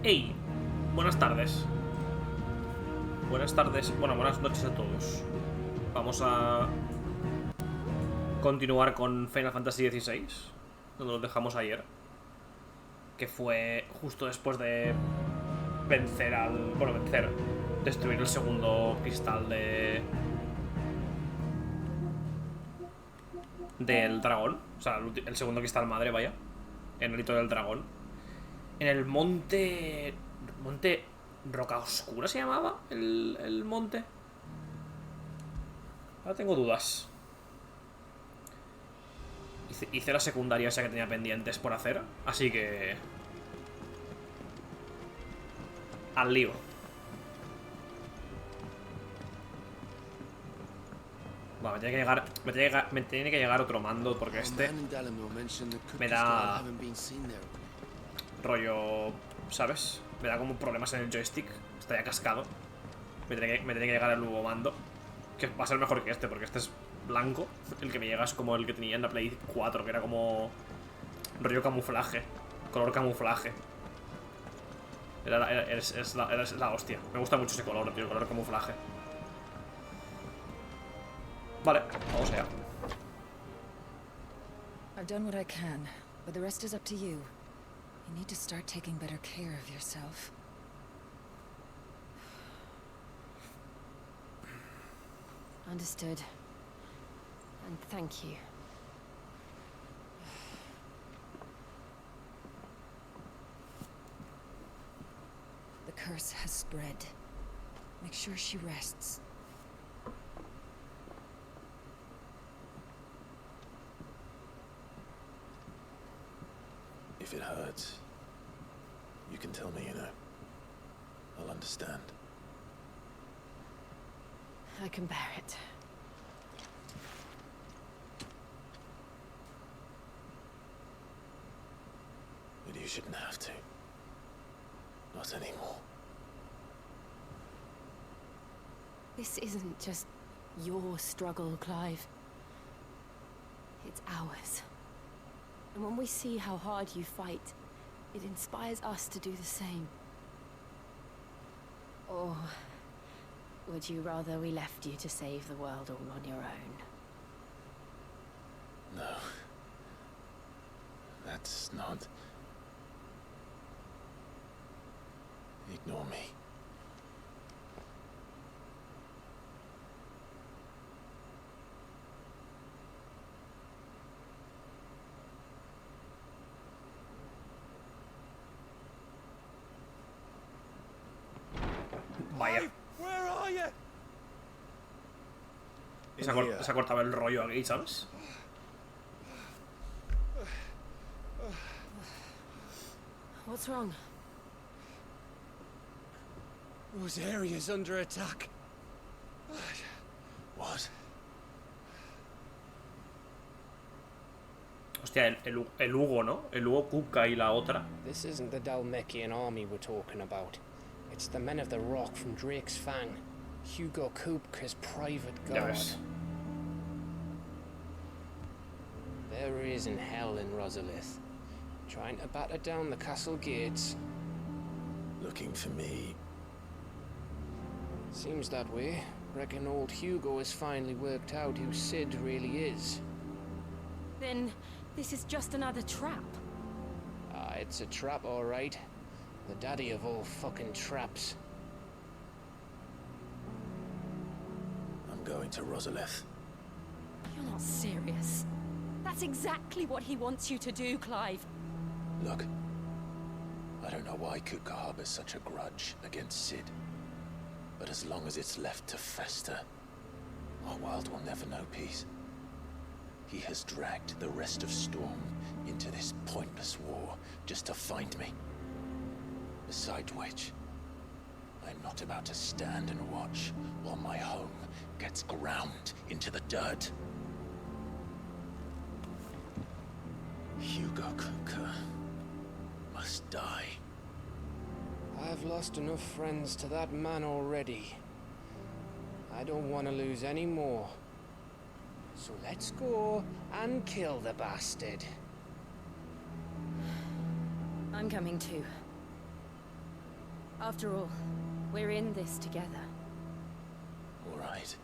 Hey, buenas tardes. Buenas tardes, bueno, buenas noches a todos. Vamos a continuar con Final Fantasy XVI, donde lo dejamos ayer. Que fue justo después de vencer al... bueno, destruir el segundo cristal del dragón. O sea, el segundo cristal madre, vaya. En el hito del dragón. En el monte... Monte... ¿Roca Oscura se llamaba? El monte. Ahora tengo dudas. Hice la secundaria esa que tenía pendientes por hacer. Así que... al lío. Vale, me tiene que llegar otro mando. Porque este me da rollo, ¿sabes? Me da como problemas en el joystick. Está ya cascado. Me tiene que llegar el nuevo mando, que va a ser mejor que este, porque este es blanco. El que me llega es como el que tenía en la Play 4, que era como rollo camuflaje, color camuflaje. Es la hostia. Me gusta mucho ese color, tío, el color camuflaje. Vale, vamos allá. I've done what I can, but the rest is up to you. You need to start taking better care of yourself. Understood. And thank you. The curse has spread. Make sure she rests. If it hurts, you can tell me, you know. I'll understand. I can bear it. But you shouldn't have to. Not anymore. This isn't just your struggle, Clive. It's ours. And when we see how hard you fight, it inspires us to do the same. Or would you rather we left you to save the world all on your own? No. That's not... Ignore me. Vaya. Where are you? Se ha cortado el rollo aquí, ¿sabes? What's wrong? Those areas under attack. What? Hostia, el Hugo, ¿no? El Hugo Kuka y la otra. This isn't the Dalmekian army we're talking about. It's the men of the Rock from Drake's Fang. Hugo Kupka's private Ya guard. ves. There is in hell in Rosalith, trying to batter down the castle gates. Looking for me? Seems that way. Reckon old Hugo has finally worked out who Sid really is. Then this is just another trap. Ah, it's a trap, all right. The daddy of all fucking traps. I'm going to Rosalith. You're not serious. That's exactly what he wants you to do, Clive. Look, I don't know why Kuka harbors such a grudge against Sid. But as long as it's left to fester, our world will never know peace. He has dragged the rest of Storm into this pointless war just to find me. Besides which, I'm not about to stand and watch while my home gets ground into the dirt. Hugo Kuka must die. I've lost enough friends to that man already. I don't want to lose any more. So let's go and kill the bastard. I'm coming too. After all, we're in this together. All right.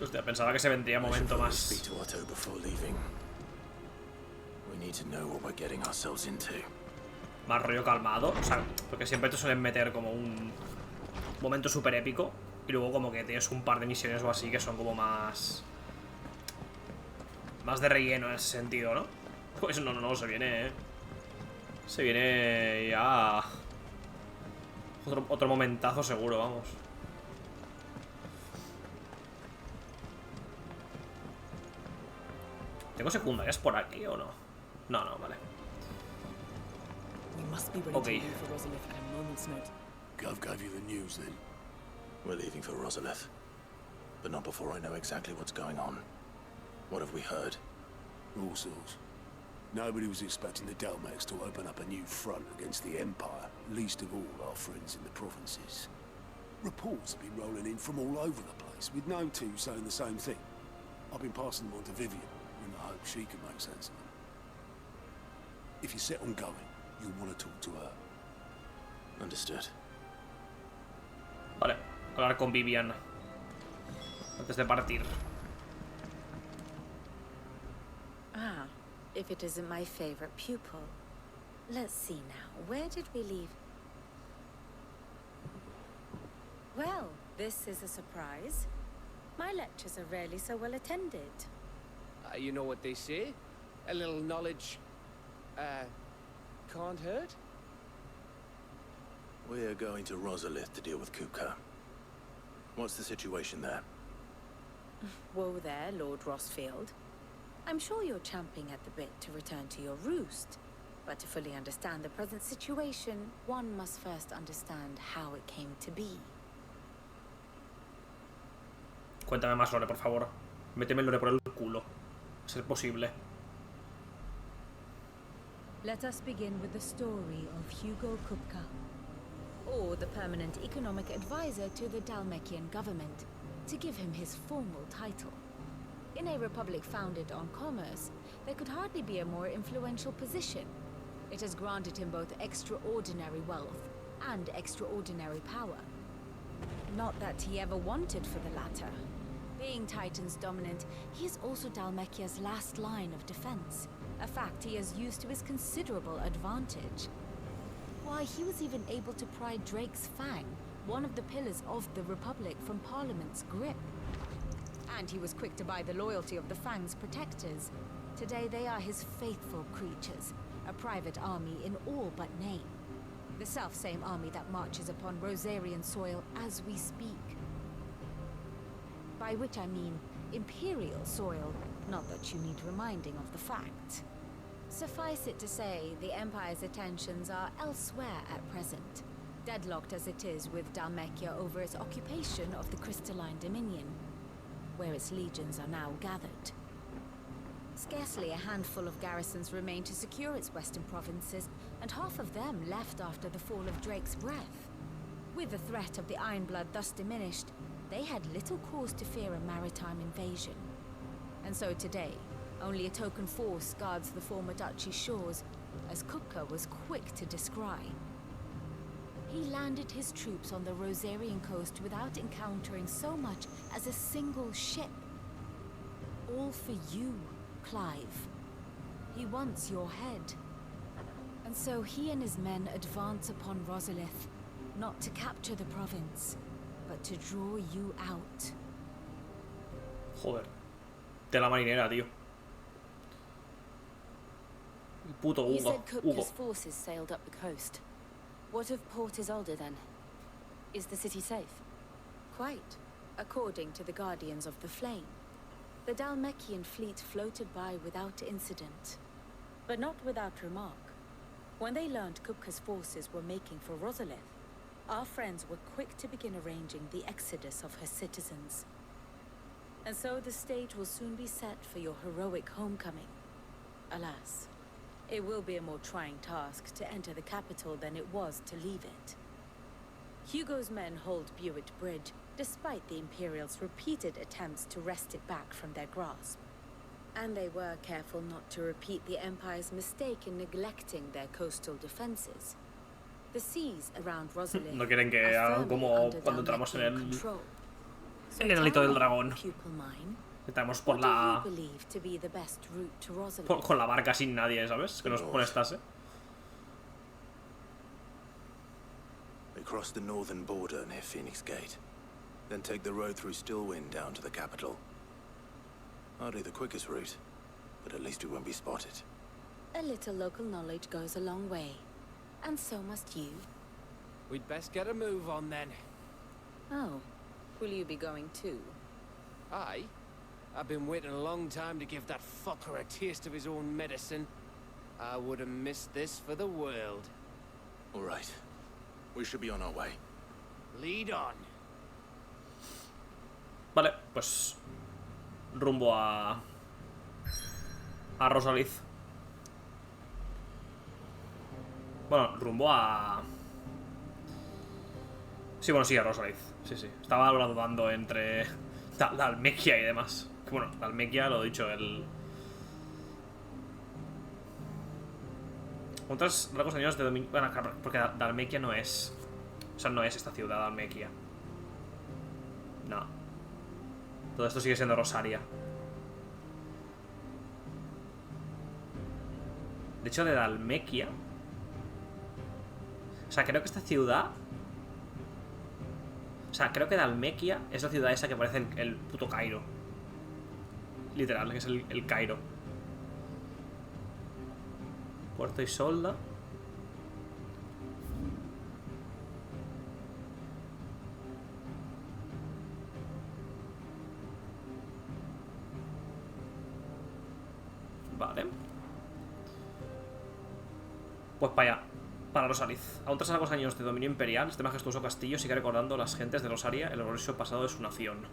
Hostia, pensaba que se vendría momento más. Speak to Otto before leaving. We need to know what we're getting ourselves into. Más rollo calmado, o sea, porque siempre te suelen meter como un momento súper épico y luego como que tienes un par de misiones o así que son como más de relleno en ese sentido, ¿no? Pues no, se viene ya otro momentazo seguro, vamos. ¿Tengo secundarias por aquí o no? No, vale. We must be ready Okay. to leave for Rosalith at a moment's notice. Gov gave you the news then? We're leaving for Rosalith. But not before I know exactly what's going on. What have we heard? All sorts. Nobody was expecting the Dalmex to open up a new front against the Empire, least of all our friends in the provinces. Reports have been rolling in from all over the place, with no two saying the same thing. I've been passing them on to Vivian, in the hope she can make sense of them. If you're set on going, you'll want to talk to her. Understood. Vale, hablar con Vivian antes de partir. Ah, if it isn't my favorite pupil. Let's see now, where did we leave? Well, this is a surprise. My lectures are rarely so well attended. You know what they say? A little knowledge, can't hurt? We're going to Rosalith to deal with Kupka. What's the situation there? Whoa there, Lord Rossfield. I'm sure you're champing at the bit to return to your roost. But to fully understand the present situation, one must first understand how it came to be. Cuéntame más, Lore, por favor. Méteme el Lore por el culo. A ser posible. Let us begin with the story of Hugo Kupka, or the permanent economic advisor to the Dalmekian government, to give him his formal title. In a republic founded on commerce, there could hardly be a more influential position. It has granted him both extraordinary wealth and extraordinary power. Not that he ever wanted for the latter. Being Titan's dominant, he is also Dalmekia's last line of defense, a fact he has used to his considerable advantage. Why, he was even able to pry Drake's Fang, one of the pillars of the Republic, from Parliament's grip. And he was quick to buy the loyalty of the Fang's protectors. Today they are his faithful creatures, a private army in all but name. The self-same army that marches upon Rosarian soil as we speak. By which I mean Imperial soil, not that you need reminding of the fact. Suffice it to say, the Empire's attentions are elsewhere at present, deadlocked as it is with Dalmekia over its occupation of the Crystalline Dominion, where its legions are now gathered. Scarcely a handful of garrisons remain to secure its western provinces, and half of them left after the fall of Drake's Breath. With the threat of the Ironblood thus diminished, they had little cause to fear a maritime invasion. And so today, only a token force guards the former duchy's shores, as Kupka was quick to descry. He landed his troops on the Rosarian coast without encountering so much as a single ship. All for you, Clive. He wants your head. And so he and his men advance upon Rosalith, not to capture the province, but to draw you out. Joder. De la marinera, tío. Puto You Hugo. said Hugo. Kupka's forces sailed up the coast. What of Port Isolde then? Is the city safe? Quite, according to the Guardians of the Flame. The Dalmekian fleet floated by without incident, but not without remark. When they learned Kupka's forces were making for Rosalith, our friends were quick to begin arranging the exodus of her citizens. And so the stage will soon be set for your heroic homecoming. Alas, it will be a more trying task to enter the capital than it was to leave it. Hugo's men hold Buick Bridge, despite the Imperials' repeated attempts to wrest it back from their grasp. And they were careful not to repeat the Empire's mistake in neglecting their coastal defenses. The seas around Rosalie No quieren que hagan como cuando entramos en el alito del dragón. Entramos por la... con la barca sin nadie, ¿sabes? Que nos molestase. We cross the northern border near Phoenix Gate. Then take the road through Stillwind down to the capital. Hardly the quickest route, but at least we won't be spotted. A little local knowledge goes a long way. And so must you. We'd best get a move on then. Oh, will you be going too? Aye. I've been waiting a long time to give that fucker a taste of his own medicine. I would have missed this for the world. All right. We should be on our way. Lead on. Vale, pues rumbo a Rosaliz. Bueno, rumbo a... Sí, bueno, sí, a Rosaliz. Sí, sí. Estaba dudando entre Dalmequia y demás. Que bueno, Dalmequia, lo he dicho, el... ¿Cuántos largos años de dominio? Bueno, claro, porque Dalmequia no es... O sea, no es esta ciudad, Dalmequia. No. Todo esto sigue siendo Rosaria. De hecho, de Dalmequia... O sea, creo que esta ciudad... O sea, creo que Dalmequia es la ciudad esa que parece el puto Cairo. Literal, que es el Cairo. Puerto Isolda. Vale. Pues para allá. Para Rosaliz. Aún tras largos años de dominio imperial, este majestuoso castillo sigue recordando a las gentes de Rosaria el glorioso pasado de su nación.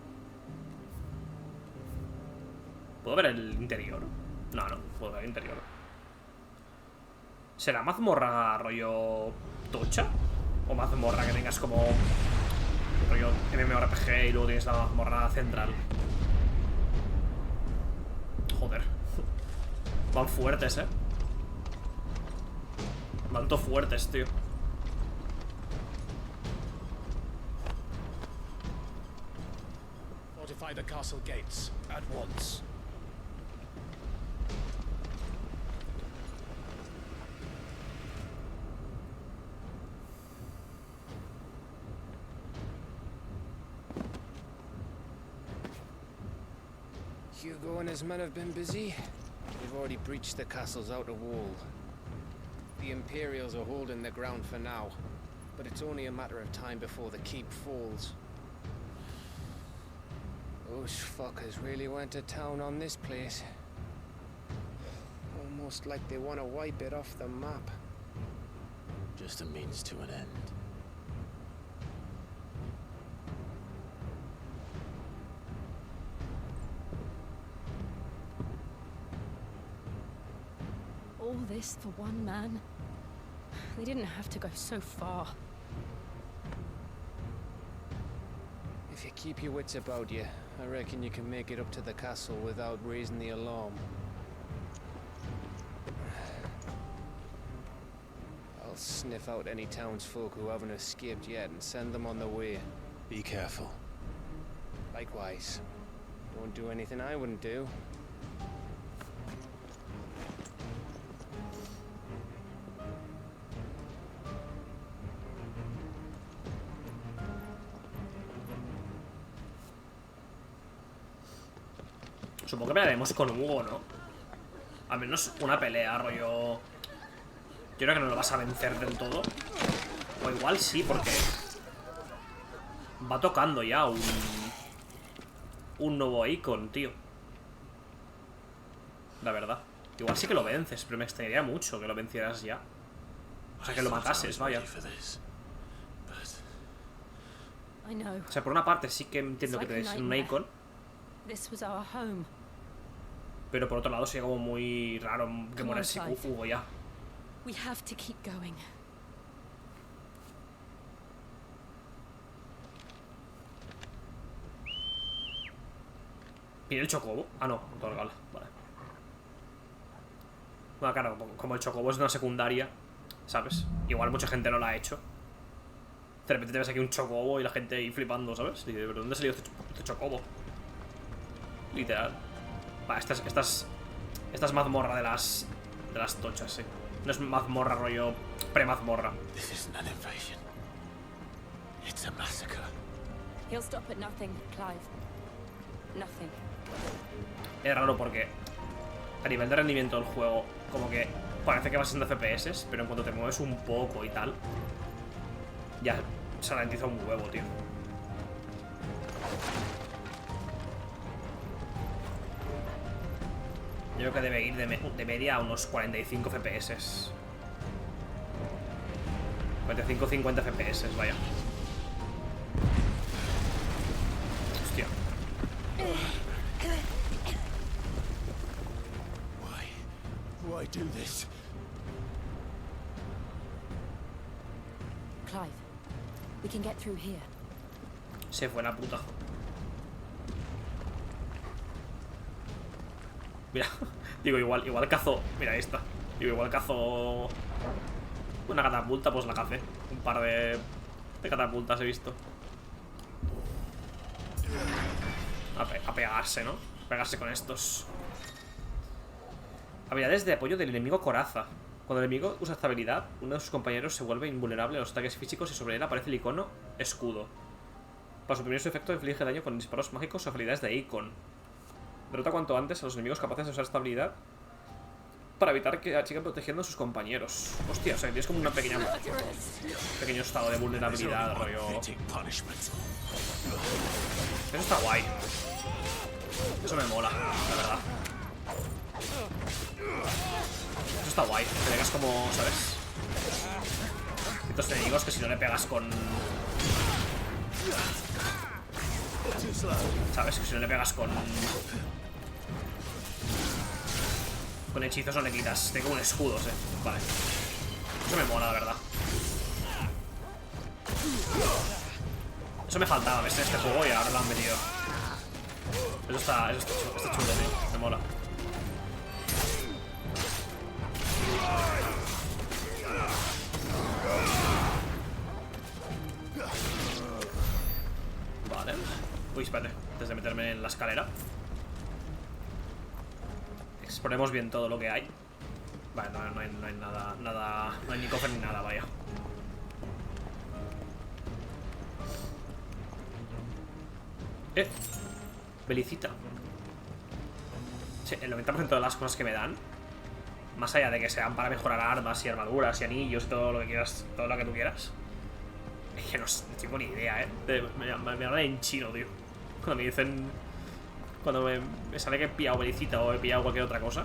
¿Puedo ver el interior? No, no, puedo ver el interior. ¿Será mazmorra rollo tocha? ¿O mazmorra que tengas como rollo MMORPG y luego tienes la mazmorra central? Joder. Van fuertes, Van todo fuertes, tío. Fortify the castle gates at once. Hugo and his men have been busy. They've already breached the castle's outer wall. The Imperials are holding the ground for now, but it's only a matter of time before the keep falls. Those fuckers really went to town on this place. Almost like they want to wipe it off the map. Just a means to an end. All this for one man? They didn't have to go so far. If you keep your wits about you, I reckon you can make it up to the castle without raising the alarm. I'll sniff out any townsfolk who haven't escaped yet and send them on their way. Be careful. Likewise. Don't do anything I wouldn't do. Supongo que pelearemos con Hugo, ¿no? Al menos una pelea, rollo... Yo creo que no lo vas a vencer del todo. O igual sí, porque... Va tocando ya un nuevo icon, tío. La verdad. Igual sí que lo vences, pero me extrañaría mucho que lo vencieras ya. O sea, que lo matases, vaya. O sea, por una parte sí que entiendo que te des un icon. Pero por otro lado sería como muy raro que muera ese Hugo ya. ¿Viene el chocobo? Ah, no, otorgala. Vale. Bueno, claro, como el chocobo es una secundaria, ¿sabes? Igual mucha gente no la ha hecho. De repente te ves aquí un chocobo y la gente ahí flipando, ¿sabes? Y dices, ¿pero dónde ha salido este chocobo? Literal. Va, esta es mazmorra de las tochas, sí. No es mazmorra rollo pre-mazmorra. This isn't an invasion. It's a massacre. He'll stop at nothing, Clive. Nothing. Es raro porque a nivel de rendimiento del juego, como que parece que va siendo FPS, pero en cuanto te mueves un poco y tal, ya se ralentiza un huevo, tío. Yo creo que debe ir de media a unos 45 FPS. 45-50 FPS, vaya. Hostia. Why do this? Clive, we can get through here. Se fue la puta. Mira, digo, igual cazo. Mira, ahí está. Digo, igual cazo una catapulta, pues la cacé. Un par de catapultas he visto. A pegarse, ¿no? Pegarse con estos. Habilidades de apoyo del enemigo coraza. Cuando el enemigo usa esta habilidad, uno de sus compañeros se vuelve invulnerable a los ataques físicos y sobre él aparece el icono escudo. Para suprimir su efecto, inflige daño con disparos mágicos o habilidades de icon. Derrota cuanto antes a los enemigos capaces de usar esta habilidad para evitar que sigan protegiendo a sus compañeros. Hostia, o sea, tienes como una pequeño estado de vulnerabilidad, rollo. Eso está guay. Eso me mola, la verdad. Eso está guay. Que tengas como, ¿sabes? Ciertos enemigos que si no le pegas con... ¿Sabes? Que si no le pegas con hechizos no le quitas. Tengo un escudo, Vale. Eso me mola, la verdad. Eso me faltaba, ¿ves? En este juego y ahora lo han metido. Eso está chulo, tío. Me mola. Vale. Uy, espérate. Antes de meterme en la escalera, exploremos bien todo lo que hay. Vale, no hay nada. No hay ni cofre ni nada, vaya. Belicita. Sí, el 90% de las cosas que me dan, más allá de que sean para mejorar armas y armaduras y anillos y todo lo que quieras, todo lo que tú quieras, es que no tengo ni idea, me hablan en chino, tío. Cuando me dicen... Cuando me sale que he pillado belicita o he pillado cualquier otra cosa.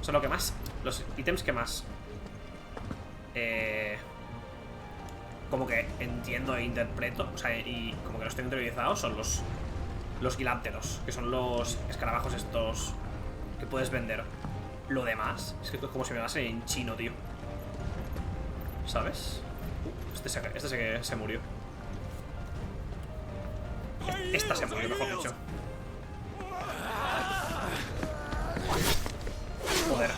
O sea, lo que más... Los ítems que más... como que entiendo e interpreto, o sea, y como que los tengo interiorizados, son los guilápteros, que son los escarabajos estos que puedes vender. Lo demás es que es como si me hablasen en chino, tío. ¿Sabes? Este se murió. Esta se murió, mejor dicho. Joder.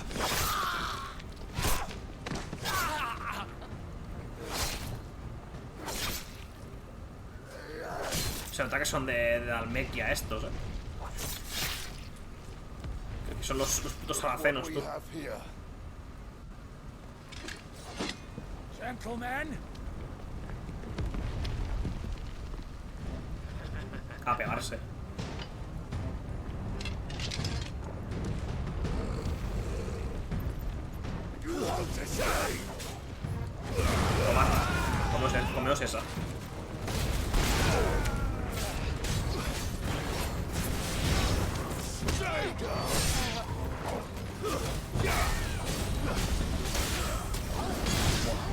Se nota que son de Almequia estos, Que son los putos saracenos, tú. A pegarse. Toma. Comeos esa.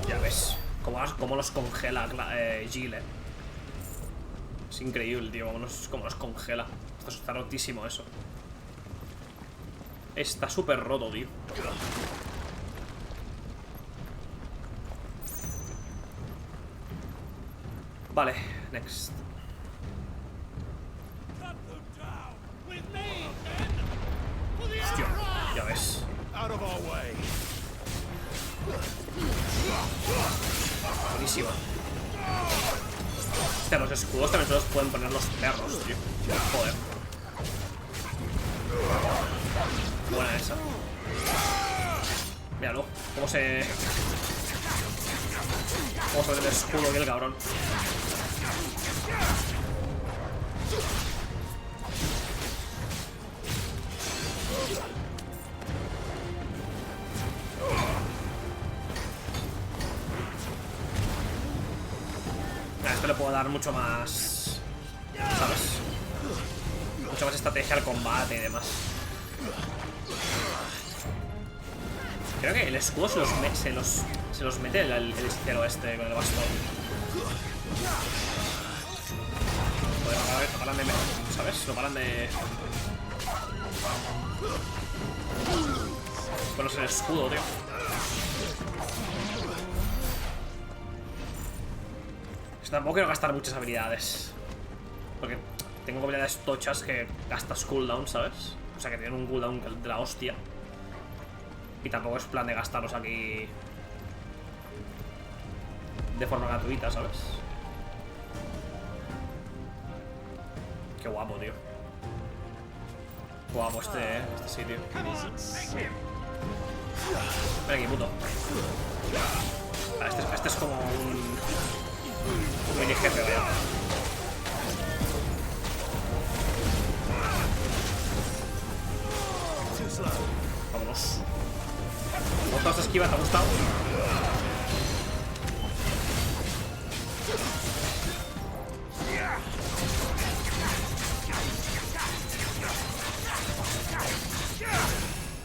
Ya ves. Cómo los congela Jill, Es increíble, tío. Cómo los congela. Está rotísimo eso. Está súper roto, tío. Vale, next. Hostia, ya ves. Buenísima. Hostia, los escudos también se los pueden poner los perros, tío. Joder. Buena esa. Míralo. Cómo se ve el escudo aquí el cabrón. A esto le puedo dar mucho más, ¿sabes? Mucho más estrategia al combate y demás. Creo que el escudo se los mete el hechicero este con el bastón. Joder, no paran de... ¿sabes? No paran de... ponerse el escudo, tío. Tampoco quiero gastar muchas habilidades, porque tengo habilidades tochas que gastas cooldown, ¿sabes? O sea, que tienen un cooldown de la hostia. Y tampoco es plan de gastarlos aquí de forma gratuita, ¿sabes? Qué guapo, tío. Guapo este sitio. Ven aquí, puto. Este es como un mini jefe, vaya. Vámonos. ¿Cómo estás esquiva? ¿Te ha gustado?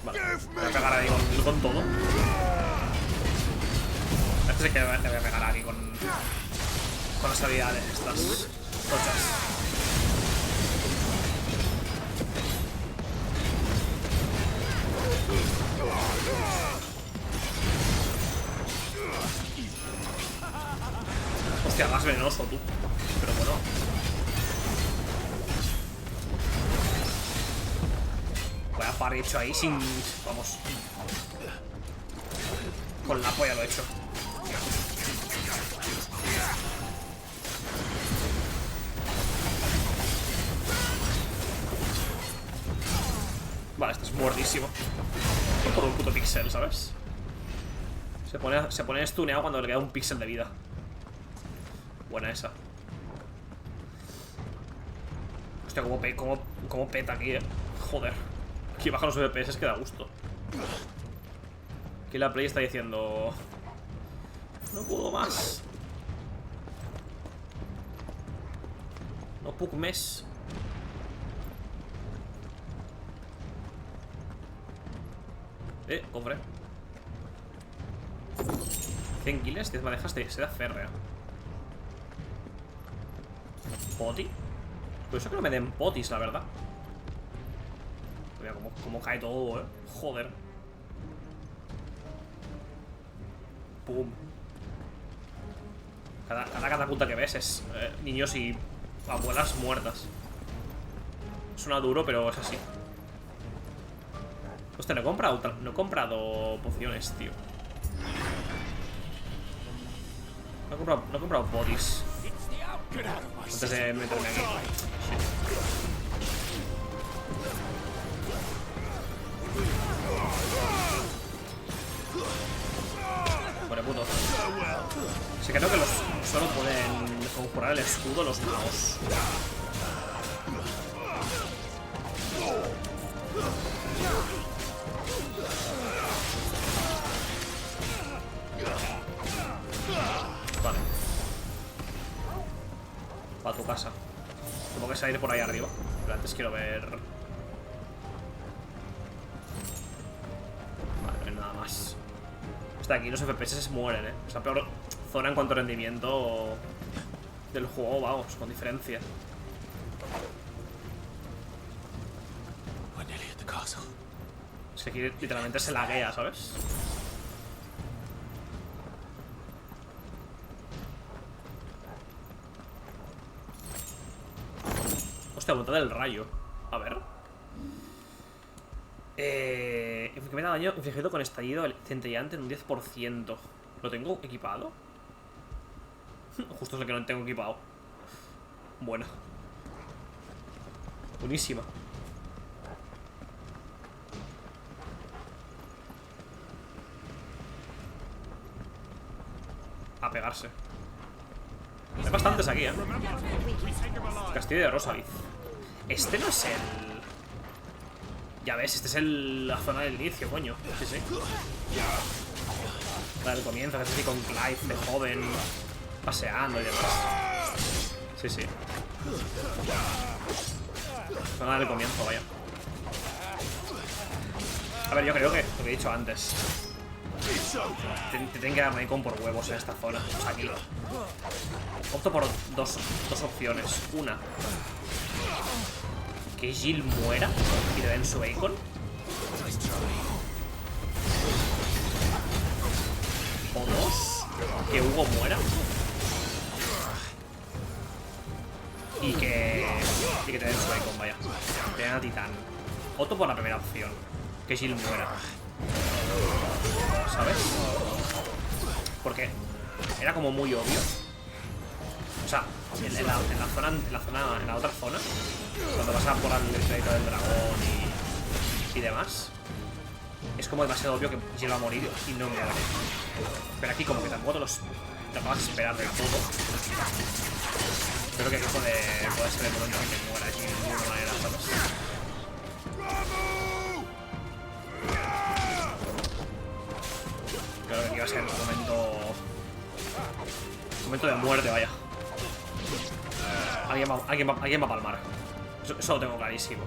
Vale, voy a pegar ahí con todo. Este sí que le voy a pegar aquí con las habilidades estas tochas. Hostia, más venenoso tú. Pero bueno. Voy a par hecho ahí sin... vamos. Con la polla lo he hecho. Vale, este es muertísimo. Por un puto pixel, ¿sabes? Se pone stuneado cuando le queda un píxel de vida. Buena esa. Hostia, cómo peta aquí, Joder. Aquí bajan los FPS, que da gusto. Aquí la Play está diciendo... no puedo más. No puc més. Cofre. 100 kills, 10 madejas de seda férrea. ¿Poti? Por eso que no me den potis, la verdad. Mira cómo cae todo, Joder. Pum. Cada catapulta que ves es niños y abuelas muertas. Suena duro, pero es así. Hostia, no he comprado pociones, tío. No he comprado bodies antes de meterme aquí. Vale, puto. Sí que creo que solo pueden conjurar el escudo los magos. Vale. Para tu casa. Supongo que se va a ir por ahí arriba. Pero antes quiero ver... vale, no hay nada más. Hasta aquí los FPS se mueren, Es la peor zona en cuanto a rendimiento del juego, vamos, con diferencia. Es que aquí literalmente se laguea, ¿sabes? Hostia, botón del rayo. A ver. Incrementa daño infligido con estallido centellante en un 10%. ¿Lo tengo equipado? Justo es el que no tengo equipado. Bueno. Buenísima. A pegarse. Hay bastantes aquí, Castillo de Rosaliz. Este no es el... Ya ves, este es la zona del inicio, coño. Sí, sí. La del comienzo, que es así con Clive de joven, paseando y demás. Sí, sí. Zona del comienzo, vaya. A ver, yo creo que lo que he dicho antes. Te tienen que dar Nikon por huevos en esta zona. O sea, aquí. Opto por dos opciones. Una, que Jill muera y le den su bacon. O dos, que Hugo muera y que te den su bacon, vaya. Te den a Titán. Opto por la primera opción, que Jill muera. ¿Sabes? Porque era como muy obvio. O sea, en la otra zona, cuando vas a por el crédito del dragón y demás, es como demasiado obvio que Jill va a morir y no muere. Pero aquí como que tampoco te vas a esperar del todo. Creo que aquí puede ser el momento en que muera Jill de alguna manera, ¿sabes? Creo que aquí va a ser un momento de muerte, vaya. Alguien va a palmar. Eso lo tengo clarísimo.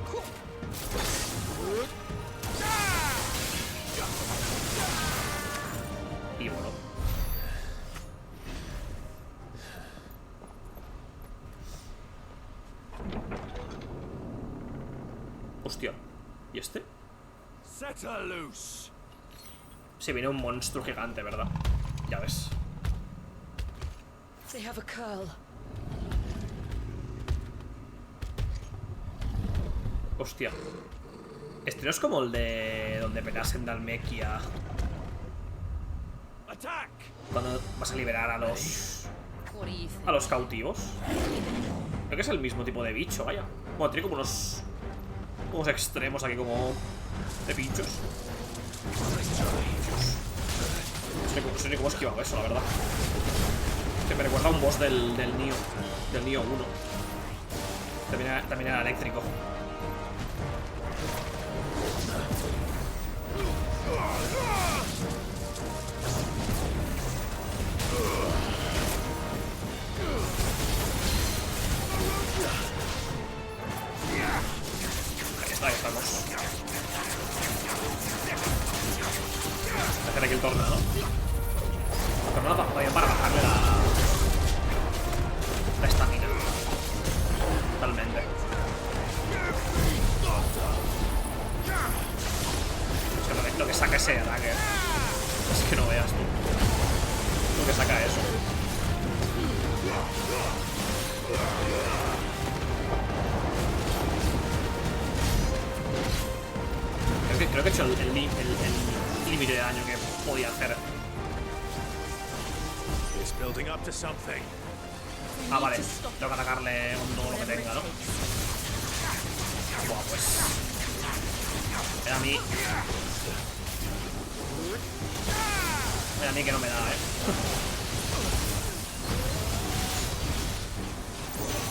Y bueno. Hostia. ¿Y este? Sí, viene un monstruo gigante, ¿verdad? Ya ves. They have a curl. Hostia. Este no es como el de donde peleas en Dalmequia. Cuando vas a liberar a los cautivos. Creo que es el mismo tipo de bicho, vaya. Bueno, tiene como unos extremos aquí como de pinchos. No sé ni cómo he esquivado eso, la verdad. Que me recuerda a un boss del Nioh 1. También era eléctrico. Ahí estamos. Hacer aquí el tornado. El tornado para bajarle la estamina. Totalmente. Es que lo que saca ese ataque. Es que no veas tú. Lo que saca eso. Creo que he hecho el límite de daño que podía hacer. Ah, vale. Tengo que atacarle con todo lo que tenga, ¿no? Buah, pues... Era a mí... Era a mí que no me da,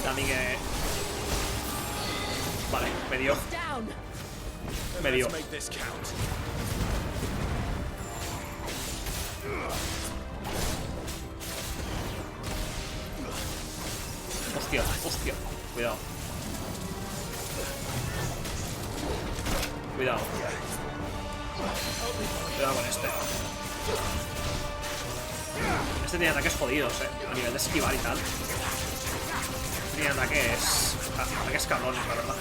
Era a mí que... Vale, me dio. Me dio. Hostia, hostia. Cuidado. Cuidado. Cuidado con este. Este tiene ataques jodidos, a nivel de esquivar y tal. Tiene ataques cabrones, la verdad.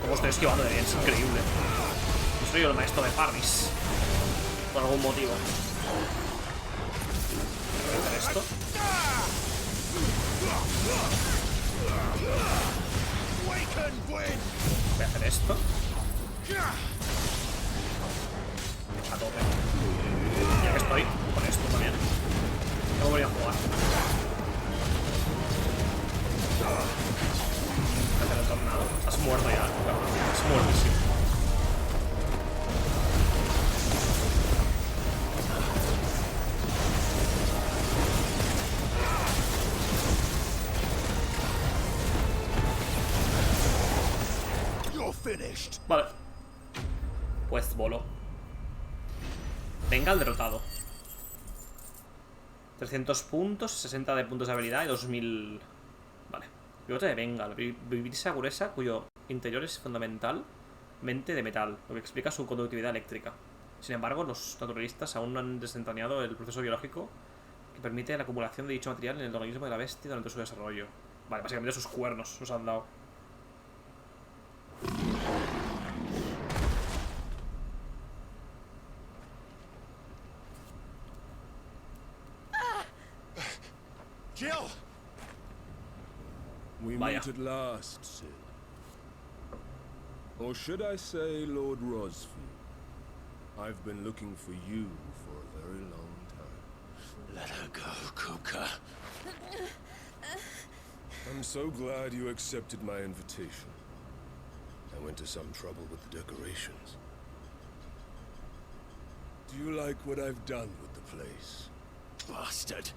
Como estoy esquivando de bien, es increíble. Yo soy el maestro de parries. Por algún motivo. Voy a hacer esto. Voy a hacer esto. A tope. Ya que estoy con esto también. Luego voy a jugar. Voy a hacer el tornado. Estás muerto ya. Estás muertísimo. Vale. Pues bolo. Venga el derrotado. 300 puntos, 60 de puntos de habilidad y 2000... Vale. Pivote de Bengal. Vivir segureza cuyo interior es fundamentalmente de metal, lo que explica su conductividad eléctrica. Sin embargo, los naturalistas aún no han desentrañado el proceso biológico que permite la acumulación de dicho material en el organismo de la bestia durante su desarrollo. Vale, básicamente sus cuernos nos han dado. Jill! We meet at last, Sid. Or should I say Lord Rosfield? I've been looking for you for a very long time. Let her go, Kupka. I'm so glad you accepted my invitation. I went to some trouble with the decorations. Do you like what I've done with the place? Bastard.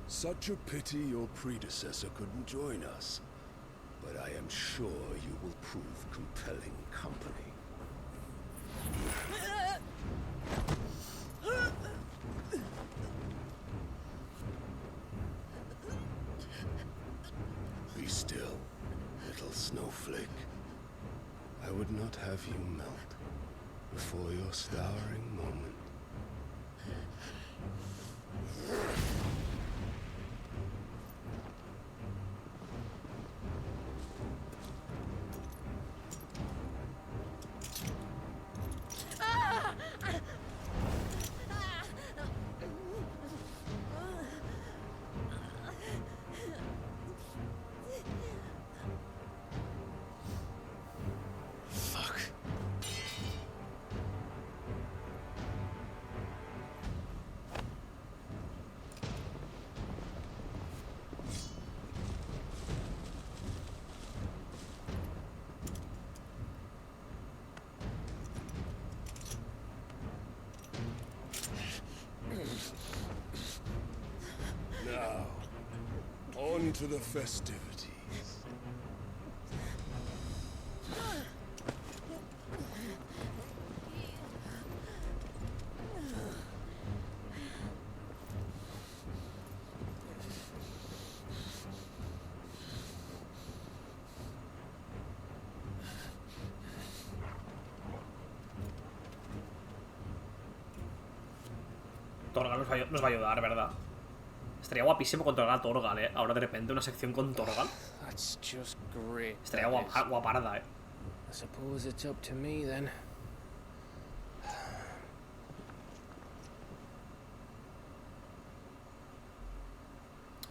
Such a pity your predecessor couldn't join us. But I am sure you will prove compelling company. Be still, little snowflake. I would not have you melt before your starring moment. Now, on to the festivities. Torgal nos va a ayudar, ¿verdad? Estaría guapísimo controlar a Torgal, ¿eh? Ahora de repente una sección con Torgal. That's just great. Estaría guaparda, ¿eh? I suppose it's up to me then.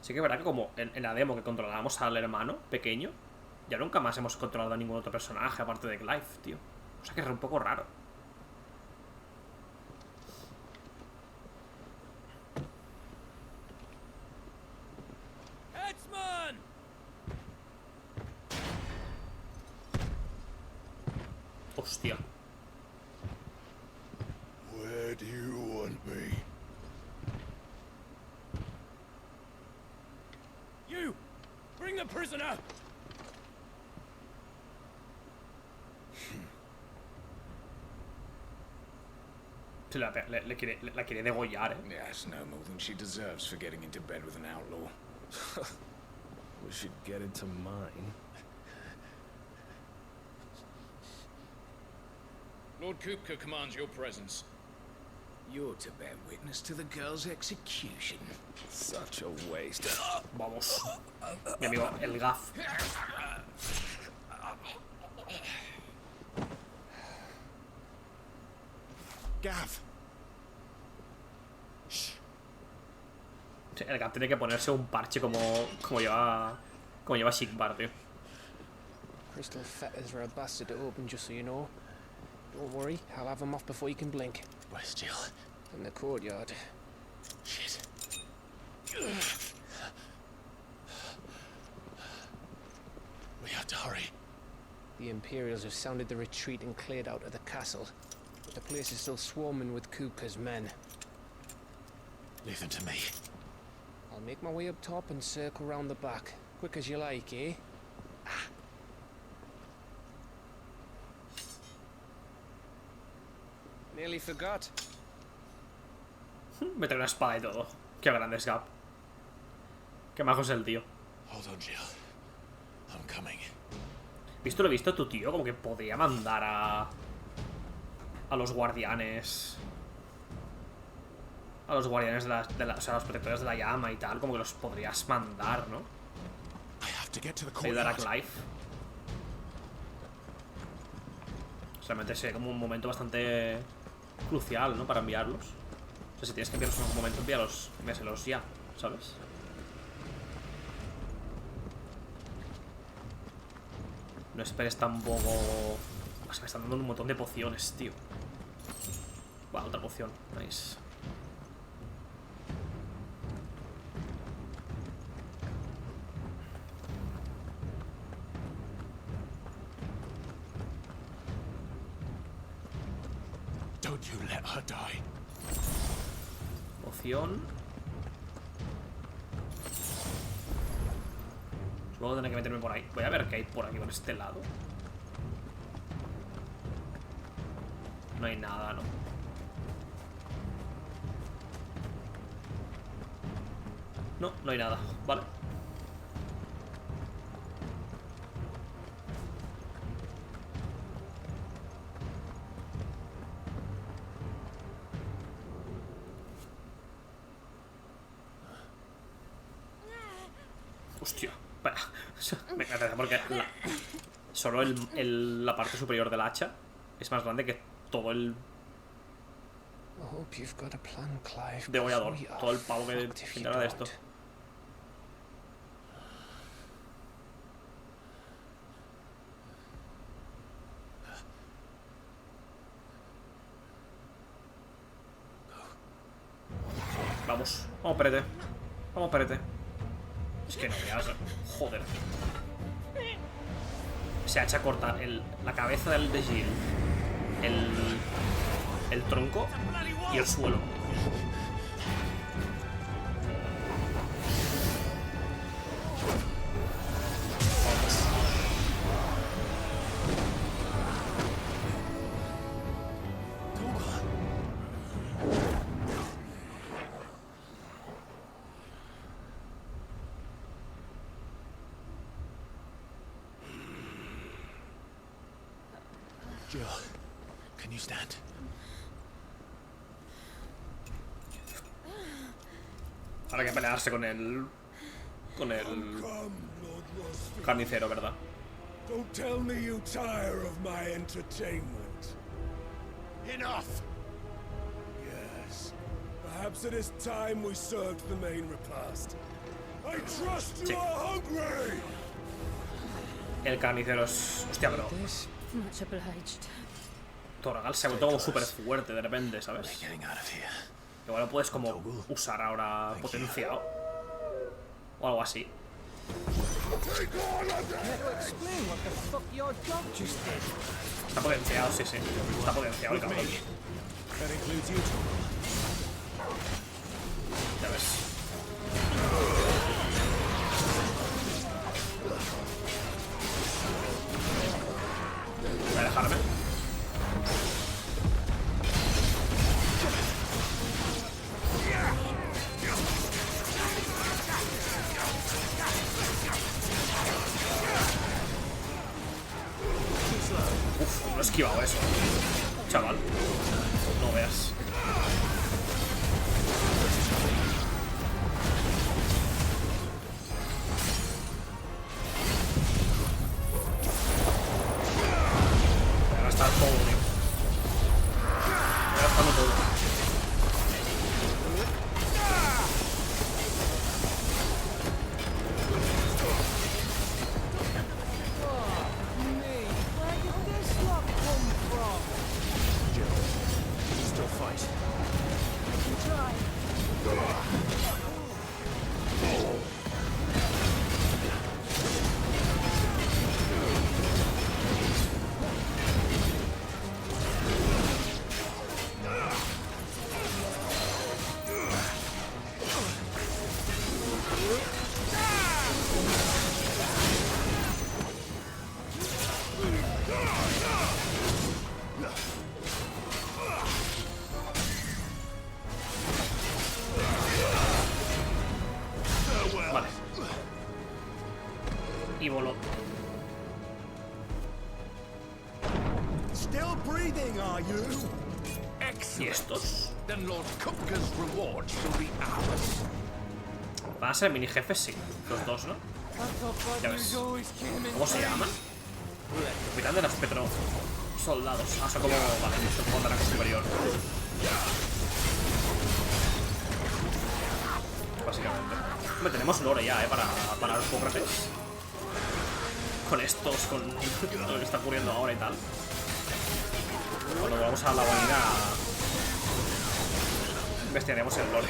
Sí que es verdad que como en la demo que controlábamos al hermano pequeño, ya nunca más hemos controlado a ningún otro personaje aparte de Clive, tío. O sea que es un poco raro. Hostia. Where do you want me? You! Bring the prisoner! La quiere degollar, eh. Yes, no more than she deserves for getting into bed with an outlaw. We should get into mine. Lord Kupka commands your presence. You're to bear witness to the girl's execution. Such a waste. Vamos. Mi amigo, el Gaf. Gav, El Cap tiene que ponerse un parche como lleva Shikbar, tío. Crystal fetters are a bastard to open, just so you know. Don't worry, I'll have them off before you can blink. Where's Jill? In the courtyard. Shit. We have to hurry. The Imperials have sounded the retreat and cleared out of the castle. But the place is still swarming with Kupka's men. Leave them to me. I'll make my way up top and circle round the back. Quick as you like, eh? Nearly forgot. Me trae una espada y todo. Qué grande es Gap. Qué majo es el tío. Hold on, Jill. I'm coming. Visto lo visto, tu tío como que podría mandar a los guardianes. A los guardianes o sea, los protectores de la llama y tal. Como que los podrías mandar, ¿no? Ayudar a Clive. Realmente sería como un momento bastante crucial, ¿no? Para enviarlos. O sea, si tienes que enviarlos en algún momento, envíaselos ya, ¿sabes? No esperes tampoco... Se me están dando un montón de pociones, tío. Va, otra poción. Nice. Don't you let her die. Poción. Supongo que tendré que meterme por ahí. Voy a ver qué hay por aquí, por este lado. No hay nada, ¿no? No, no hay nada. Vale. Hostia, espera. Me encanta porque solo la parte superior del hacha es más grande que todo el degollador. Todo el pavo que tendrá de esto. Vamos, vamos, Perete. Vamos, Perete. Es que no veas. Joder. Se hacha cortar la cabeza del de Jill, el tronco y el suelo. Jill, can you stand? Ahora hay que pelearse con el carnicero, ¿verdad? Don't tell me you tire of my entertainment. Enough! Yes. Perhaps it is time we served the main repast. I trust you are hungry! El carnicero es... Hostia, bro. Much obliged. Torgal se ha vuelto como súper fuerte de repente, ¿sabes? Igual lo puedes como usar ahora potenciado. O algo así. Está potenciado, sí, sí. Está potenciado el cabrón. Ya ves. Voy a dejarme. Uf, no he esquivado eso, chaval. No veas. Y voló. Still breathing, are you? ¿Y estos? Then Lord Kupka's rewards shall be ours. Van a ser mini jefes, sí. Los dos, ¿no? Ya ves. ¿Cómo se llaman? Capitán de los Petro soldados. Ah, son como... Vale, son como de rango superior. Básicamente. Hombre, tenemos lore ya, para los Sócrates. Con estos, con lo que está ocurriendo ahora y tal. Cuando volvamos a la guarida, investigaremos el lore.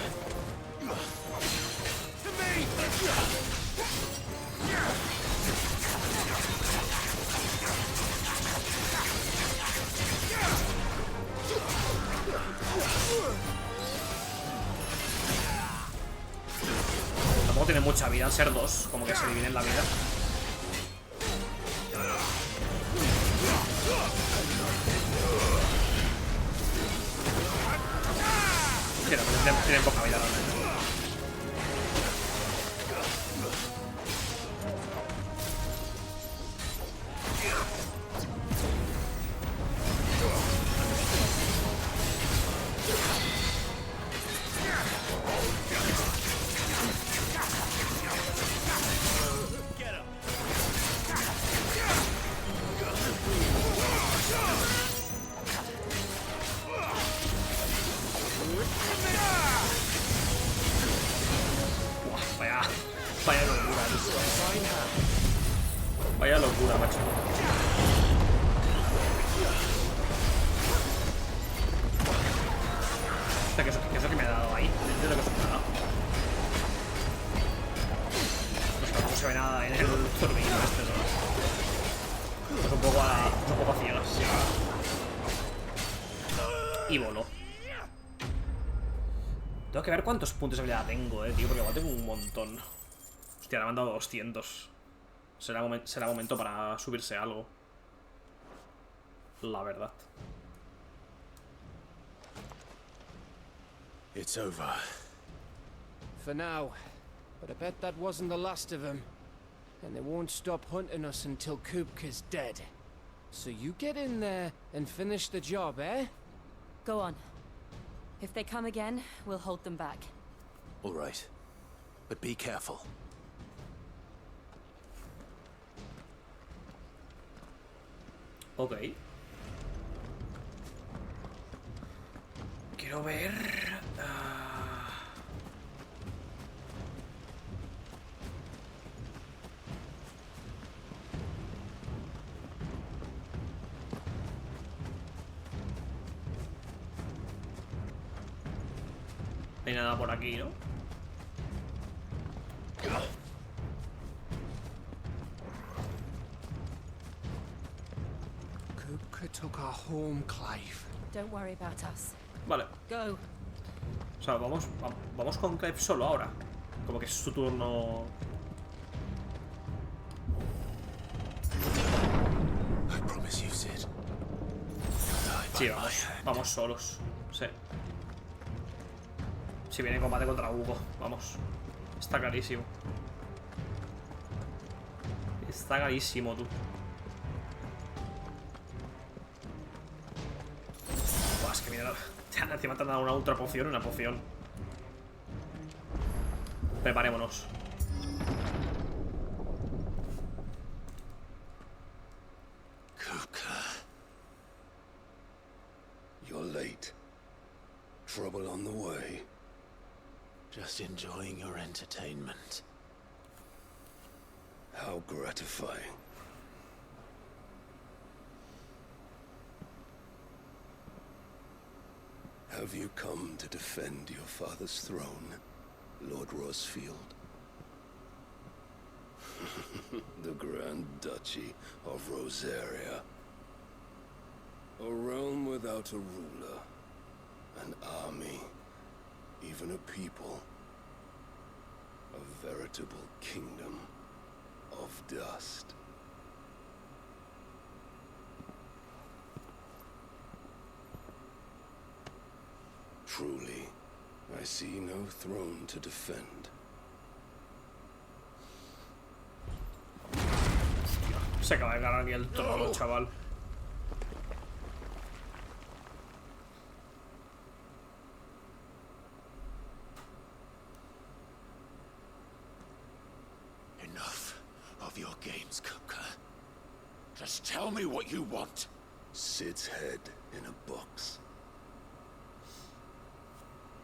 Tampoco tiene mucha vida al ser dos, como que se dividen la vida. Tienen poca vida realmente. Vaya locura, macho. ¿Qué es lo que me ha dado ahí? ¿De lo que me ha dado? Pues tampoco se ve nada en el torbellino este, ¿no? Es un poco a ciegas. Y voló. Tengo que ver cuántos puntos de habilidad tengo, tío, porque igual tengo un montón. Hostia, le han mandado 200. Será momento para subirse algo. La verdad. It's over. For now. But I bet that wasn't the last of them. And they won't stop hunting us until Kupka's dead. So you get in there and finish the job, eh? Go on. If they come again, we'll hold them back. All right. But be careful. Ok. Quiero ver... No hay nada por aquí, ¿no? Kupka took our home, Clive. Don't worry about us. Vale. Go. O sea, vamos con Clive solo ahora. Como que es su turno. I promise you, Sid. Sí, vamos solos. Sí. Si viene en combate contra Hugo, vamos. Está clarísimo. Está clarísimo, tú. Buah, es que mira, encima te han dado una ultra poción y una poción. Preparémonos. Kupka. You're late. Trouble on the way. Just enjoying your entertainment. How gratifying. Have you come to defend your father's throne, Lord Rosfield? The Grand Duchy of Rosaria. A realm without a ruler. An army. Even a people. A veritable kingdom of dust. Truly, I see no throne to defend. Se acaba de ganar aquí el trono, chaval. Enough of your games, Kupka. Just tell me what you want. Sid's head in a box.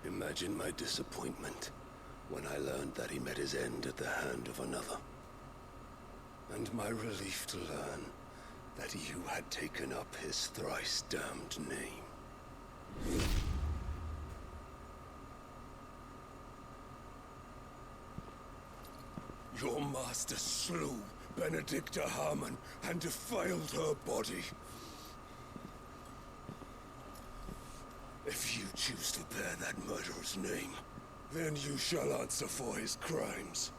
Imagine my disappointment when I learned that he met his end at the hand of another. And my relief to learn that you had taken up his thrice-damned name. Your master slew Benedicta Harmon and defiled her body. If you choose to bear that murderer's name, then you shall answer for his crimes.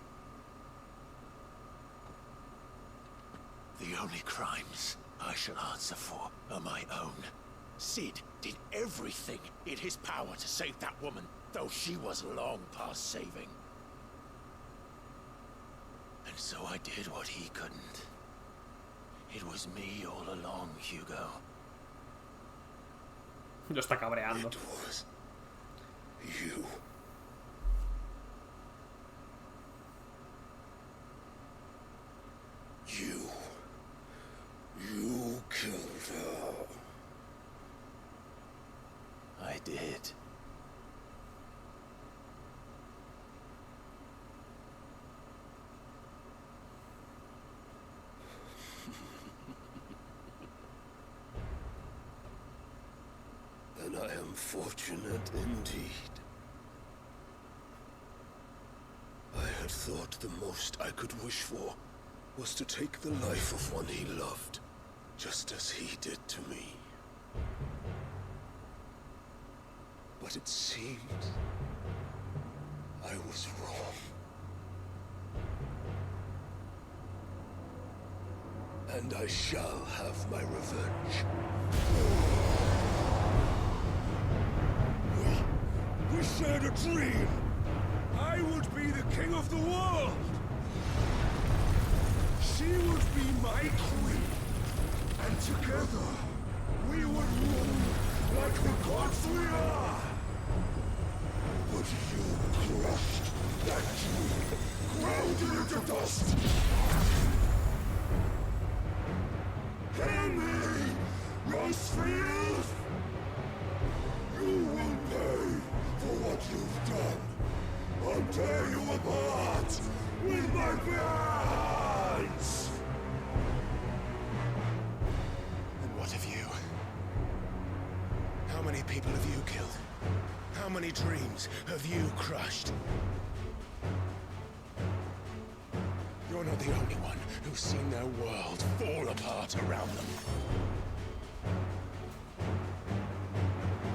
The only crimes I shall answer for are my own. Sid did everything in his power to save that woman, though she was long past saving. And so I did what he couldn't. It was me all along, Hugo. Lo está cabreando. It was you. You killed her. I did. Then I am fortunate indeed. I had thought the most I could wish for was to take the life of one he loved, just as he did to me. But it seems I was wrong. And I shall have my revenge. We shared a dream. I would be the king of the world. She would be my queen. And together, we would rule like the gods we are. But you crushed that dream, ground it into dust. Hear me, Rosefield! You will pay for what you've done. I'll tear you apart with my hands! And what of you? How many people have you killed? How many dreams have you crushed? You're not the only one who's seen their world fall apart around them.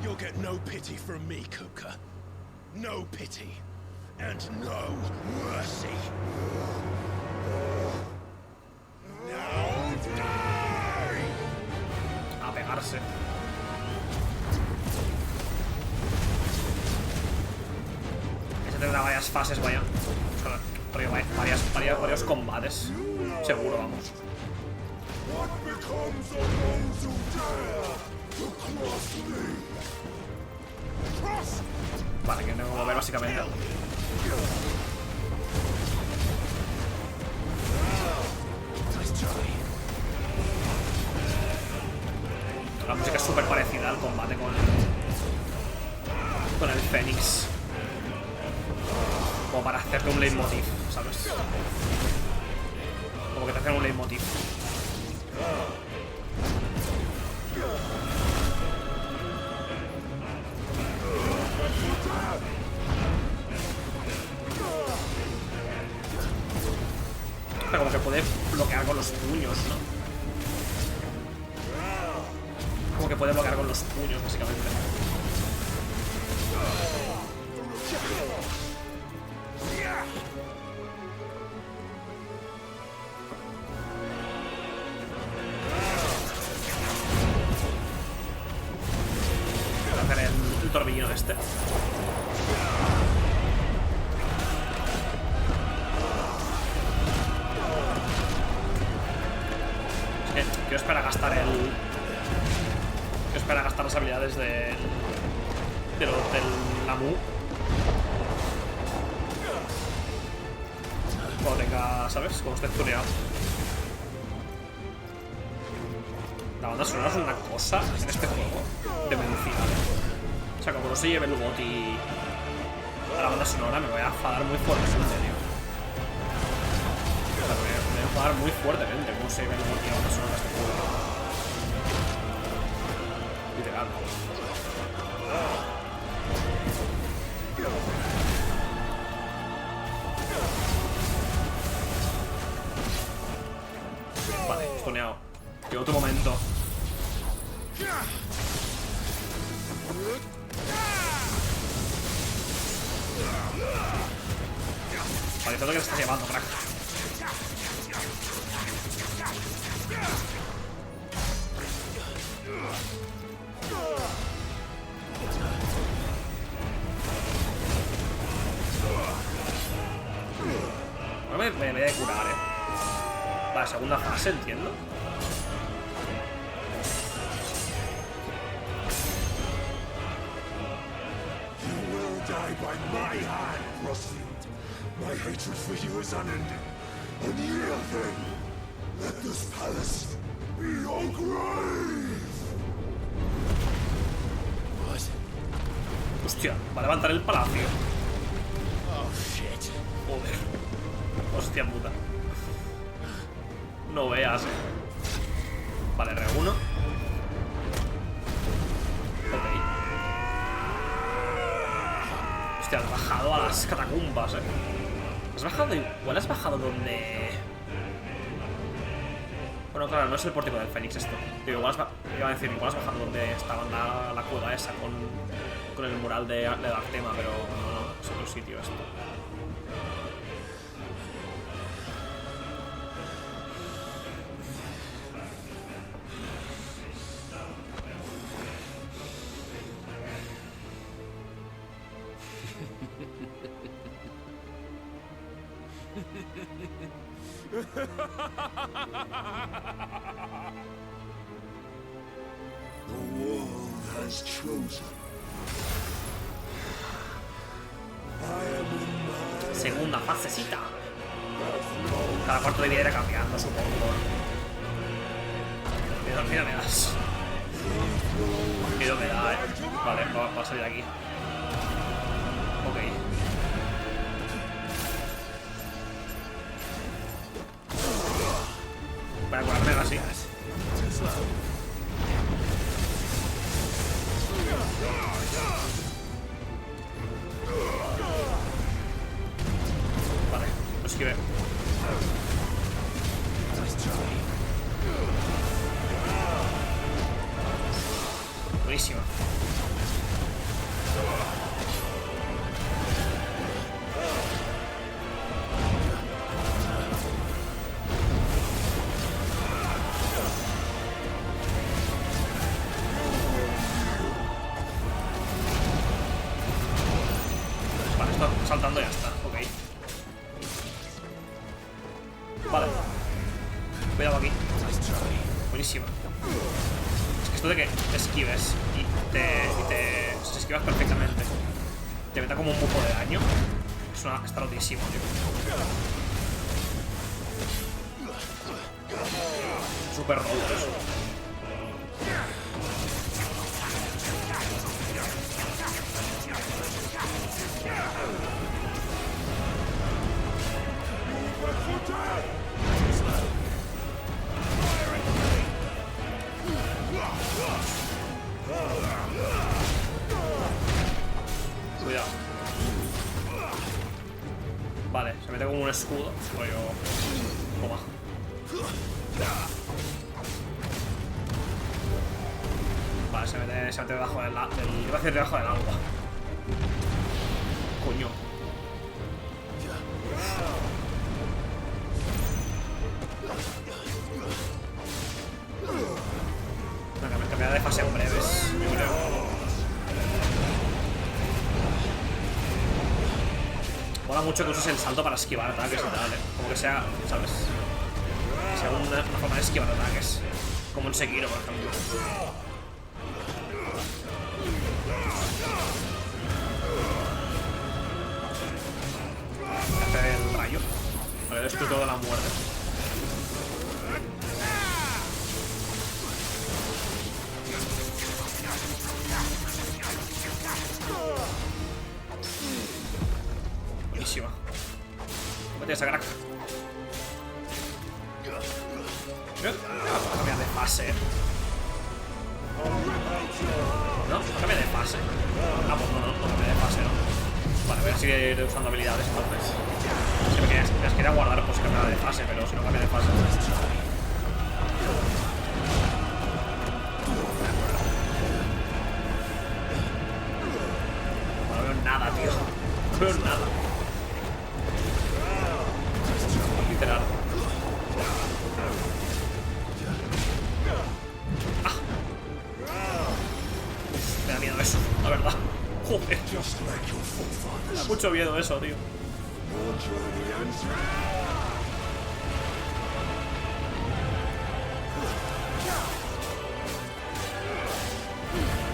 You'll get no pity from me, Kupka. No pity. And no mercy. Now die! A pegarse. Ese tendrá varias fases, vaya. Varios combates. Seguro, vamos. What becomes of those who dare to cross me? Cross! Vale, que tengo que mover básicamente. La música es súper parecida al combate con el Fénix. Como para hacerte un leitmotiv, ¿sabes? Como que te hacen un leitmotiv. Como que puede bloquear con los puños, ¿no? Como que puede bloquear con los puños, básicamente. Voy a hacer el torbellino este. espera a gastar espera gastar las habilidades del Lamu. Cuando tenga, ¿sabes? Cuando esté tuneado. La banda sonora es una cosa en este juego demencial. O sea, como no se lleve el goti a la banda sonora, me voy a enfadar muy fuerte, en serio. O sea, me voy a enfadar muy fuertemente como se lleve el goti a la banda sonora de este juego. Literal. Vale, estoneado. Y otro momento. Vale, todo lo que le estás llevando, crack. No me voy a curar, Vale, segunda fase, entiendo. By my hand, Crossfield. My hatred for you is unending. Unyielding. Let this palace be your grave. What? Hostia, va a levantar el palacio. Oh shit. Joder. Hostia puta. No veas, Vale, R1. Ok. Hostia, has bajado a las catacumbas, ¿Has bajado? Igual has bajado donde... Bueno, claro, no es el pórtico del Fénix esto. Pero igual iba a decir, igual has bajado donde estaba la cueva esa con el mural de Artema, pero no, es otro sitio esto. The world has chosen. Segunda fasecita. Cada cuarto de vida irá cambiando, supongo. Mira, me das. Miedo me da, Vale, va a salir de aquí. Ok. Voy a curarme así. Vale, lo esquivé. Buenísima. Saltando y ya está, ok. Vale. Cuidado aquí. Buenísima. Es que esto de que te esquives y te si esquivas perfectamente, te meta como un buco de daño. Está rotísimo, tío. Súper roto eso. Cuidado. Vale, se mete como un escudo. Rollo. Toma. Vale, se mete debajo del... Iba a decir debajo del agua. Coño. Cambiar de fase en breves, yo creo. Mola mucho que uses el salto para esquivar ataques y tal, Como que sea, ¿sabes? Que sea una forma de esquivar ataques. Como en Sekiro, por ejemplo. Hace el rayo. Vale, destruye toda la muerte. Buenísima. Vete esa crack. Cambia de fase. ¿No? Cambia de fase. Ah, pues no cambia de fase, ¿no? Vale, voy a seguir usando habilidades entonces. Es que me quería guardar por si cambiaba de fase, pero si no cambia de fase. No veo nada, tío. No veo nada. Literal. Me da miedo eso, la verdad. Joder. Me da mucho miedo eso, tío.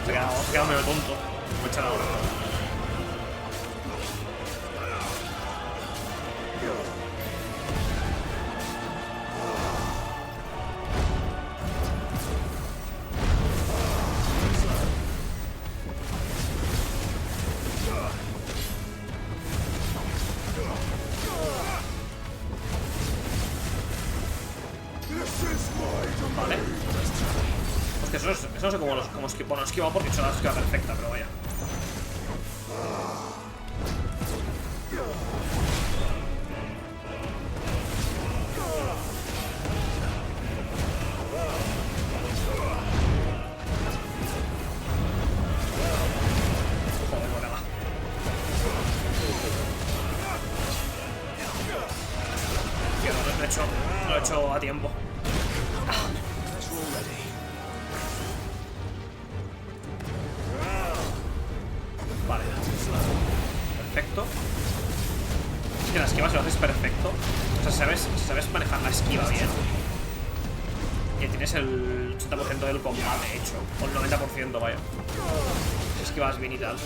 Se ha quedado medio tonto. Me he echado ahora. Vale. Hostia, eso no sé cómo esquivo. Bueno, esquivo porque he hecho la esquiva perfecta, pero vaya. Joder, colega. Tío, lo he hecho a tiempo. Vale. Perfecto. Es que la esquiva si lo haces perfecto. O sea, si sabes manejar la esquiva bien. Y tienes el 80% del combate hecho. O el 90%, vaya. Si esquivas bien y tal.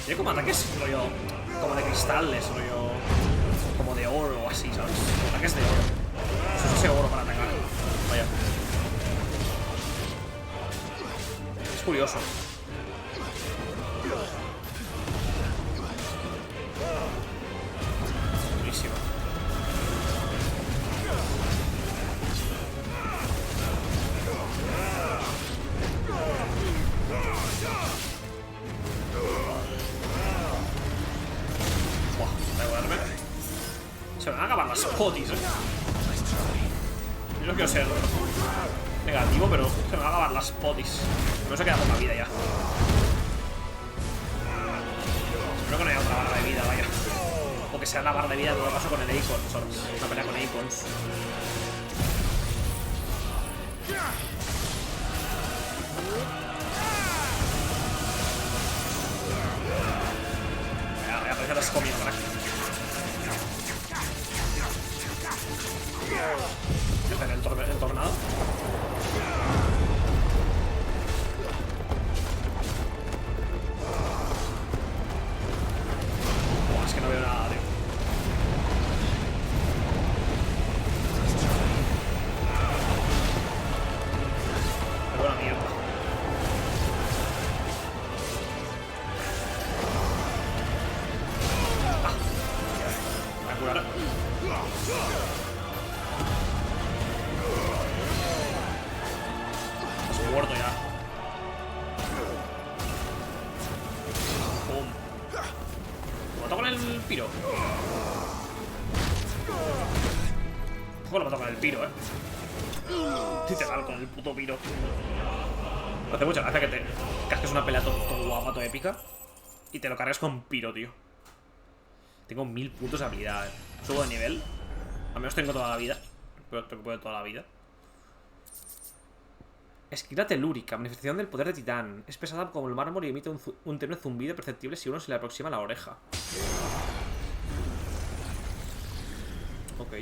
Tiene como ataques rollo. Como de cristales, rollo. Como de oro o así, ¿sabes? Ataques de oro. Eso es ese oro para atacar. Vaya. Es curioso. Buenísimo. Buah, voy a guardarme. Se me van a acabar las potis, Yo no quiero ser negativo, pero se me van a acabar las potis. No se queda poca vida ya. Espero que no haya otra barra de vida, vaya. O que sea la barra de vida en todo caso con el Icons, ¿sabes? Una pelea con Icons. Ya te has comido, crack. ¿Qué hacer el tornado? Buah, es que no veo nada, tío. Qué buena mierda. Voy a curar. Estás muerto ya. Pum. ¿Lo mato con el piro? Lo mato con el piro, Literal, con el puto piro. Me hace mucha gracia que te casques una pelea todo guapa, todo épica. Y te lo cargas con piro, tío. Tengo 1000 puntos de habilidad, Subo de nivel. Al menos tengo toda la vida. Recupero toda la vida. Escritura telúrica, manifestación del poder de Titán. Es pesada como el mármol y emite un tenue zumbido perceptible si uno se le aproxima a la oreja. Ok.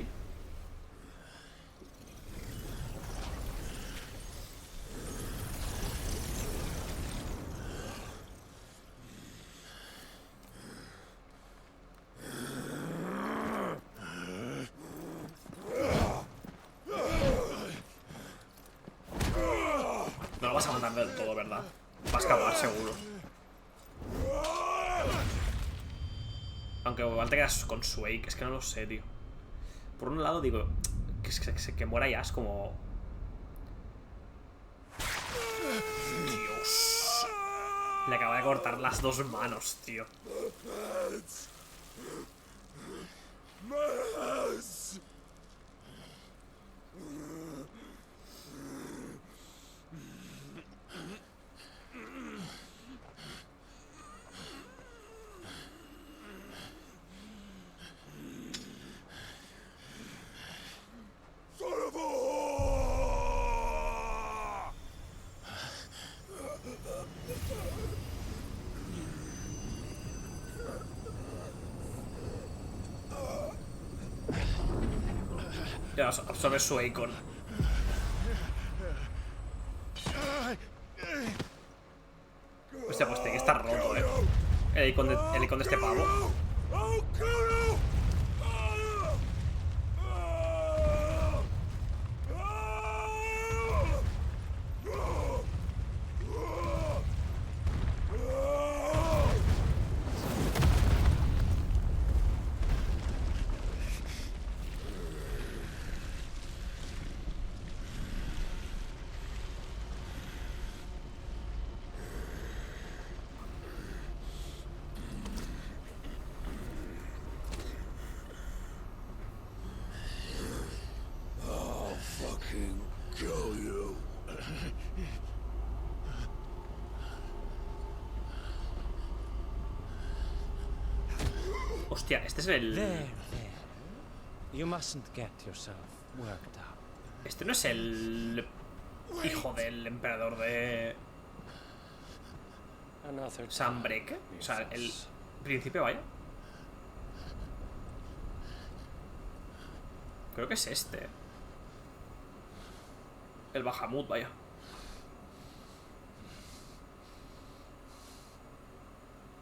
No lo vas a matar del todo, ¿verdad? Va a escapar, seguro. Aunque igual te quedas con su wake, es que no lo sé, tío. Por un lado digo, que muera ya es como... Dios. Le acaba de cortar las dos manos, tío. Ya absorbe su icon. Hostia, pues tiene que estar roto, el icon de este pavo. Hostia, este es el... Este no es el... hijo del emperador de... Sunbreak. O sea, el príncipe, vaya. Creo que es este. El Bahamut, vaya.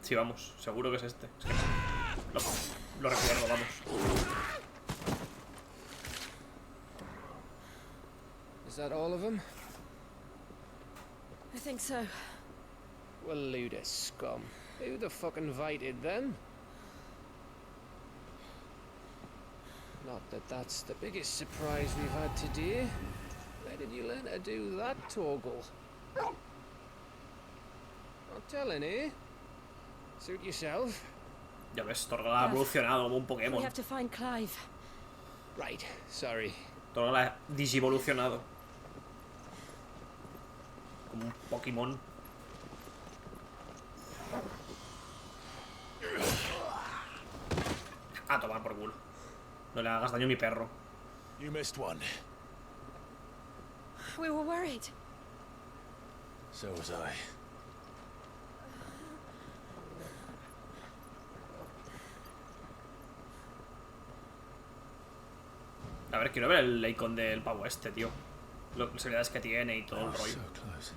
Sí, vamos, seguro que es este. Es que lo recuerdo, vamos. Is that all of them? I think so. Well, load of scum. Who the fuck invited them? Not that that's the biggest surprise we've had today. Where did you learn to do that, Torgal? Not telling, eh? Suit yourself. Ya ves, Torgal ha evolucionado como un Pokémon. We have to find Clive. Right, sorry. Torgal ha digivolucionado. Como un Pokémon. A tomar por culo. No le hagas daño a mi perro. You missed one. We were worried. So was I. A ver, quiero ver el icon del pavo este, tío. Las habilidades que tiene y todo el rollo. So close.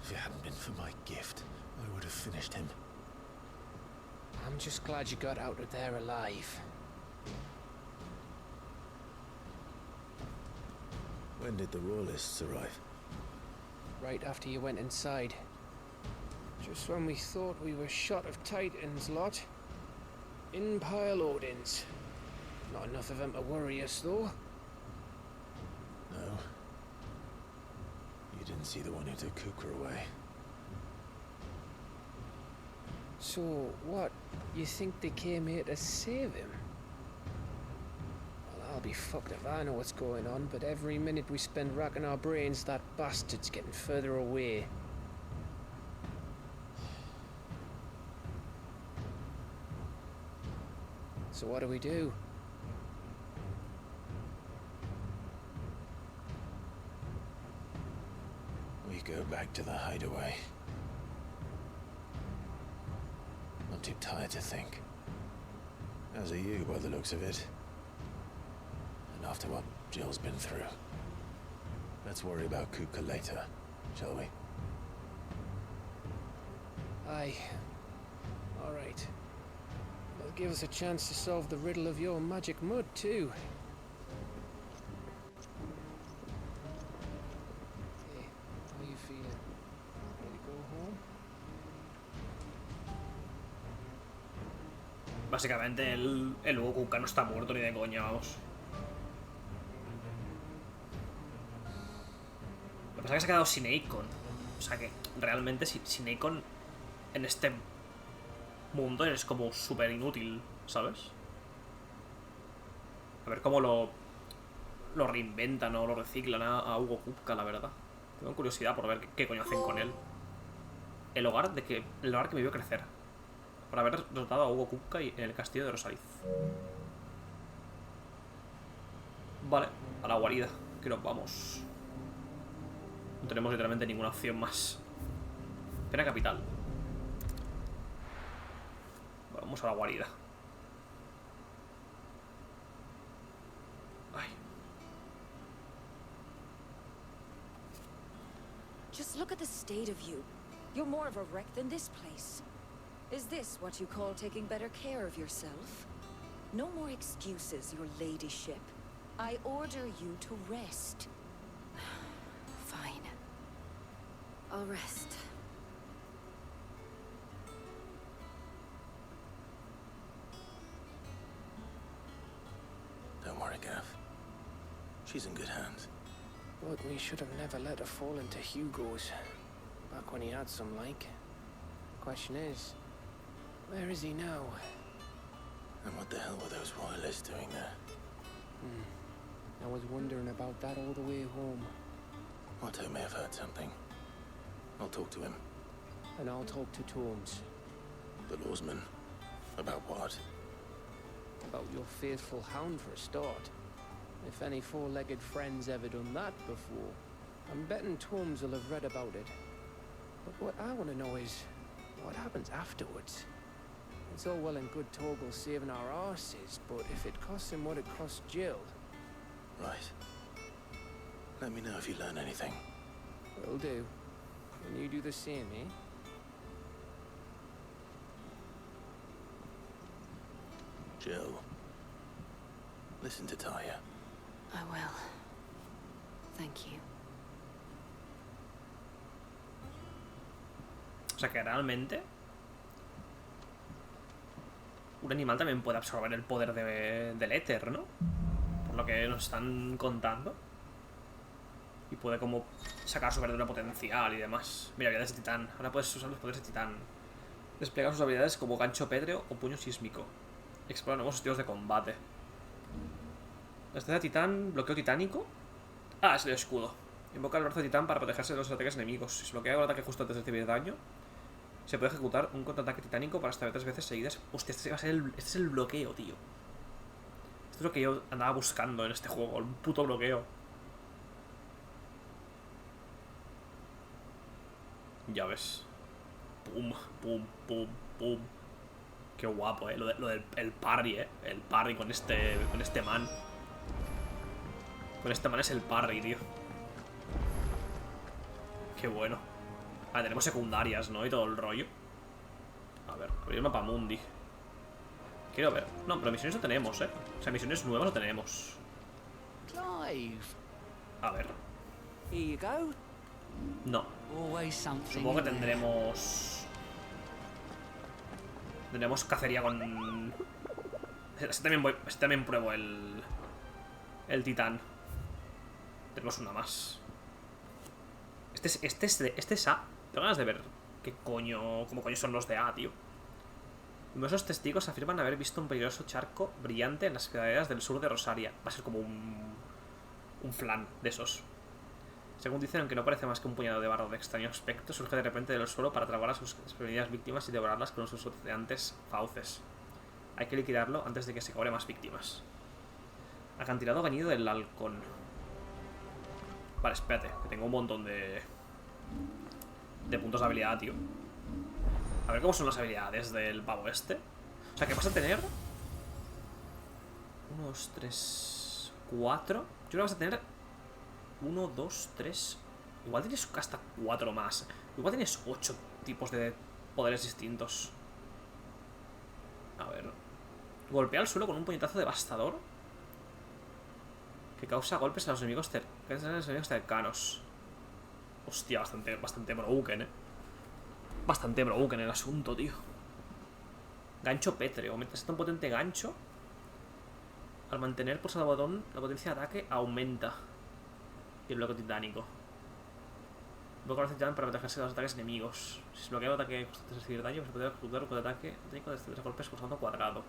If it hadn't been for my gift, I would have finished him. I'm just glad you got out of there alive. When did the Royalists arrive? Right after you went inside. Just when we thought we were shot of Titans, lot. In pile Odins. Not enough of them to worry us, though. No. You didn't see the one who took Kukra away. So, what? You think they came here to save him? Well, I'll be fucked if I know what's going on, but every minute we spend racking our brains, that bastard's getting further away. So what do? We go back to the hideaway. I'm too tired to think. As are you, by the looks of it. after what Jill's been through. Let's worry about Kupka later, shall we? Aye. All right. It'll give us a chance to solve the riddle of your magic mud, too. Okay, how you feeling? Ready to go home? Básicamente el Hugo Kupka no está muerto ni de coña, vamos. Lo que pasa es que se ha quedado sin Akon. O sea que realmente sin Akon en este mundo es como súper inútil, ¿sabes? A ver cómo lo reinventan o lo reciclan a Hugo Kupka, la verdad. Tengo curiosidad por ver qué coño hacen con él. El hogar que me vio crecer. Por haber derrotado a Hugo Kupka en el castillo de Rosaliz. Vale, a la guarida, que nos vamos. No tenemos literalmente ninguna opción más. Pena capital. Vamos a la guarida. Ay. Just look at the state of you. You're more of a wreck than this place. Is this what you call taking better care of yourself? No more excuses, your ladyship. I order you to rest. Fine. I'll rest. Don't worry, Gav. She's in good hands. But we should have never let her fall into Hugo's. Back when he had some like. Question is, where is he now? And what the hell were those royalists doing there? I was wondering about that all the way home. Otto may have heard something. I'll talk to him. And I'll talk to Tomes. The lawsman. About what? About your faithful hound for a start. If any four-legged friend's ever done that before, I'm betting Tomes will have read about it. But what I want to know is, what happens afterwards? It's all well and good Torgal saving our arses, but if it costs him what it cost Jill... Right. Let me know if you learn anything. Will do. And you do the same, eh? Jill. Listen to Taya. I will. Thank you. O sea que realmente un animal también puede absorber el poder del éter, ¿no? Por lo que nos están contando. Y puede como sacar su verdadero potencial y demás. Mira, habilidades de titán. Ahora puedes usar los poderes de titán. Despliega sus habilidades como gancho pétreo o puño sísmico. Explora nuevos estilos de combate. La estrella de titán, bloqueo titánico. Ah, es el escudo. Invoca el brazo de titán para protegerse de los ataques enemigos. Si se bloquea con el ataque justo antes de recibir daño, se puede ejecutar un contraataque titánico para estallar 3 veces seguidas. Hostia, este es el bloqueo, tío. Esto es lo que yo andaba buscando en este juego, el puto bloqueo. Ya ves. Pum, pum, pum, pum. Qué guapo, Lo del el parry, El parry con este man. Con este man es el parry, tío. Qué bueno. Ah, tenemos secundarias, ¿no? Y todo el rollo. A ver, abrir el mapa mundi. Quiero ver. No, pero misiones no tenemos, O sea, misiones nuevas no tenemos. Clive. A ver. Here you go. No. Always something. Supongo que tendremos... Tendremos cacería con... Este también pruebo el titán. Tenemos una más. Este es A. Tengo ganas de ver cómo coño son los de A, tío. Numerosos testigos afirman haber visto un peligroso charco brillante en las praderas del sur de Rosaria. Va a ser como un flan de esos. Según dicen, aunque no parece más que un puñado de barro de extraño aspecto, surge de repente del suelo para tragar a sus desprevenidas víctimas y devorarlas con sus oceantes fauces. Hay que liquidarlo antes de que se cobre más víctimas. Acantilado venido del halcón. Vale, espérate, que tengo un montón de puntos de habilidad, tío. A ver cómo son las habilidades del pavo este. O sea, ¿qué pasa a tener? 1, 2, 3, 4. Yo creo que vas a tener 1, 2, 3. Igual tienes hasta 4 más. Igual tienes 8 tipos de poderes distintos. A ver. Golpea el suelo con un puñetazo devastador que causa golpes a los enemigos, cercanos. Hostia, bastante broken, Bastante broken el asunto, tío. Gancho pétreo. Metes un potente gancho. Al mantener pulsado el botón, la potencia de ataque aumenta. Y el bloqueo titánico. Bloqueo de titán para protegerse de los ataques enemigos. Si se bloquea el ataque constante recibir daño, se puede ejecutar un ataque técnico de 3 golpes pulsando cuadrado.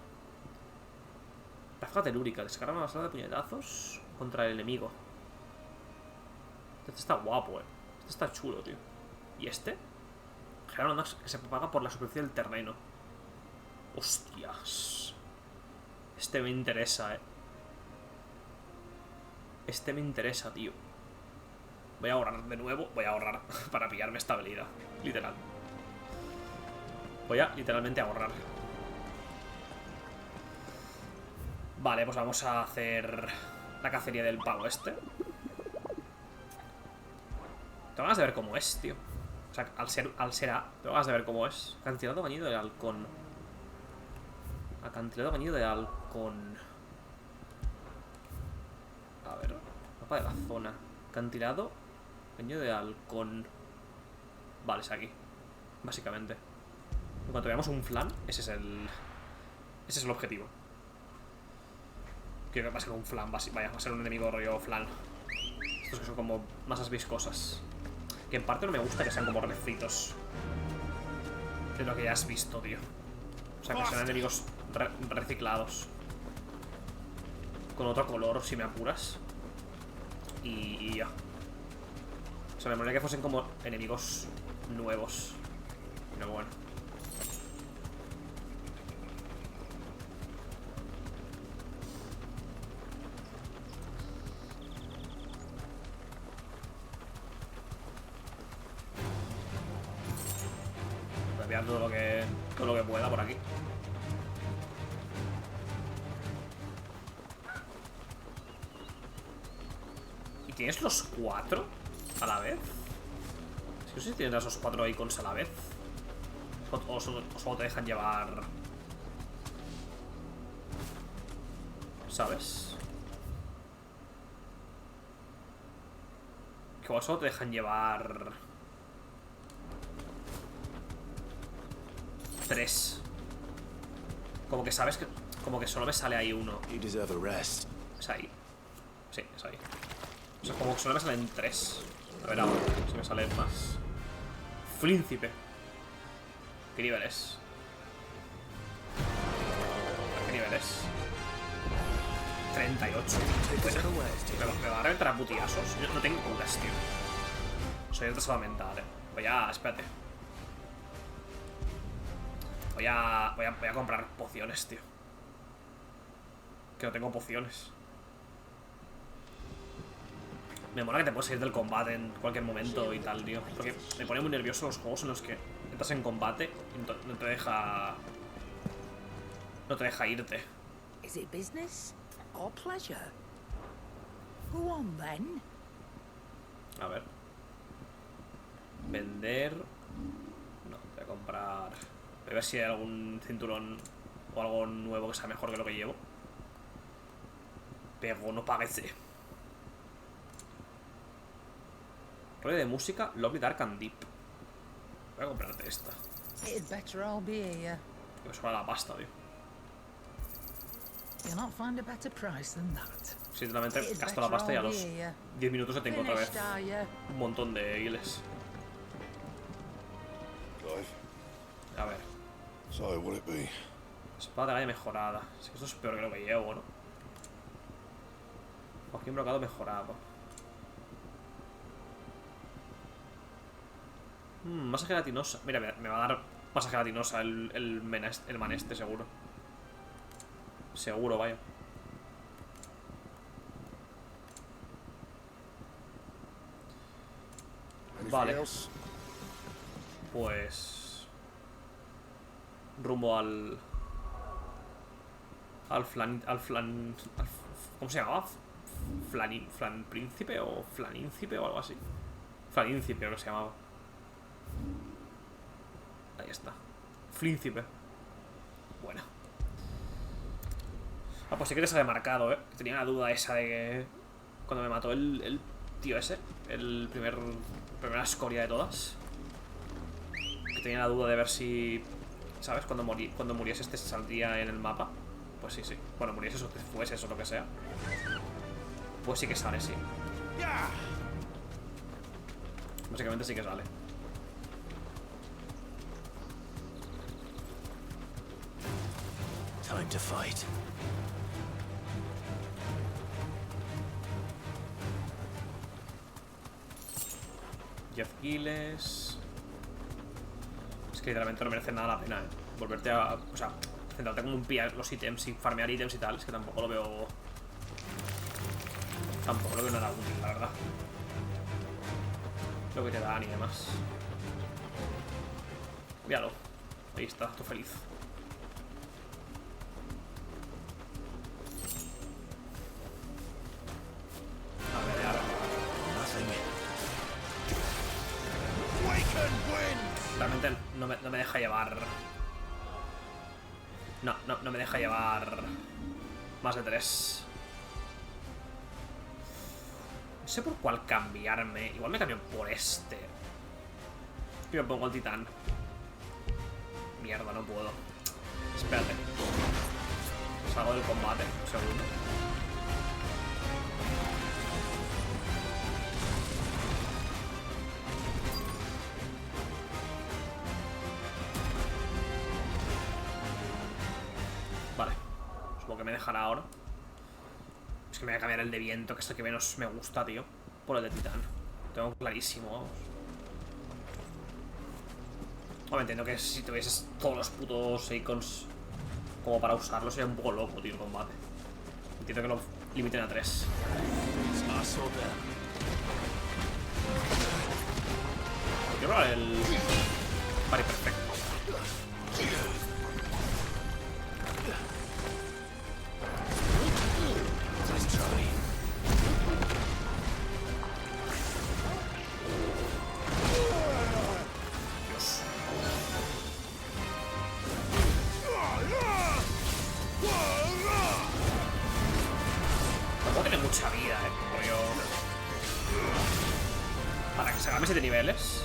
Ráfaga telúrica. Descarga una basada de puñetazos contra el enemigo. Este está guapo, Este está chulo, tío. ¿Y este? Genera una onda que se propaga por la superficie del terreno. Hostias. Este me interesa, Este me interesa, tío. Voy a ahorrar de nuevo. Voy a ahorrar para pillarme esta habilidad. Literal. Voy a literalmente ahorrar. Vale, pues vamos a hacer la cacería del pavo este. Tengo ganas de ver cómo es, tío. O sea, al ser A, tengo ganas de ver cómo es. Acantilado bañido de halcón. Acantilado bañido de halcón. A ver, mapa de la zona. Acantilado bañido de halcón. Vale, es aquí. Básicamente. En cuanto veamos un flan, ese es el objetivo. Creo que va a ser un flan, vaya, va a ser un enemigo rollo flan. Estos que son como masas viscosas. Que en parte no me gusta que sean como refritos. Es lo que ya has visto, tío. O sea, que sean enemigos reciclados. Con otro color, si me apuras. Y ya. O sea, me molaría que fuesen como enemigos nuevos. Pero bueno. Todo lo que pueda por aquí. ¿Y tienes los 4 a la vez? Es que no sé si tienes los 4 icons a la vez. O solo te dejan llevar. ¿Sabes? Que solo te dejan llevar 3. Como que sabes que. Como que solo me sale ahí uno. Es ahí. Sí, es ahí. O sea, como que solo me salen 3. A ver ahora, si me salen más. Príncipe. ¿Qué nivel es? ¿Qué nivel es? 38. ¿Me va a reventar a putiazos? Yo no tengo curas, tío. Soy retrasado mental, Voy a. Espérate. Voy a comprar pociones, tío. Que no tengo pociones. Me mola que te puedes ir del combate en cualquier momento y tal, tío. Porque me pone muy nervioso los juegos en los que entras en combate y no te deja. No te deja irte. Is it business or pleasure? Go on then. A ver. Vender. No, voy a comprar. Voy a ver si hay algún cinturón o algo nuevo que sea mejor que lo que llevo. Pero no parece. Rollo de música, Lovely Dark and Deep. Voy a comprarte esta. It'd better all be here. Que me sobra la pasta, tío. You'll not find a better price than that. Sí, totalmente gasto la pasta y a los 10 minutos ya tengo otra vez un montón de guiles. A ver. Espada de galla mejorada. Es que esto es peor que lo que llevo, ¿no? Joaquín Brocado mejorado. Masa gelatinosa. Mira, me va a dar masa gelatinosa el man este, seguro. Seguro, vaya. Vale. Pues rumbo al flan. ¿Cómo se llamaba? Flan príncipe o flaníncipe o algo así. Flaníncipe creo que se llamaba. Ahí está. Flíncipe. Buena. Ah, pues sí que te sale marcado, que tenía la duda esa de que cuando me mató el tío ese, el primera escoria de todas, que tenía la duda de ver si, ¿sabes? Cuando muriese este saldría en el mapa. Pues sí, sí. Bueno, muriese eso, que fuese eso, lo que sea. Pues sí que sale, sí. Básicamente sí que sale. Time to fight. Jeff Gilles. Es que literalmente no merece nada la pena, volverte a... O sea, centrarte como un pie los ítems y farmear ítems y tal. Es que tampoco lo veo... Tampoco lo veo nada útil, la verdad. Lo que te dan y demás. Míralo. Ahí está, tú feliz. Realmente no me deja llevar. No me deja llevar más de 3. No sé por cuál cambiarme. Igual me cambio por este. Y me pongo el titán. Mierda, no puedo. Espérate. Salgo del combate, un segundo. Vale. Supongo que me dejará ahora. Es que me voy a cambiar el de viento, que es el que menos me gusta, tío, por el de titán. Lo tengo clarísimo, vamos. Bueno, entiendo que si tuvieses todos los putos icons como para usarlo sería un poco loco, tío, el combate. Entiendo que lo limiten a 3. Quiero probar el pari perfecto. Mucha vida, rollo. Para que se haga 7 niveles.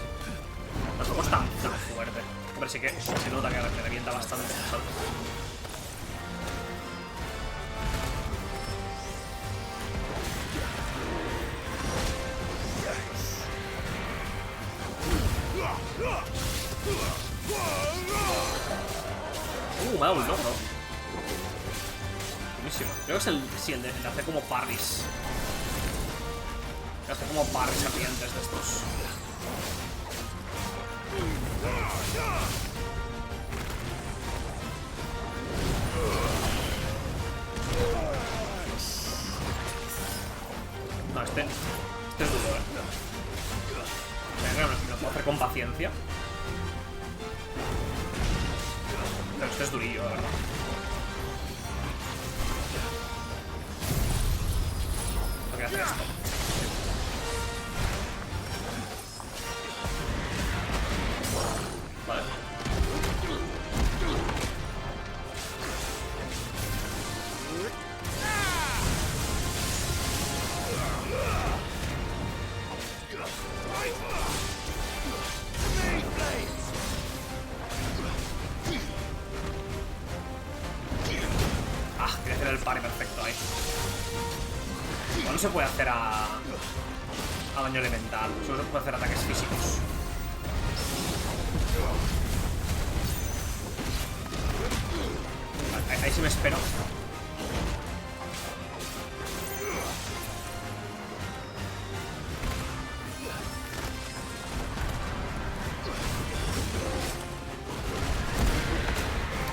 Tampoco es tan fuerte. Hombre, sí que se nota que me revienta bastante, ¿sabes? Me ha dado un logro. Buenísimo. Creo que es el de hacer como parries. Que hace como parries ardientes de estos. No, este es duro, me lo puedo hacer con paciencia. Pero este es durillo, la verdad. Tengo que hacer esto. Vale. Quería hacer el parry perfecto ahí. Igual no se puede hacer a daño elemental, solo se puede hacer ataques físicos. Ahí sí me espero.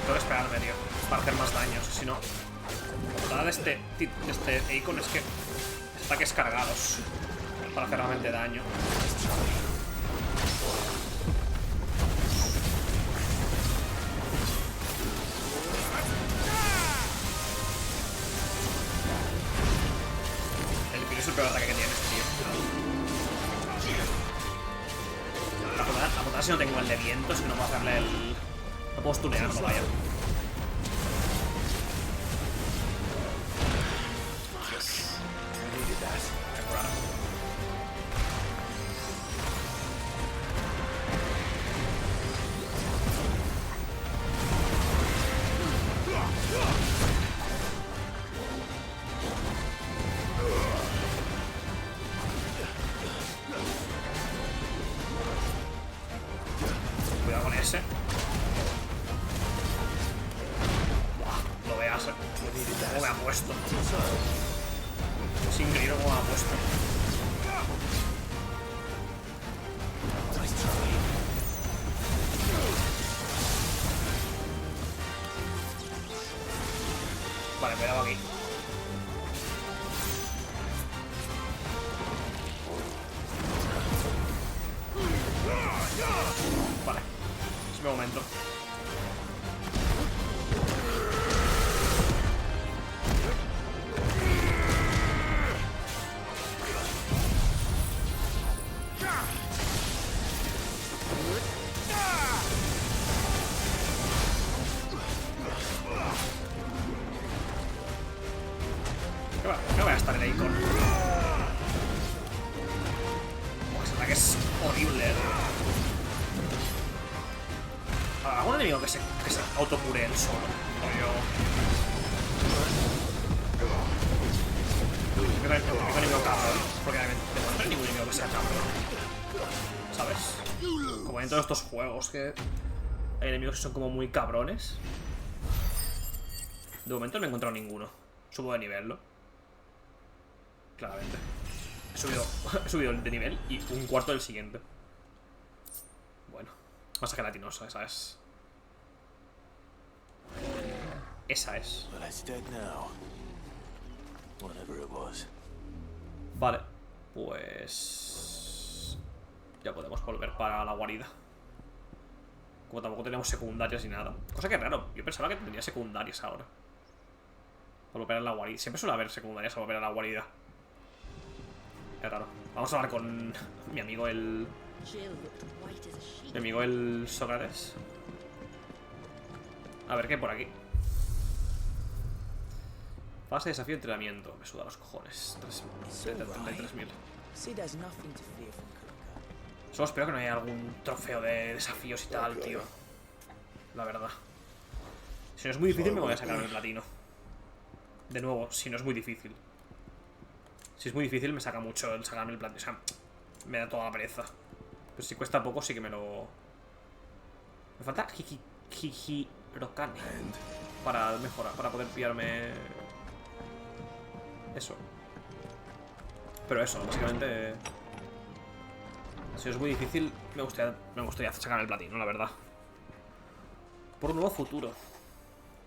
Tengo que esperarme, tío, para hacer más daños, si no. La de este icon es que ataques cargados para hacer realmente daño. es el peor ataque que tiene este tío. La putada si no tengo el de viento, si no puedo hacerle el... No puedo stunearlo, vaya. Cuidado con ese. Buah, lo veas, cómo me ha puesto. Es increíble cómo me ha puesto. Vale, cuidado aquí. Vale, es mi momento. ¿Qué va a estar el icon? Ese ataque es horrible, ¿Algún enemigo que se autocure él solo? ¿Qué enemigo cabrón? Porque de momento no hay ningún enemigo que sea cabrón, ¿sabes? Como en todos estos juegos que hay enemigos que son como muy cabrones. De momento no he encontrado ninguno. Subo de nivel, ¿no? Claramente. He subido de nivel y un cuarto del siguiente. Bueno, masa gelatinosa, esa es. Esa es. Vale, pues... ya podemos volver para la guarida. Como tampoco tenemos secundarias ni nada. Cosa que es raro, yo pensaba que tendría secundarias ahora. Para volver a la guarida. Siempre suele haber secundarias a volver a la guarida. Es raro. Vamos a hablar con mi amigo el... Mi amigo el Sócrates. A ver qué hay por aquí. Fase de desafío de entrenamiento. Me suda los cojones. 33.000. Solo espero que no haya algún trofeo de desafíos y tal, tío. La verdad. Si no es muy difícil me voy a sacar el platino. De nuevo, si no es muy difícil. Si es muy difícil me saca mucho el sacarme el platino. O sea, me da toda la pereza. Pero si cuesta poco sí que me lo... Me falta Hijirokane para mejorar, para poder pillarme eso. Pero eso, básicamente... Si es muy difícil, me gustaría sacar el platino, la verdad. Por un nuevo futuro.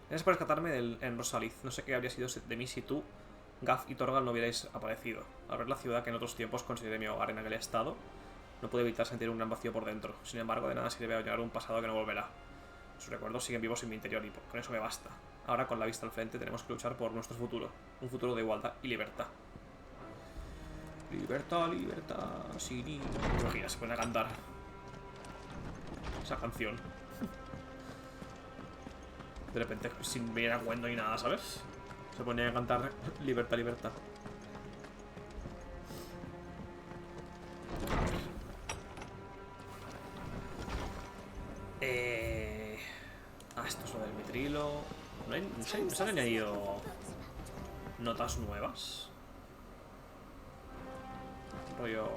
Gracias por rescatarme en Rosaliz. No sé qué habría sido de mí si tú, Gaff y Torgal no hubierais aparecido. Al ver la ciudad que en otros tiempos consideré mi hogar en aquel estado, no pude evitar sentir un gran vacío por dentro. Sin embargo, de nada sirve añorar un pasado que no volverá. Sus recuerdos siguen vivos en mi interior y con eso me basta. Ahora, con la vista al frente, tenemos que luchar por nuestro futuro. Un futuro de igualdad y libertad. Libertad, libertad, sin ideología. Se pone a cantar esa canción. De repente, sin venir a cuento ni nada, ¿sabes? Se pone a cantar libertad, libertad. Esto es lo del mitrilo. ¿No se han añadido notas nuevas? Rollo...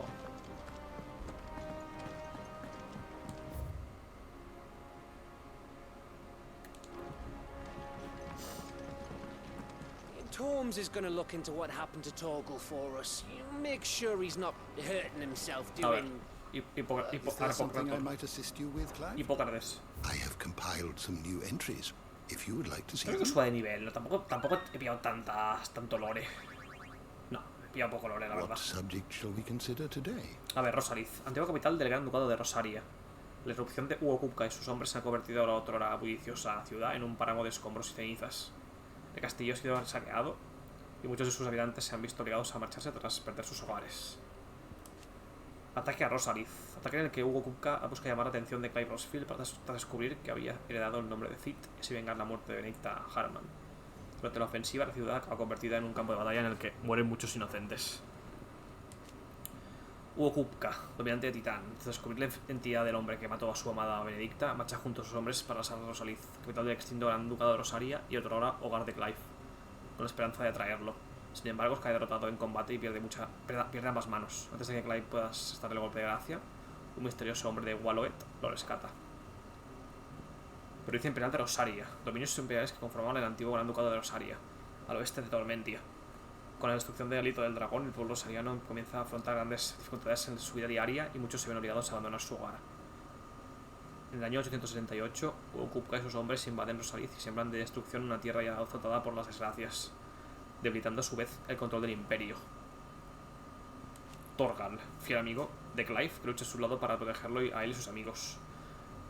Torms is gonna look into what happened to Torgal for us. You make sure he's not hurting himself doing... Hipócrates. I have compiled some new entries. If you would like to see Creo que suba de nivel, ¿no? Tampoco he pillado tanto lore. No, he pillado poco lore, la verdad. A ver, Rosaliz, antigua capital del Gran Ducado de Rosaria. La irrupción de Hugo Kupka y sus hombres se ha convertido a la otrora bulliciosa ciudad en un páramo de escombros y cenizas. El castillo ha sido saqueado y muchos de sus habitantes se han visto obligados a marcharse tras perder sus hogares. Ataque a Rosalith. Ataque en el que Hugo Kupka busca llamar la atención de Clive Rosfield para descubrir que había heredado el nombre de Cid y así vengar la muerte de Benedicta Harman. Durante la ofensiva, la ciudad acaba convertida en un campo de batalla en el que mueren muchos inocentes. Hugo Kupka, dominante de Titán, tras descubrir la identidad del hombre que mató a su amada Benedicta, marcha junto a sus hombres para asaltar Rosalith, capital del extinto Gran Ducado de Rosaria y otrora hogar de Clive, con la esperanza de atraerlo. Sin embargo, cae derrotado en combate y pierde ambas manos. Antes de que Clive pueda asestarle el golpe de gracia, un misterioso hombre de Walloet lo rescata. Provincia Imperial de Rosaria, dominios imperiales que conformaban el antiguo Gran Ducado de Rosaria, al oeste de Tormentia. Con la destrucción del Alito del Dragón, el pueblo rosariano comienza a afrontar grandes dificultades en su vida diaria y muchos se ven obligados a abandonar su hogar. En el año 878, Hugo Kupka y sus hombres invaden Rosalith y siembran de destrucción una tierra ya azotada por las desgracias, debilitando a su vez el control del imperio. Torgal, fiel amigo de Clive, que lucha a su lado para protegerlo a él y sus amigos.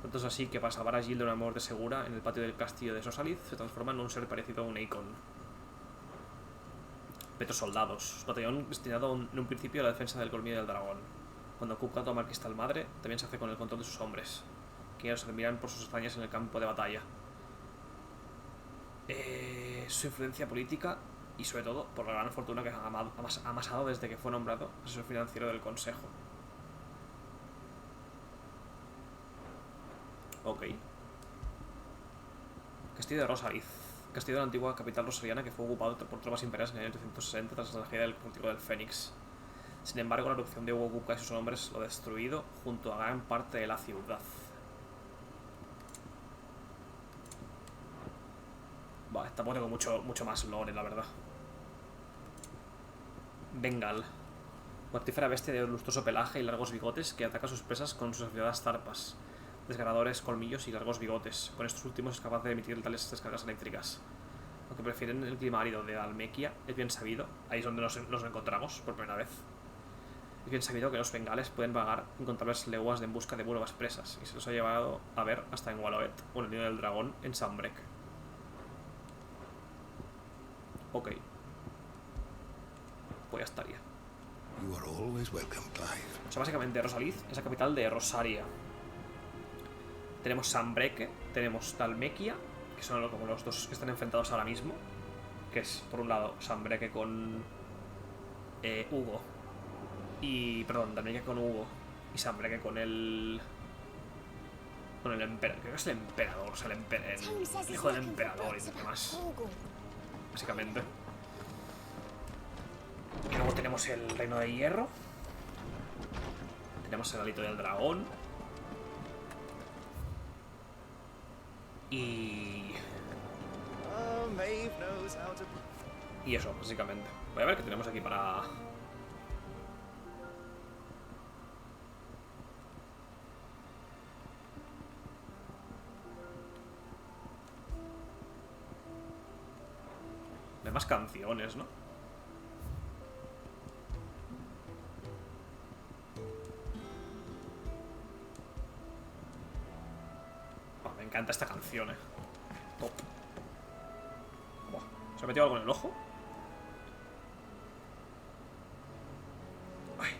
Tanto es así que para salvar a Jill de una muerte segura en el patio del castillo de Rosalith, se transforma en un ser parecido a un Eikon. Petrosoldados, batallón destinado en un principio a la defensa del colmillo del dragón. Cuando Kupka toma el cristal madre, también se hace con el control de sus hombres, que los admiran por sus hazañas en el campo de batalla. Su influencia política y sobre todo por la gran fortuna que ha amasado desde que fue nombrado asesor financiero del consejo. Ok. Castillo de Rosalith. Castillo de la antigua capital rosariana que fue ocupado por tropas imperiales en el año 860 tras la tragedia del cultivo del Fénix. Sin embargo, la erupción de Hugo Kupka y sus hombres lo ha destruido junto a gran parte de la ciudad. Vale, tampoco tengo mucho más lore, la verdad. Bengal. Mortífera bestia de lustroso pelaje y largos bigotes que ataca a sus presas con sus afiladas zarpas, desgarradores colmillos y largos bigotes. Con estos últimos es capaz de emitir tales descargas eléctricas. Aunque prefieren el clima árido de Dalmequia, es bien sabido, ahí es donde nos encontramos por primera vez. Es bien sabido que los bengales pueden vagar incontables leguas en busca de nuevas presas, y se los ha llevado a ver hasta en Walloet o en el nido del dragón en Sunbreak. Ok. Pues ya estaría. You are always welcome, Clive. O sea, básicamente Rosalith es la capital de Rosaria. Tenemos Sunbreak, tenemos Dalmequia, que son como los dos que están enfrentados ahora mismo. Que es, por un lado, Sunbreak con Hugo. Y, perdón, Dalmequia con Hugo. Y Sunbreak con el... Con el emperador. Creo que es el emperador, o sea, el hijo del emperador y demás. Básicamente. Y luego tenemos el Reino de Hierro. Tenemos el Alito del Dragón. Y eso, básicamente. Voy a ver qué tenemos aquí para... Hay más canciones, ¿no? Oh, me encanta esta canción, Top. Buah, ¿se ha metido algo en el ojo? Ay.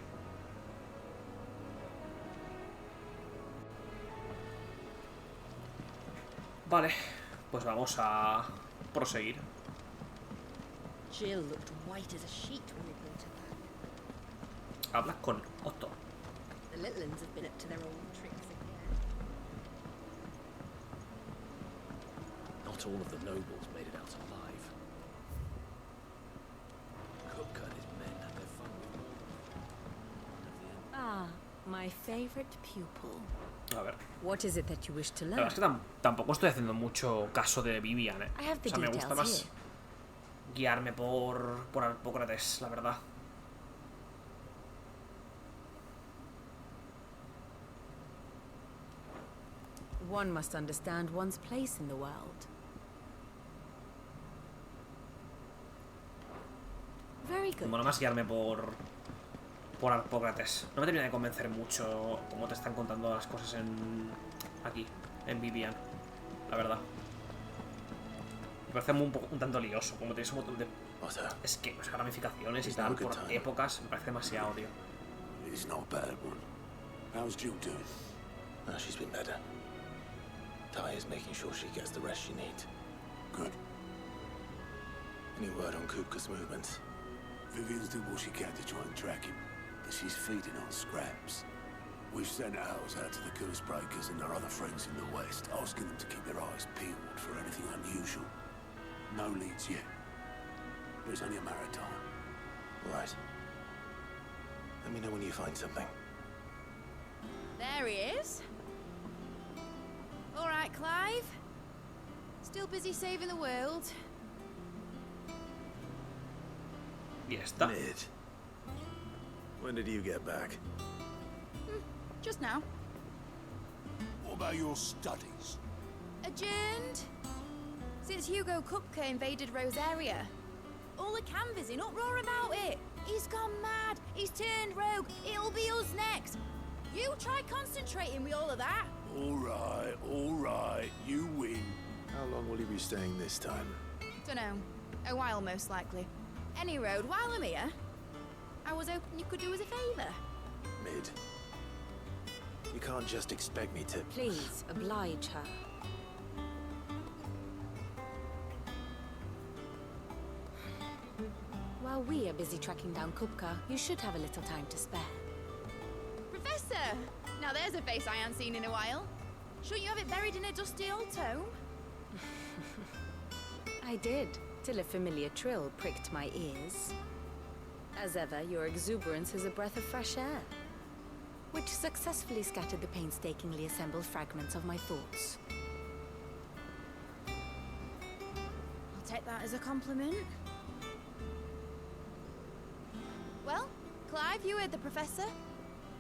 Vale, pues vamos a proseguir. Jill looked white as a sheet when we brought her back. Habla con Otto. The little ones have been up to their old tricks again. Not all of the nobles made it out alive. Kupka and his men had their fun with Ah, my favorite pupil. A ver. What is it that you wish to La learn? verdad es que tampoco estoy haciendo mucho caso de Vivian, I have the O sea, me gusta details más here. guiarme por Arpócrates, la verdad. One must understand one's place in the world. Very good. Bueno, más guiarme por Arpócrates. No me termina de convencer mucho cómo te están contando las cosas aquí, en Vivian, la verdad. Me parece un tanto lioso, como tenéis un montón de Es que esas ramificaciones y tal por épocas me parece demasiado, tío. It's not a bad one. How's Jill doing? Oh, she's been better. Ty is making sure she gets the rest she needs. Good. Any word on Kupka's movements? Vivian's did what she can to try and track him, but she's feeding on scraps. We've sent ours out to the Curse Breakers and their other friends in the west, asking them to keep their eyes peeled for anything unusual. No leads yet. But it's only a matter of time. Right. Let me know when you find something. There he is. All right, Clive. Still busy saving the world. Y está. Mid. When did you get back? Just now. What about your studies? Adjourned. Since Hugo Kupka invaded Rosaria. All the canvassing uproar about it. He's gone mad. He's turned rogue. It'll be us next. You try concentrating with all of that. All right. You win. How long will you be staying this time? Dunno. A while, most likely. Any road, while I'm here, I was hoping you could do us a favour. Mid. You can't just expect me to... Please, oblige her. While we are busy tracking down Kupka, you should have a little time to spare. Professor! Now there's a face I haven't seen in a while. Shouldn't you have it buried in a dusty old tome? I did, till a familiar trill pricked my ears. As ever, your exuberance is a breath of fresh air, which successfully scattered the painstakingly assembled fragments of my thoughts. I'll take that as a compliment. Well, Clive, you heard the professor.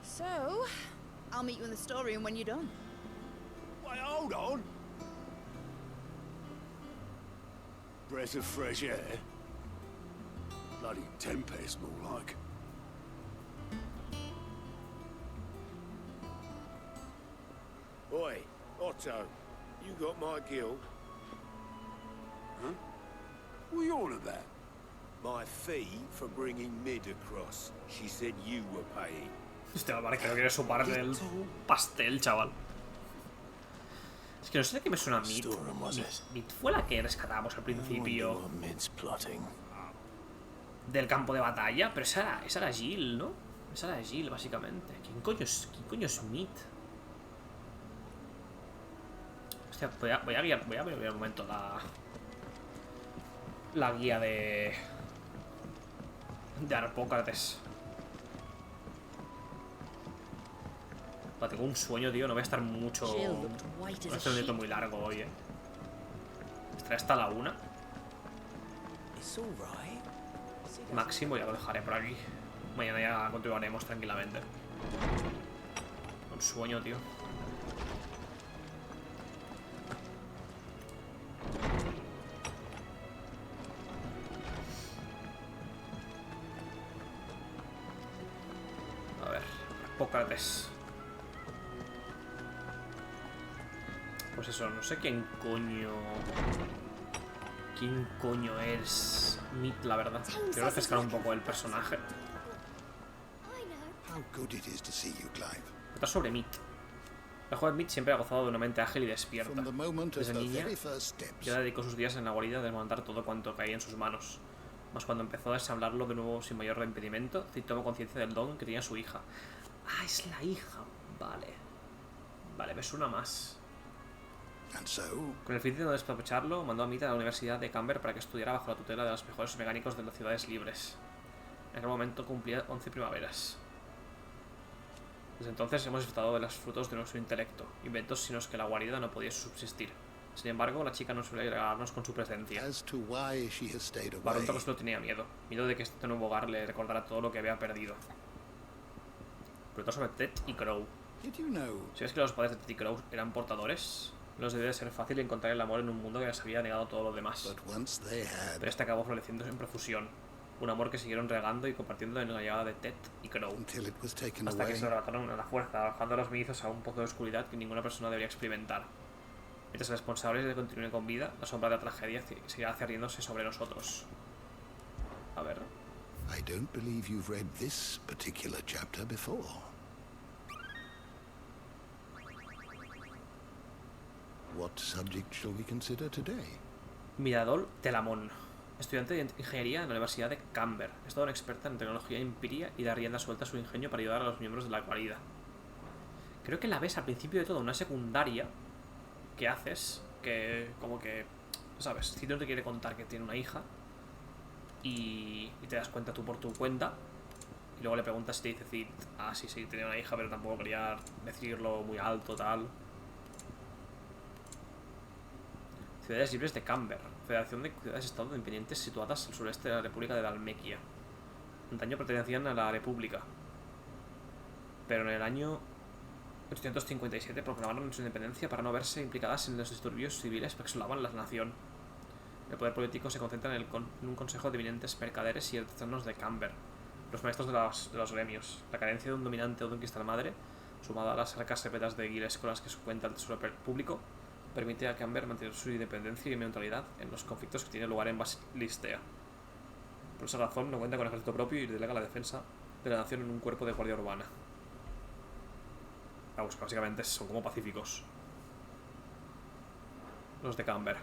So, I'll meet you in the storeroom when you're done. Wait, hold on. Breath of fresh air? Bloody tempest, more like. Oi, Otto, you got my guild? Huh? What are you on about? My fee for bringing Mid across. She said you were paying. Este me parece que no quiere su parte del pastel, chaval. Es que no sé de qué me suena Mid. Mid fue la que rescatamos al principio del campo de batalla, pero esa era Jill, ¿no? Esa era Jill, básicamente. ¿Quién coño es Mid? Hostia, voy a ver un momento la guía de Arpócrates. Tengo un sueño, tío. No voy a estar mucho. No voy a estar un directo muy largo hoy, Estaré hasta la 1. Máximo, ya lo dejaré por aquí. Mañana ya continuaremos tranquilamente. Un sueño, tío. A ver, Hipócrates. Pues eso, no sé quién coño es Meat, la verdad. Quiero refrescar un poco el personaje. Está sobre Meat. El joven Meat siempre ha gozado de una mente ágil y despierta. Desde niña, ya dedicó sus días en la guarida a desmontar todo cuanto caía en sus manos. Mas cuando empezó a deshablarlo de nuevo sin mayor impedimento, tomó conciencia del don que tenía su hija. Ah, es la hija. Vale, me suena más. Con el fin de no despapacharlo, mandó a Meat a la Universidad de Camber para que estudiara bajo la tutela de los mejores mecánicos de las ciudades libres. En aquel momento cumplía 11 primaveras. Desde entonces hemos disfrutado de los frutos de nuestro intelecto, inventos sin los que la guarida no podía subsistir. Sin embargo, la chica no suele agregarnos con su presencia. Baronto solo tenía miedo de que este nuevo hogar le recordara todo lo que había perdido. Preguntó sobre Ted y Crow. ¿Sabes que los padres de Ted y Crow eran portadores? No les debía de ser fácil encontrar el amor en un mundo que les había negado todo lo demás. Pero este acabó floreciendo en profusión. Un amor que siguieron regando y compartiendo en la llegada de Ted y Crow. Hasta que se lo arrebataron a la fuerza, arrojando a los mellizos a un pozo de oscuridad que ninguna persona debería experimentar. Mientras los responsables de continúen con vida, la sombra de la tragedia seguirá cerriéndose sobre nosotros. A ver. I don't believe you've read this particular chapter before. What subject shall we consider today? Mirador Telamón, estudiante de ingeniería en la Universidad de Camber. Es toda una experta en tecnología empiria y da rienda suelta a su ingenio para ayudar a los miembros de la cualidad. Creo que la ves al principio de todo, una secundaria que haces, que como que, ¿sabes? Cid no te quiere contar que tiene una hija y te das cuenta tú por tu cuenta y luego le preguntas si te dice Cid, ah, sí, tenía una hija, pero tampoco quería decirlo muy alto, tal. Ciudades libres de Camber, Federación de Ciudades-Estado independientes situadas al sureste de la República de Dalmequia. Antaño pertenecían a la República, pero en el año 857 proclamaron su independencia para no verse implicadas en los disturbios civiles que asolaban la nación. El poder político se concentra en un consejo de eminentes mercaderes y artesanos de Camber, los maestros de los gremios. La carencia de un dominante o de un cristal madre, sumada a las arcas repletas de guiles con las que se cuenta el tesoro público, permite a Camber mantener su independencia y neutralidad en los conflictos que tienen lugar en Basilistea. Por esa razón no cuenta con ejército propio y delega la defensa de la nación en un cuerpo de guardia urbana. Vamos, básicamente son como pacíficos. Los de Camber.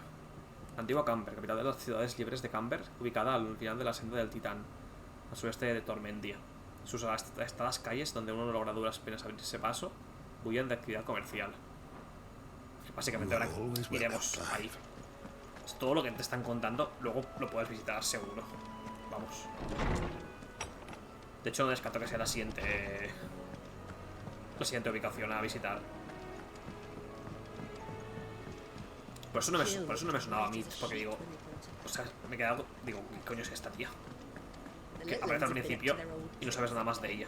Antigua Camber, capital de las ciudades libres de Camber, ubicada al final de la senda del Titán, al sureste de Tormentia. Sus agastadas calles, donde uno logra duras penas abrirse paso, huyen de actividad comercial. Básicamente ahora iremos ahí. Es todo lo que te están contando, luego lo puedes visitar seguro. Vamos. De hecho no descarto que sea la siguiente ubicación a visitar. Por eso no me sonaba a mí, porque digo, o sea, me he quedado, digo, ¿qué coño es esta tía? Que aparece al principio y no sabes nada más de ella,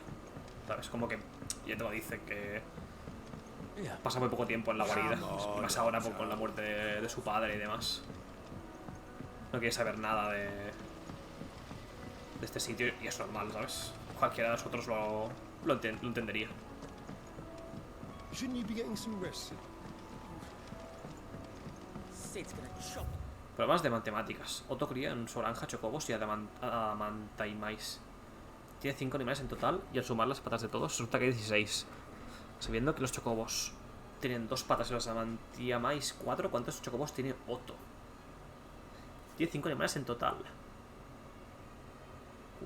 ¿sabes? Como que ya te lo dice que pasa muy poco tiempo en la guarida, y más ahora con la muerte de su padre y demás. No quiere saber nada de este sitio y es normal, ¿sabes? Cualquiera de nosotros lo entendería. Problemas de matemáticas. Otto cría en su granja chocobos y adamantaimais. Tiene 5 animales en total y al sumar las patas de todos resulta que hay 16. Sabiendo que los chocobos tienen 2 patas y los adamantiamais 4, ¿cuántos chocobos tiene Otto? Tiene 5 animales en total.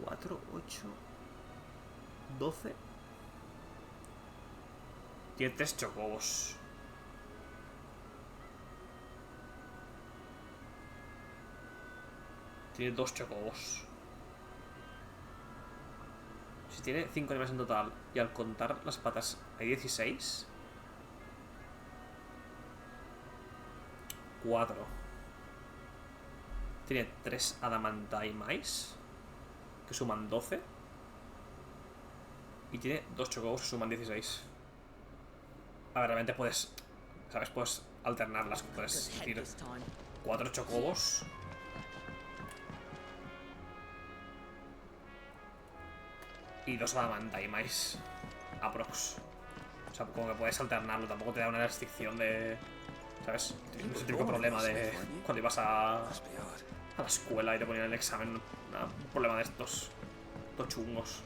4, 8, 12. Tiene 3 chocobos. Tiene 2 chocobos. Si tiene 5 animales en total y al contar las patas hay 16. 4. Tiene 3 adamantaimais que suman 12. Y tiene 2 chocobos que suman 16. A ver, realmente puedes, ¿sabes? Puedes alternarlas. Puedes decir 4 chocobos y 2 adamantaimais aprox. O sea, como que puedes alternarlo. Tampoco te da una restricción de, ¿sabes? Es el típico problema de cuando ibas a la escuela y te ponían el examen. Un problema de estos chungos.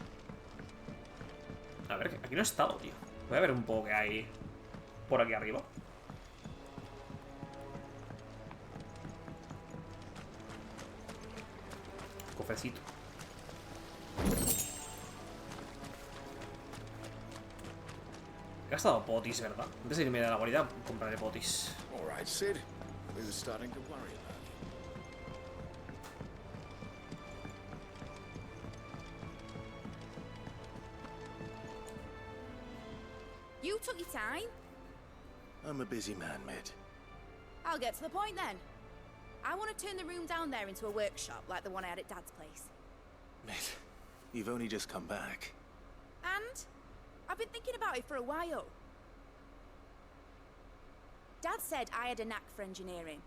A ver, aquí no he estado, tío. Voy a ver un poco qué hay por aquí arriba. Cofrecito. He gastado potis, ¿verdad? Antes de irme a la guarida compraré potis. Alright, Sid. We were starting to worry about you. You took your time? I'm a busy man, Mid. I'll get to the point then. I want to turn the room down there into a workshop like the one I had at Dad's place. Mid, you've only just come back. And? I've been thinking about it for a while. Dad said I had a knack for engineering.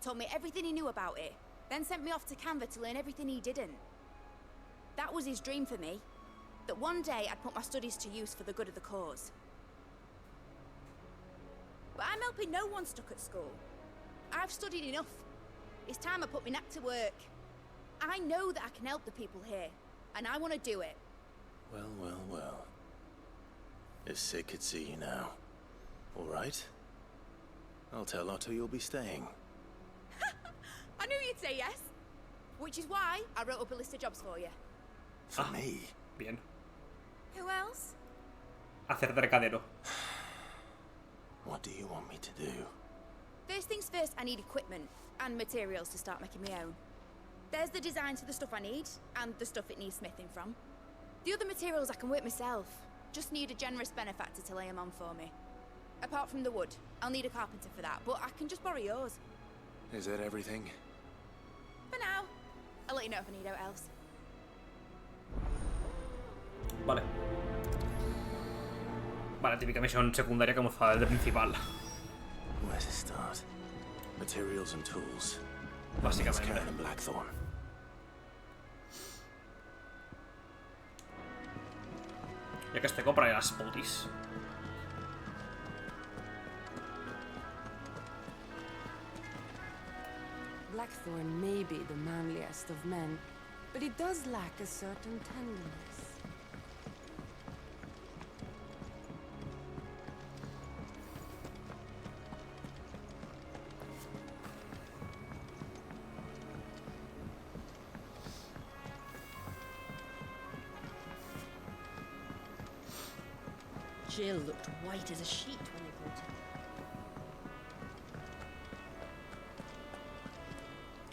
Told me everything he knew about it. Then sent me off to Canva to learn everything he didn't. That was his dream for me. That one day I'd put my studies to use for the good of the cause. But I'm helping no one stuck at school. I've studied enough. It's time I put my knack to work. I know that I can help the people here, and I want to do it. Well, well, well. If Sid could see you now. All right? I'll tell Otto you'll be staying. I knew you'd say yes. Which is why I wrote up a list of jobs for you. For me? Bien. Who else? Hacer mercadero. What do you want me to do? First things first, I need equipment and materials to start making my own. There's the designs for the stuff I need, and the stuff it needs smithing from. The other materials I can work myself. Just need a generous benefactor to lay them on for me. Apart from the wood, I'll need a carpenter for that, but I can just borrow yours. Is that everything? For now. I'll let you know if I need out else. Vale. Vale, típica misión secundaria camuflada de principal. Where to start? Materials and tools. Básicamente. Karen and Blackthorn. Ya que este compraré las potis. Blackthorn may be the manliest of men, but he does lack a certain tenderness. Jill looked white as a sheet when they brought her.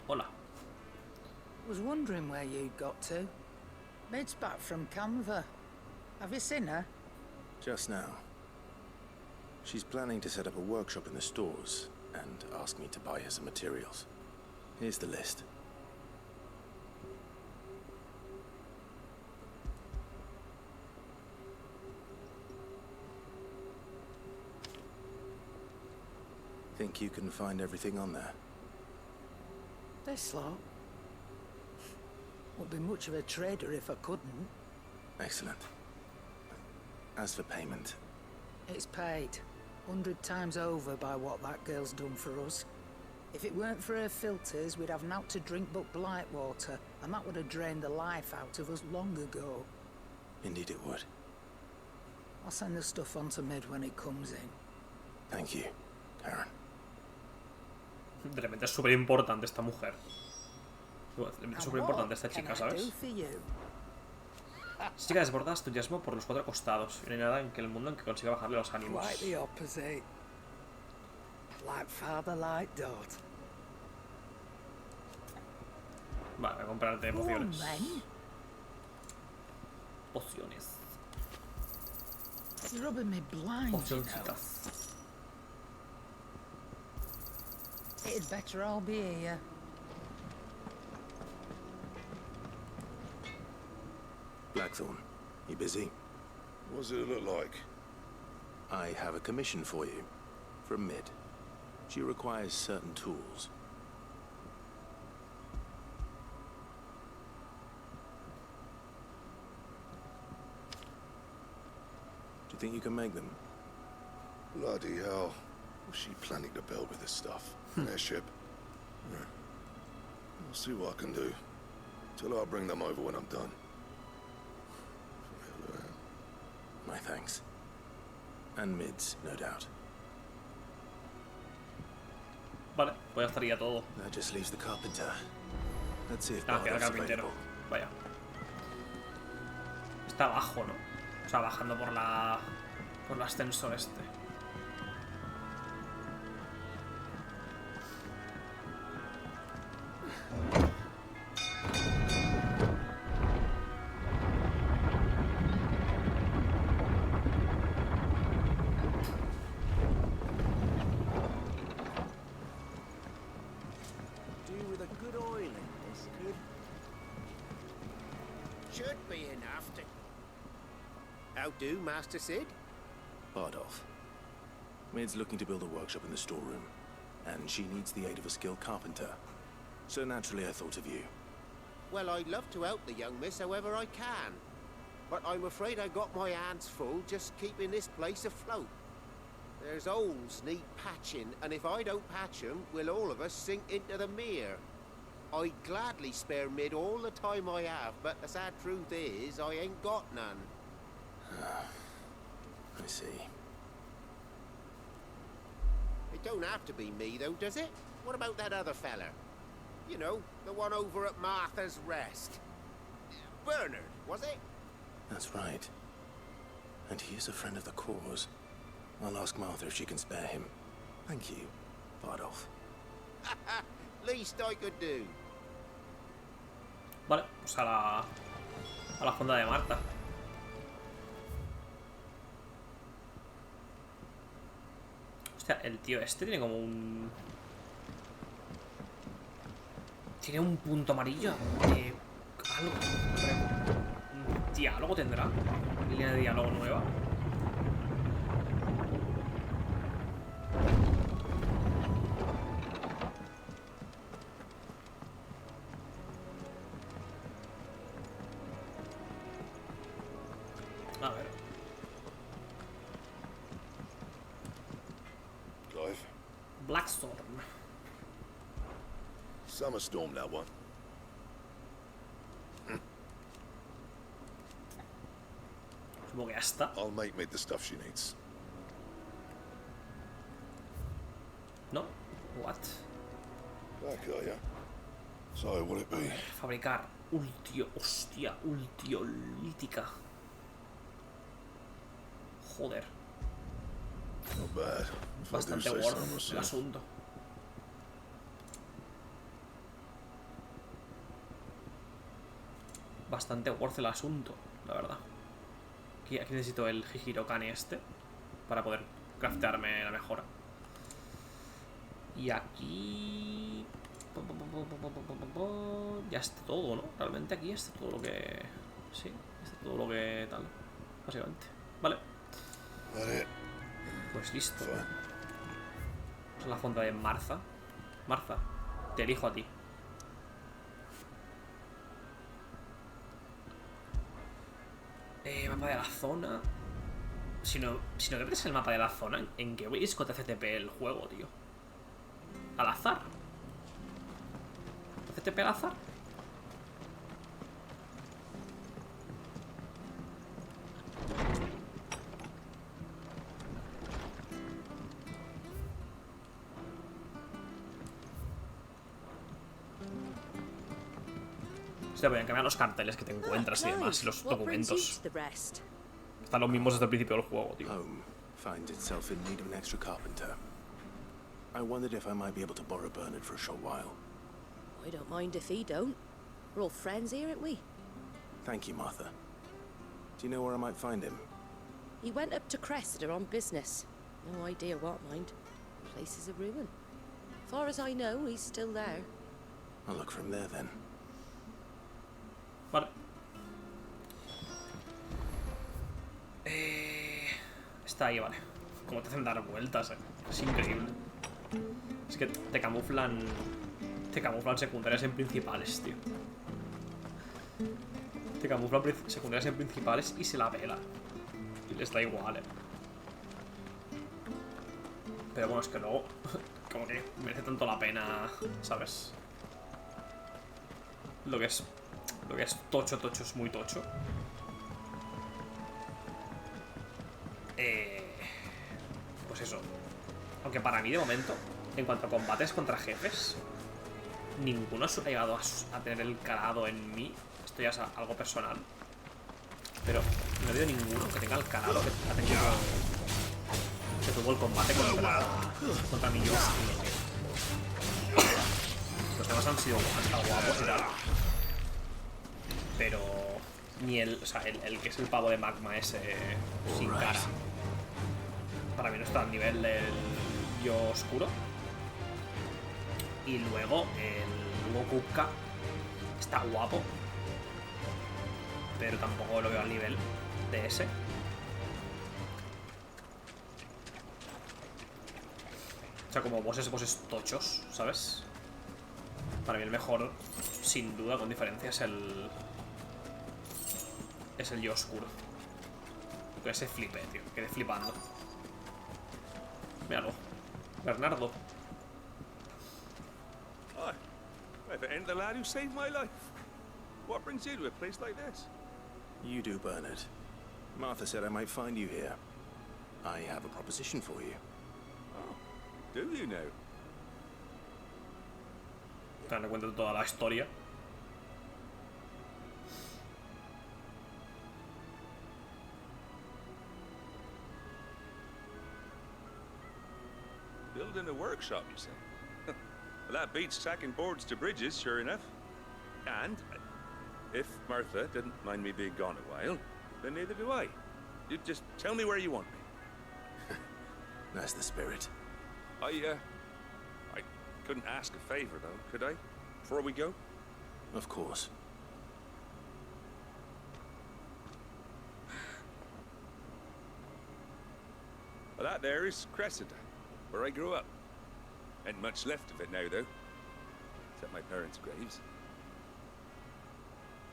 Hola. Was wondering where you'd got to. Mid's back from Canva. Have you seen her? Just now. She's planning to set up a workshop in the stores and asked me to buy her some materials. Here's the list. Think you can find everything on there? This lot. Wouldn't be much of a trader if I couldn't. Excellent. As for payment... It's paid. 100 times over by what that girl's done for us. If it weren't for her filters, we'd have naught to drink but blight water, and that would have drained the life out of us long ago. Indeed it would. I'll send the stuff on to Mid when it comes in. Thank you, Karen. De repente es súper importante esta mujer. Es súper importante esta chica, ¿sabes? Esta chica desborda entusiasmo por los cuatro costados. Y no hay nada en que el mundo en que consiga bajarle los ánimos. Quite the opposite. Like father, like daughter. Vale, voy a comprarte pociones. Pociones. You're rubbing me blind, Pocioncitas. It'd better all be here. Blackthorn, you busy? What does it look like? I have a commission for you. From Mid. She requires certain tools. Do you think you can make them? Bloody hell. What's she planning to build with this stuff? An airship? Yeah. I'll see what I can do. Tell her I'll bring them over when I'm done. My thanks. And Mid's, no doubt. Vale, pues ya estaría todo. That just leaves the carpenter. Let's see if Queda el Bardolph's carpintero. available. Vaya. Está abajo, ¿no? O sea, bajando por la... por el ascensor este. Should be enough to... How do, Master Sid? Bardolph. Mid's looking to build a workshop in the storeroom, and she needs the aid of a skilled carpenter. So naturally I thought of you. Well, I'd love to help the young miss however I can. But I'm afraid I got my hands full just keeping this place afloat. There's holes need patching, and if I don't patch them, will all of us sink into the mere. I'd gladly spare Mid all the time I have, but the sad truth is, I ain't got none. I see. It don't have to be me, though, does it? What about that other fella? You know, the one over at Martha's Rest. Bernard, was it? That's right. And he is a friend of the cause. I'll ask Martha if she can spare him. Thank you, Bardolph. Least I could do. Vale, pues a la fonda de Marta. Hostia, el tío este tiene como un... Tiene un punto amarillo. Algo. Un diálogo tendrá. Línea de diálogo nueva. A ver. Clive. Blackstorm. Summer storm, that one. Supongo que ya está. I'll make Mid the stuff she needs. ¿No? What? Back, are ya? So, will it be? Fabricar hostia, ultiolítica. Joder. Not bad. If I do Bastante say so worth el myself. asunto. Bastante worth el asunto, la verdad. Aquí necesito el Jijirokane este para poder craftearme la mejora. Y aquí... Ya está todo, ¿no? Realmente aquí está todo lo que... Sí, está todo lo que tal. Básicamente. Vale. Pues listo. Es la fonda de Martha. Martha, te elijo a ti. Mapa de la zona. Si no creo que es el mapa de la zona, ¿en qué Wisco te hace TP el juego, tío? ¿Al azar? ¿Te hace TP al azar? Se podrían cambiar los carteles que te encuentras y demás, y los documentos. Están los mismos desde el principio del juego, tío. Home finds itself in need of an extra carpenter. I wondered if I might be able to borrow Bernard for a short while. I don't mind if he don't. We're all friends here, aren't we? Thank you, Martha. Do you know where I might find him? He went up to Cressida on business. No idea what, mind. The place is a ruin. Far as I know, he's still there. I'll look for him there, then. Vale. Está ahí, vale. Como te hacen dar vueltas, Es increíble. Es que te camuflan secundarias en principales, tío. Te camuflan secundarias en principales y se la pela. Y les da igual, Pero bueno, es que luego como que merece tanto la pena, ¿sabes? Lo que es tocho es muy tocho. Pues eso. Aunque para mí de momento, en cuanto a combates contra jefes, ninguno ha llegado a tener el calado en mí. Esto ya es algo personal. Pero no he habido ninguno que tenga el calado que ha tenido, que tuvo el combate contra mi yo. Los demás han sido hasta guapos y tal. Pero ni el que es el pavo de magma ese sin cara, para mí no está al nivel del yo oscuro. Y luego el Gokupka está guapo, pero tampoco lo veo al nivel de ese. O sea, como bosses tochos, ¿sabes? Para mí el mejor, sin duda, con diferencia, es el yo oscuro. Que ese flipe, tío. Quedé flipando. Míralo. Bernardo. Hi. Ready? if it ain't the lad who saved my life. What brings you to a place like this? You do, Bernard. Martha said I might find you here. I have a proposition for you. Oh, do you now? Le cuento toda la historia. Building a workshop, you say? Well, that beats stacking boards to bridges, sure enough. And if Martha didn't mind me being gone a while, then neither do I. You just tell me where you want me. That's the spirit. I couldn't ask a favor, though, could I? Before we go? Of course. Well, that there is Cressida, where I grew up. Ain't much left of it now, though. Except my parents' graves.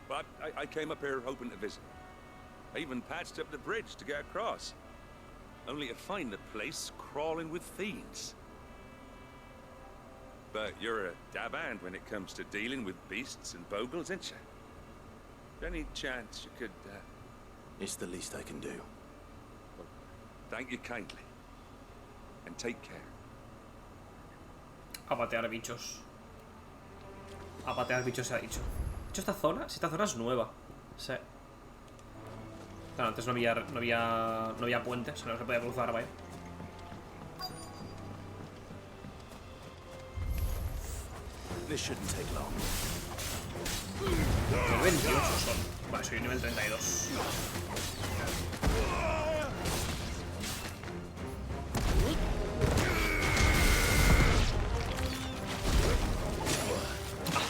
But I came up here hoping to visit. I even patched up the bridge to get across. Only to find the place crawling with fiends. But you're a dab hand when it comes to dealing with beasts and bogles, ain't you? Any chance you could, It's the least I can do. Well, thank you kindly. And take care. A patear bichos. A patear bichos se ha dicho. De hecho, esta zona es nueva. Sí. Claro, antes no había puentes, no se podía cruzar, vaya. This shouldn't take long. Nivel 28 son. Vale, soy nivel 32.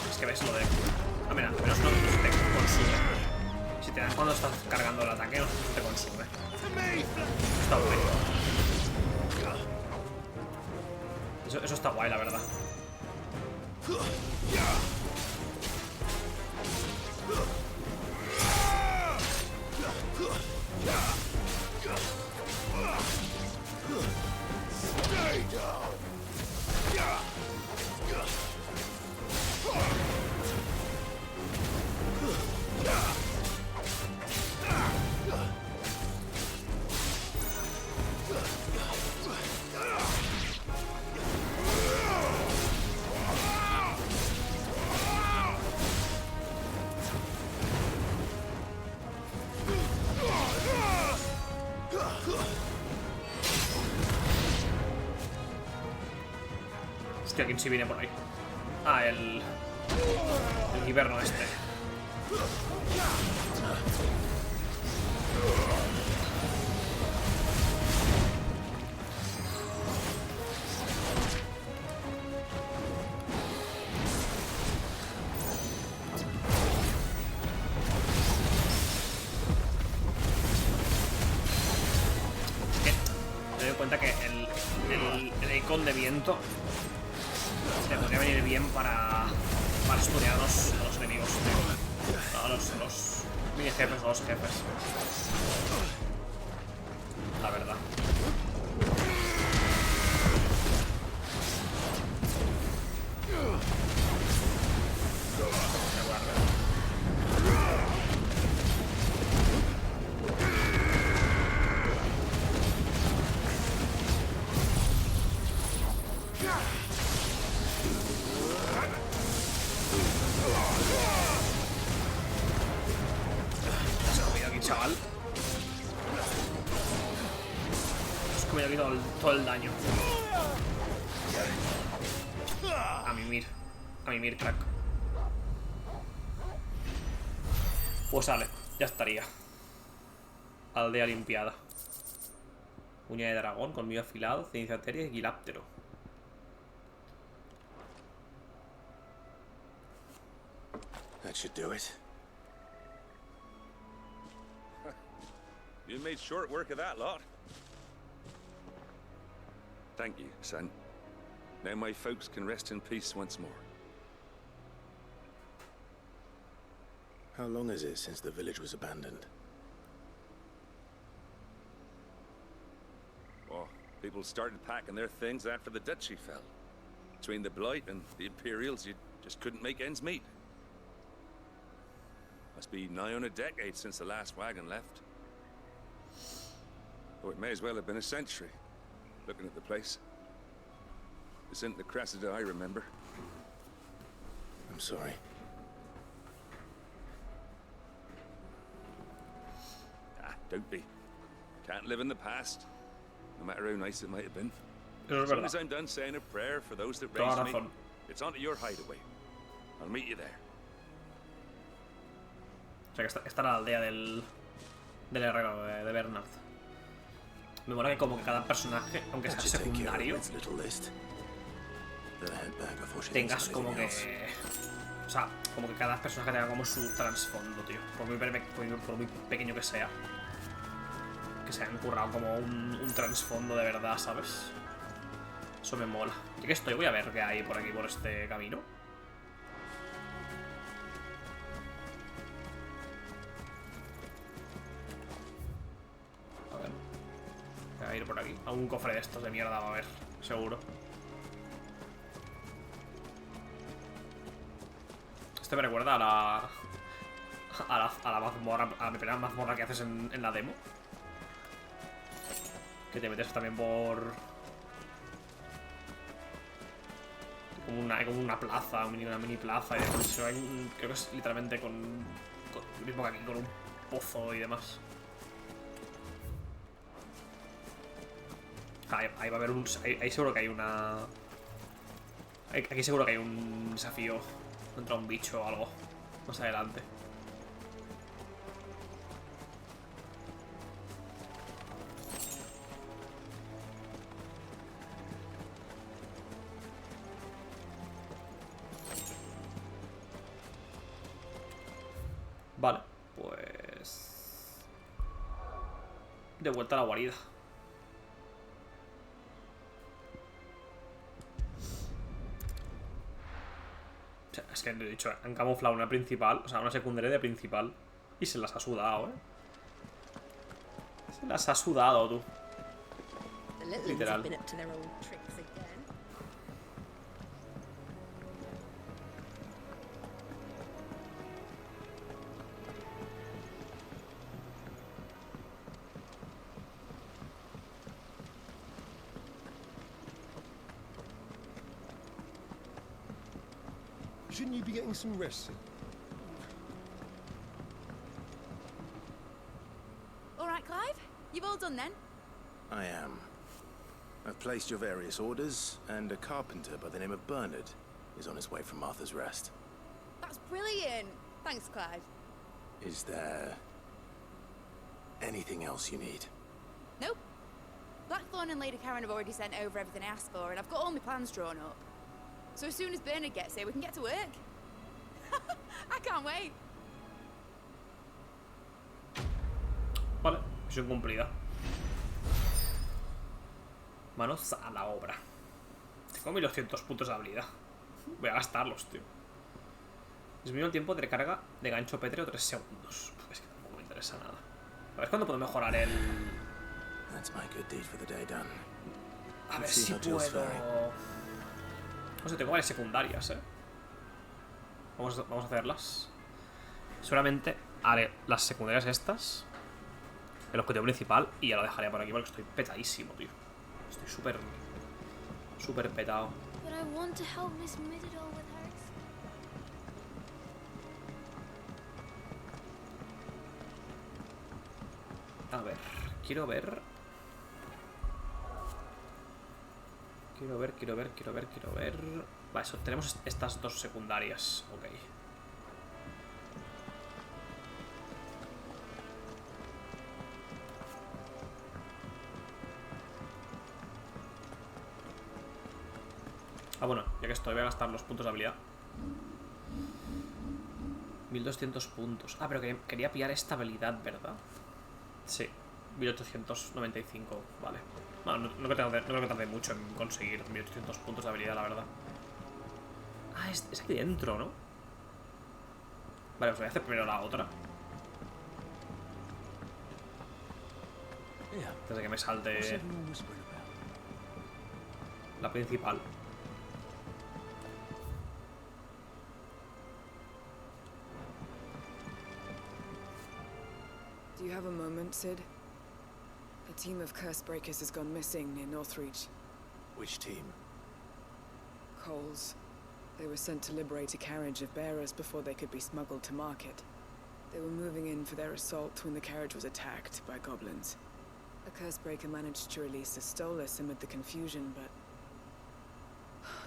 Es que ves lo de... Ah, mira, al menos no te consume. Si te dan cuando estás cargando el ataque, no te consume. Está guay. Eso está guay, la verdad. Stay down. Hostia, ¿quién sí viene por ahí? Ah, el hiberno este. Me doy cuenta que el icon de viento te podría venir bien para estudiar a los enemigos, a los mini jefes o los jefes. La verdad. Chaval, es que me ha quitado todo el daño. A mimir, crack. Pues sale, ya estaría. Aldea limpiada. Uña de dragón, colmillo afilado, ceniza etérea y guiláptero. That should do it. You made short work of that lot. Thank you, son. Now my folks can rest in peace once more. How long is it since the village was abandoned? Oh, people started packing their things after the duchy fell. Between the Blight and the Imperials, you'd Just couldn't make ends meet. Must be nigh on a decade since the last wagon left. Or it may as well have been a century, looking at the place. This isn't the Cressida I remember. I'm sorry. Ah, don't be. Can't live in the past, no matter how nice it might have been. Es As soon verdad. as I'm done saying a prayer for those that Toda raised me, razón. it's onto your hideaway. I'll meet you there. O sea, que esta era la aldea del herrero de Bernard. Me mola que como que cada personaje, aunque sea secundario, tengas como que... O sea, como que cada personaje tenga como su trasfondo, tío. Por muy pequeño que sea. Que se hayan currado como un trasfondo de verdad, ¿sabes? Eso me mola. Ya que estoy, voy a ver qué hay por aquí, por este camino. A ver. Voy a ir por aquí. Algún cofre de estos de mierda va a haber, seguro. Este me recuerda a la mazmorra, a mi primera mazmorra que haces en la demo. Que te metes también por... Como una plaza, una mini plaza y demás. Creo que es literalmente con lo mismo que aquí, con un pozo y demás. Ahí va a haber un... Ahí seguro que hay una... Aquí seguro que hay un desafío contra un bicho o algo más adelante. Vale, pues... De vuelta a la guarida. O sea, es que he dicho, han camuflado una principal, o sea, una secundaria de principal. Y se las ha sudado, Se las ha sudado, tú. Literal. Shouldn't you be getting some rest? All right, Clive? You've all done then? I am. I've placed your various orders, and a carpenter by the name of Bernard is on his way from Martha's Rest. That's brilliant. Thanks, Clive. Is there anything else you need? Nope. Blackthorn and Lady Karen have already sent over everything I asked for, and I've got all my plans drawn up. So as soon as Bernard gets here, we can get to work. I can't wait. Vale, misión cumplida. Manos a la obra. Tengo 1200 puntos de habilidad. Voy a gastarlos, tío. Disminuye el tiempo de recarga de gancho pétreo 3 segundos. Es que tampoco me interesa nada. A ver cuándo puedo mejorar el... A ver si puedo... No sé, tengo varias secundarias, Vamos a hacerlas. Seguramente haré las secundarias estas, el objetivo principal, y ya lo dejaré por aquí porque estoy petadísimo, tío. Estoy súper petado. But I want to help Miss Mididol with her. A ver, quiero ver. Vale, eso, tenemos estas dos secundarias. Ok. Ah, bueno, ya que estoy, voy a gastar los puntos de habilidad. 1200 puntos. Ah, pero quería pillar esta habilidad, ¿verdad? Sí, 1895, vale. Bueno, no creo que tarde mucho en conseguir 1800 puntos de habilidad, la verdad. Ah, es aquí dentro, ¿no? Vale, pues voy a hacer primero la otra. Desde que me salte la principal. have a moment, Sid? A team of curse breakers has gone missing near Northreach. Which team? Coles. They were sent to liberate a carriage of bearers before they could be smuggled to market. They were moving in for their assault when the carriage was attacked by goblins. A curse breaker managed to release a Stolas amid the confusion, but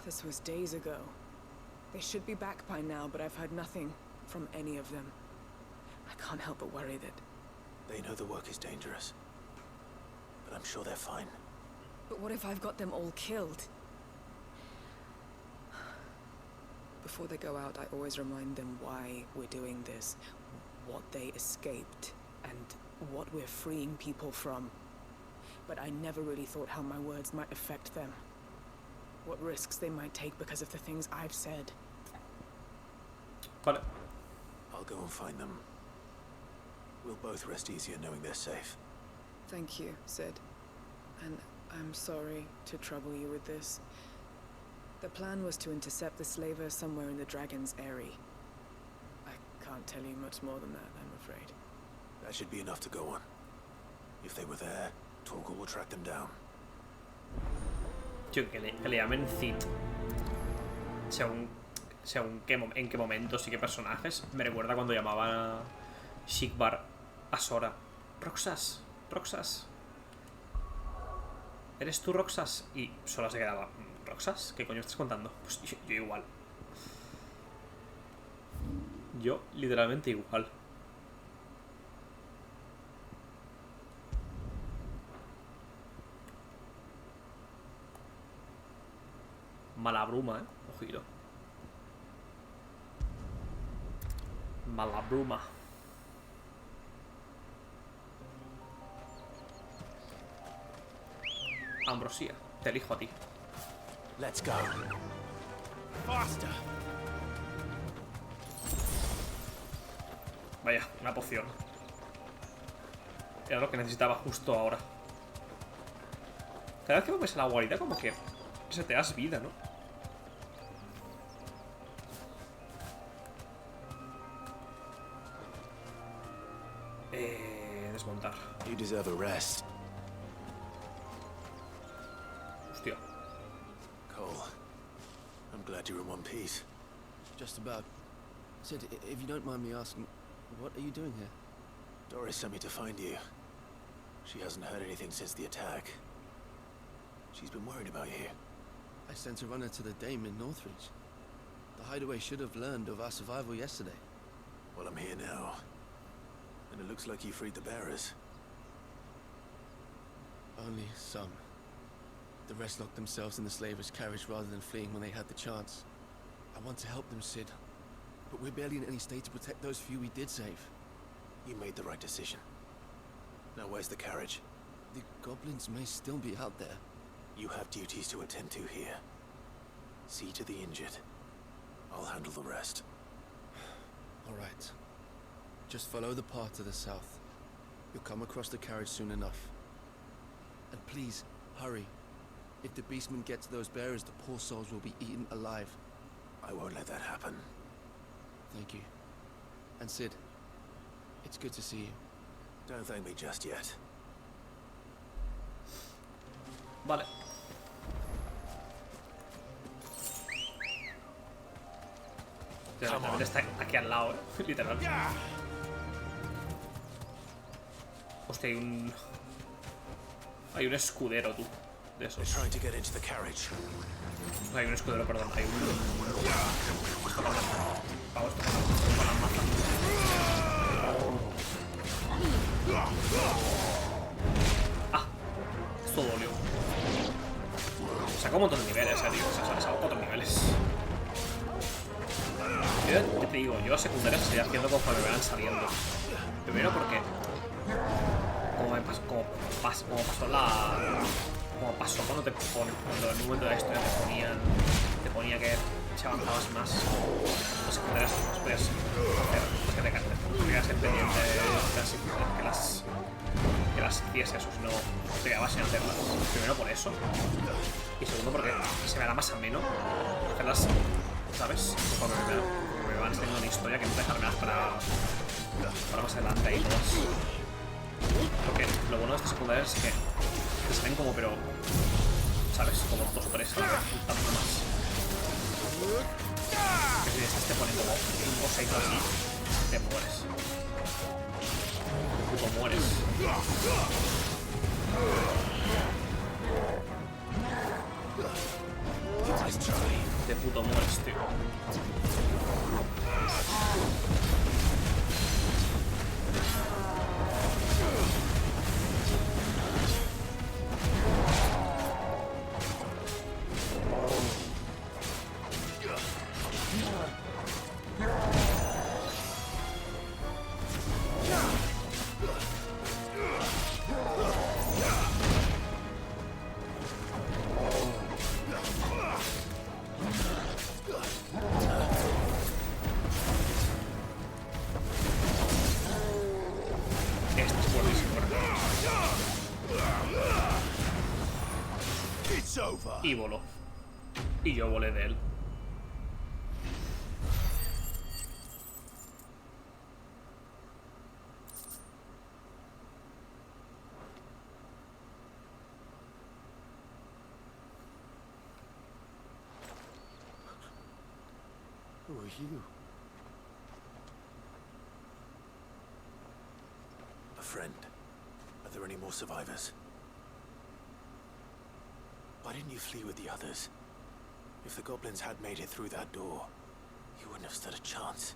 this was days ago. They should be back by now, but I've heard nothing from any of them. I can't help but worry that... They know the work is dangerous, but I'm sure they're fine. But what if I've got them all killed? Before they go out, I always remind them why we're doing this, what they escaped, and what we're freeing people from. But I never really thought how my words might affect them. What risks they might take because of the things I've said. Vale. I'll go and find them. We'll both rest easier knowing they're safe. Thank you, Sid. And I'm sorry to trouble you with this. The plan was to intercept the slaver somewhere in the Dragon's Eyrie. I can't tell you much more than that, I'm afraid. That should be enough to go on. If they were there, Torgal will track them down. Tío, que le llamen Cid según en qué momentos y qué personajes me recuerda cuando llamaban a Shikbar a Sora. Roxas, Roxas, ¿eres tú, Roxas? Y Sora se quedaba, ¿Roxas? ¿Qué coño estás contando? Pues yo igual. Yo literalmente igual. Mala bruma, ojito. Mala bruma. Ambrosía, te elijo a ti. Let's go. Faster. Vaya, una poción. Era lo que necesitaba justo ahora. Cada vez que vuelves a la guarida como que se te das vida, ¿no? Desmontar. You deserve a rest. Hostia. Cole, I'm glad you're in one piece. Just about. Sid, if you don't mind me asking, what are you doing here? Doris sent me to find you. She hasn't heard anything since the attack. She's been worried about you. I sent a runner to the Dame in Northreach. The hideaway should have learned of our survival yesterday. Well, I'm here now. And it looks like you freed the bearers. Only some. The rest locked themselves in the slaver's carriage rather than fleeing when they had the chance. I want to help them, Sid. But we're barely in any state to protect those few we did save. You made the right decision. Now where's the carriage? The goblins may still be out there. You have duties to attend to here. See to the injured. I'll handle the rest. All right. Just follow the path to the south. You'll come across the carriage soon enough. And please, hurry. If the beastmen get to those bearers, the poor souls will be eaten alive. I won't let that happen. Thank you. And Sid, it's good to see you. Don't thank me just yet. Vale. También está aquí al lado, literal. Hostia, hay un escudero, tú. De esos. Hay un escudero, perdón. Hay un... Vamos, con la maza. Ah, esto dolió. Saca un montón de niveles, tío. Se sacado 4 niveles. Yo te digo, yo secundarias estoy haciendo conforme me van saliendo. Primero porque como pasó cuando te ponen, cuando en un momento de la historia te ponía que si avanzabas más, las secundarias las podías hacer, pues que te quedas en pendiente que las hicieses, o si no te quedabas sin hacerlas. Primero por eso, y segundo porque se me da más ameno hacerlas, ¿sabes? Cuando me van saliendo una historia que no dejármelas para más adelante y todas. Porque lo bueno de estas secundarias es que te salen como, pero... ¿sabes? Como 2 o 3 a la vez, un tanto más. Que si estás te pone como 5 o 6 así, te mueres. Te puto mueres. Te puto mueres, tío. Y voló. Y yo volé de él. Who are you? A friend. Are there any more survivors? Why didn't you flee with the others? If the goblins had made it through that door, you wouldn't have stood a chance.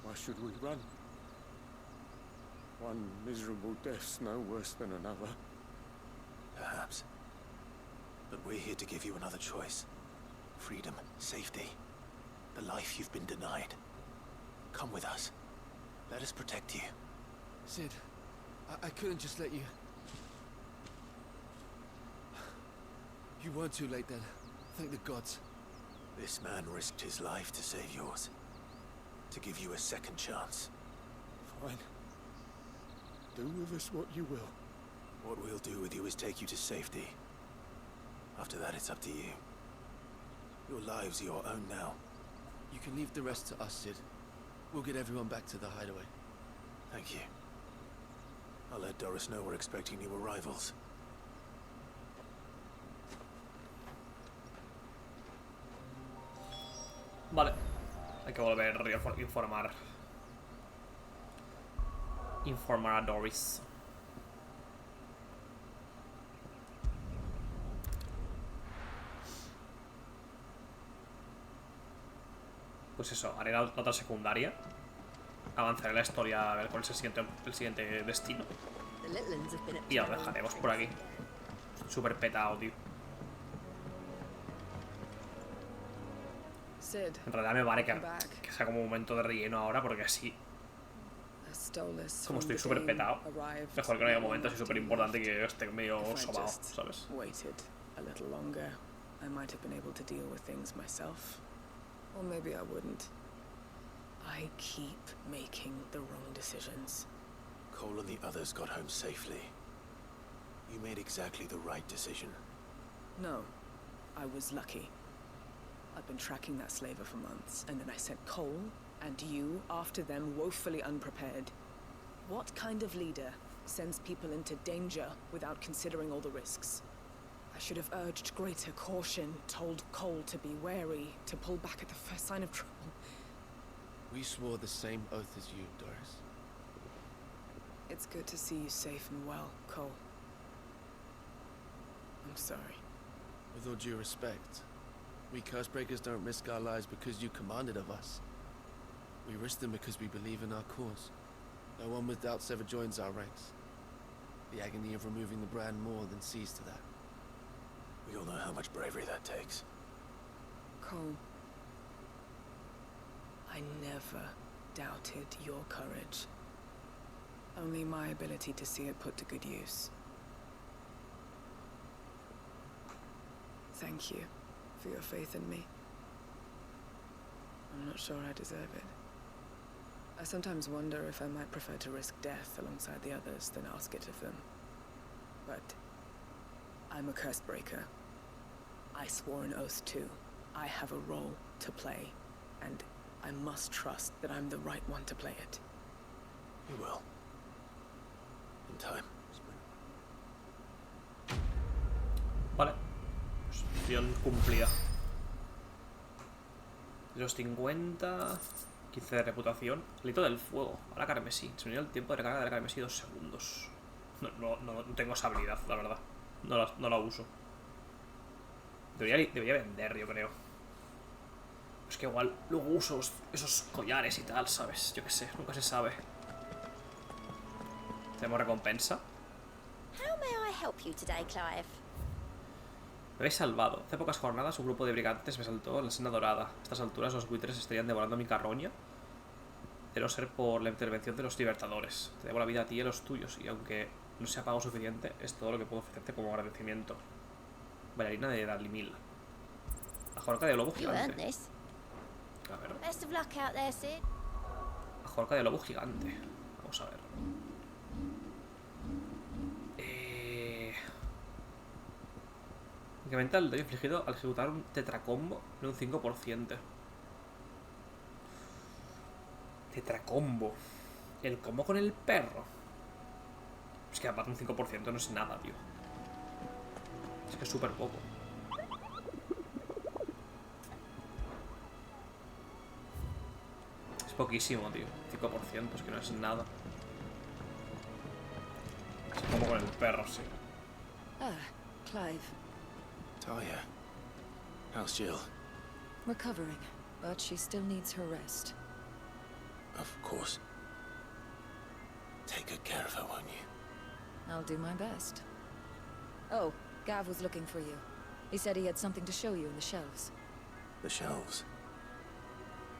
Why should we run? One miserable death's no worse than another. Perhaps. But we're here to give you another choice. Freedom, safety, the life you've been denied. Come with us. Let us protect you. Sid, I couldn't just let you... You weren't too late then. Thank the gods. This man risked his life to save yours. To give you a second chance. Fine. Do with us what you will. What we'll do with you is take you to safety. After that, it's up to you. Your lives are your own now. You can leave the rest to us, Sid. We'll get everyone back to the hideaway. Thank you. I'll let Doris know we're expecting new arrivals. Vale. Hay que volver a informar a Doris. Pues eso, haré la otra secundaria. Avanzaré la historia a ver cuál es el siguiente destino. Y ya lo dejaremos por aquí. Súper petado, tío. En realidad me vale que sea como un momento de relleno ahora, porque así, como estoy súper petado, mejor que no haya un momento así súper importante que esté medio sobao, ¿sabes? Or maybe I wouldn't. I keep making the wrong decisions. Cole and the others got home safely. You made exactly the right decision. No, I was lucky. I've been tracking that slaver for months, and then I sent Cole and you after them woefully unprepared. What kind of leader sends people into danger without considering all the risks? I should have urged greater caution, told Cole to be wary, to pull back at the first sign of trouble. We swore the same oath as you, Doris. It's good to see you safe and well, Cole. I'm sorry. With all due respect, we Cursebreakers don't risk our lives because you commanded of us. We risk them because we believe in our cause. No one with doubts ever joins our ranks. The agony of removing the brand more than sees to that. We all know how much bravery that takes. Cole, I never doubted your courage. Only my ability to see it put to good use. Thank you for your faith in me. I'm not sure I deserve it. I sometimes wonder if I might prefer to risk death alongside the others than ask it of them. But I'm a Cursebreaker. I swore an oath too. I have a role to play, and I must trust that I'm the right one to play it. You will. time. Vale. Misión cumplida. De los 50... 15 de reputación. Alito del fuego. Ahora carmesí. Se me dio el tiempo de recarga de la carmesí 2 segundos. No tengo esa habilidad, la verdad. No la uso. Debería vender, yo creo. Es que igual luego uso esos collares y tal, ¿sabes? Yo qué sé, nunca se sabe. ¿Tenemos recompensa? How may I help you today, Clive? Me habéis salvado. Hace pocas jornadas un grupo de brigantes me saltó en la senda dorada. A estas alturas los buitres estarían devorando mi carroña. De no ser por la intervención de los libertadores. Te debo la vida a ti y a los tuyos. Y aunque no sea pago suficiente, es todo lo que puedo ofrecerte como agradecimiento. Bailarina de Dalimil. La jorca de lobo gigante. A ver. Best of luck out there, Sid. La jorca de lobo gigante. Vamos a ver. Incrementa el daño infligido al ejecutar un tetracombo de un 5%. Tetracombo. El combo con el perro. Es que aparte un 5% no es nada, tío. Es que es súper poco. Es poquísimo, tío. 5%, es que no es nada. Es como con el perro, sí. Ah, Clive. Talia, how's Jill? Recovering, but she still needs her rest. Of course. Take good care of her, won't you? I'll do my best. Oh, Gav was looking for you. He said he had something to show you in the shelves. The shelves?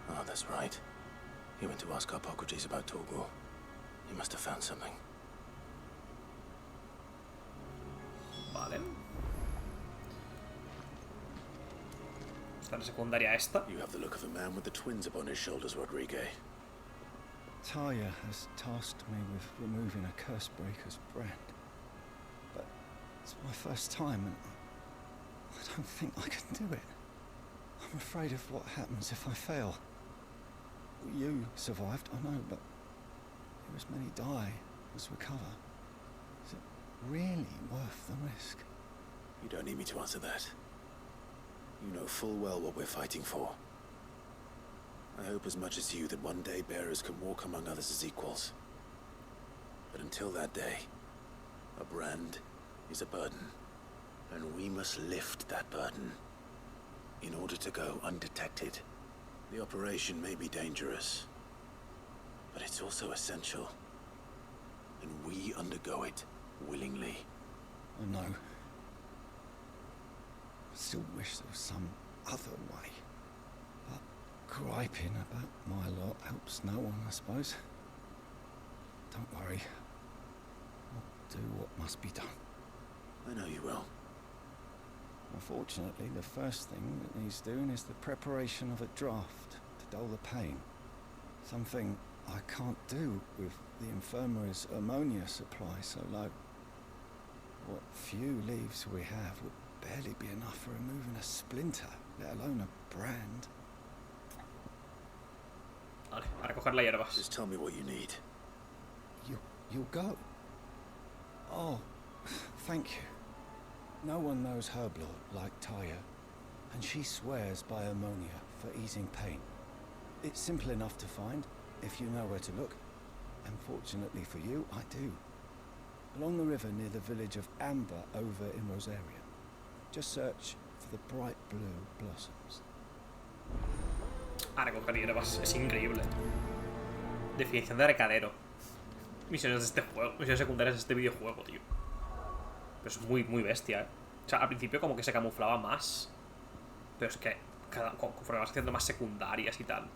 Oh, that's right. He went to ask Hippocrates about Torgor. He must have found something. Vale. Está en secundaria esta. You have the look of a man with the twins upon his shoulders, Rodriguez. Talia has tasked me with removing a Cursebreaker's brand. But it's my first time and I don't think I can do it. I'm afraid of what happens if I fail. You survived, I know, but as many die as recover. Is it really worth the risk? You don't need me to answer that. You know full well what we're fighting for. I hope as much as you that one day bearers can walk among others as equals. But until that day, a brand is a burden, and we must lift that burden in order to go undetected. The operation may be dangerous, but it's also essential, and we undergo it willingly. I know. I still wish there was some other way. But griping about my lot helps no one, I suppose. Don't worry. I'll do what must be done. I know you will. Unfortunately, the first thing that needs doing is the preparation of a draft to dull the pain. Something I can't do with the infirmary's ammonia supply so low. What few leaves we have would barely be enough for removing a splinter, let alone a brand. Vale, a recoger las hierbas. Just tell me what you need. You'll go? Oh, thank you. No one knows Herblore like Taya, and she swears by ammonia for easing pain. It's simple enough to find, if you know where to look. And fortunately for you, I do. Along the river near the village of Amber over in Rosaria. Just search for the bright blue blossoms. A recoger hierbas, es increíble. Definición de recadero. Misiones de este juego, misiones secundarias de este videojuego, tío. Pero es muy bestia, ¿eh? O sea, al principio como que se camuflaba más. Pero es que conforme vas haciendo más secundarias y tal,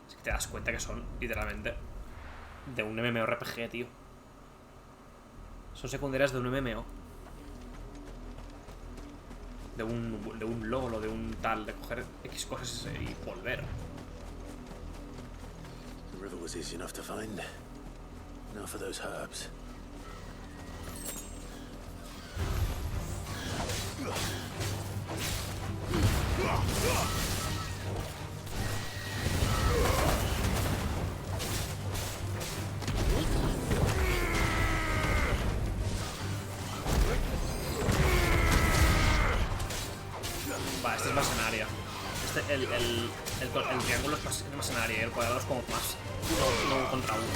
es que te das cuenta que son literalmente de un MMORPG, tío. Son secundarias de un MMO. De un LOL o de un tal, de coger X cosas y volver. The river was easy enough to find. Now for those herbs. Vale, este es más en área. El triángulo es más en área y el cuadrado es como más uno contra uno.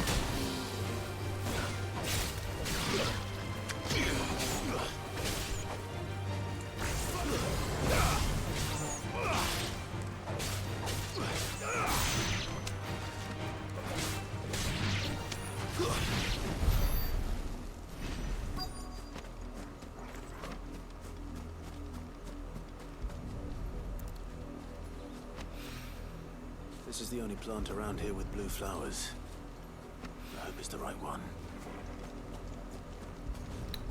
This is the only plant around here with blue flowers. I hope it's the right one.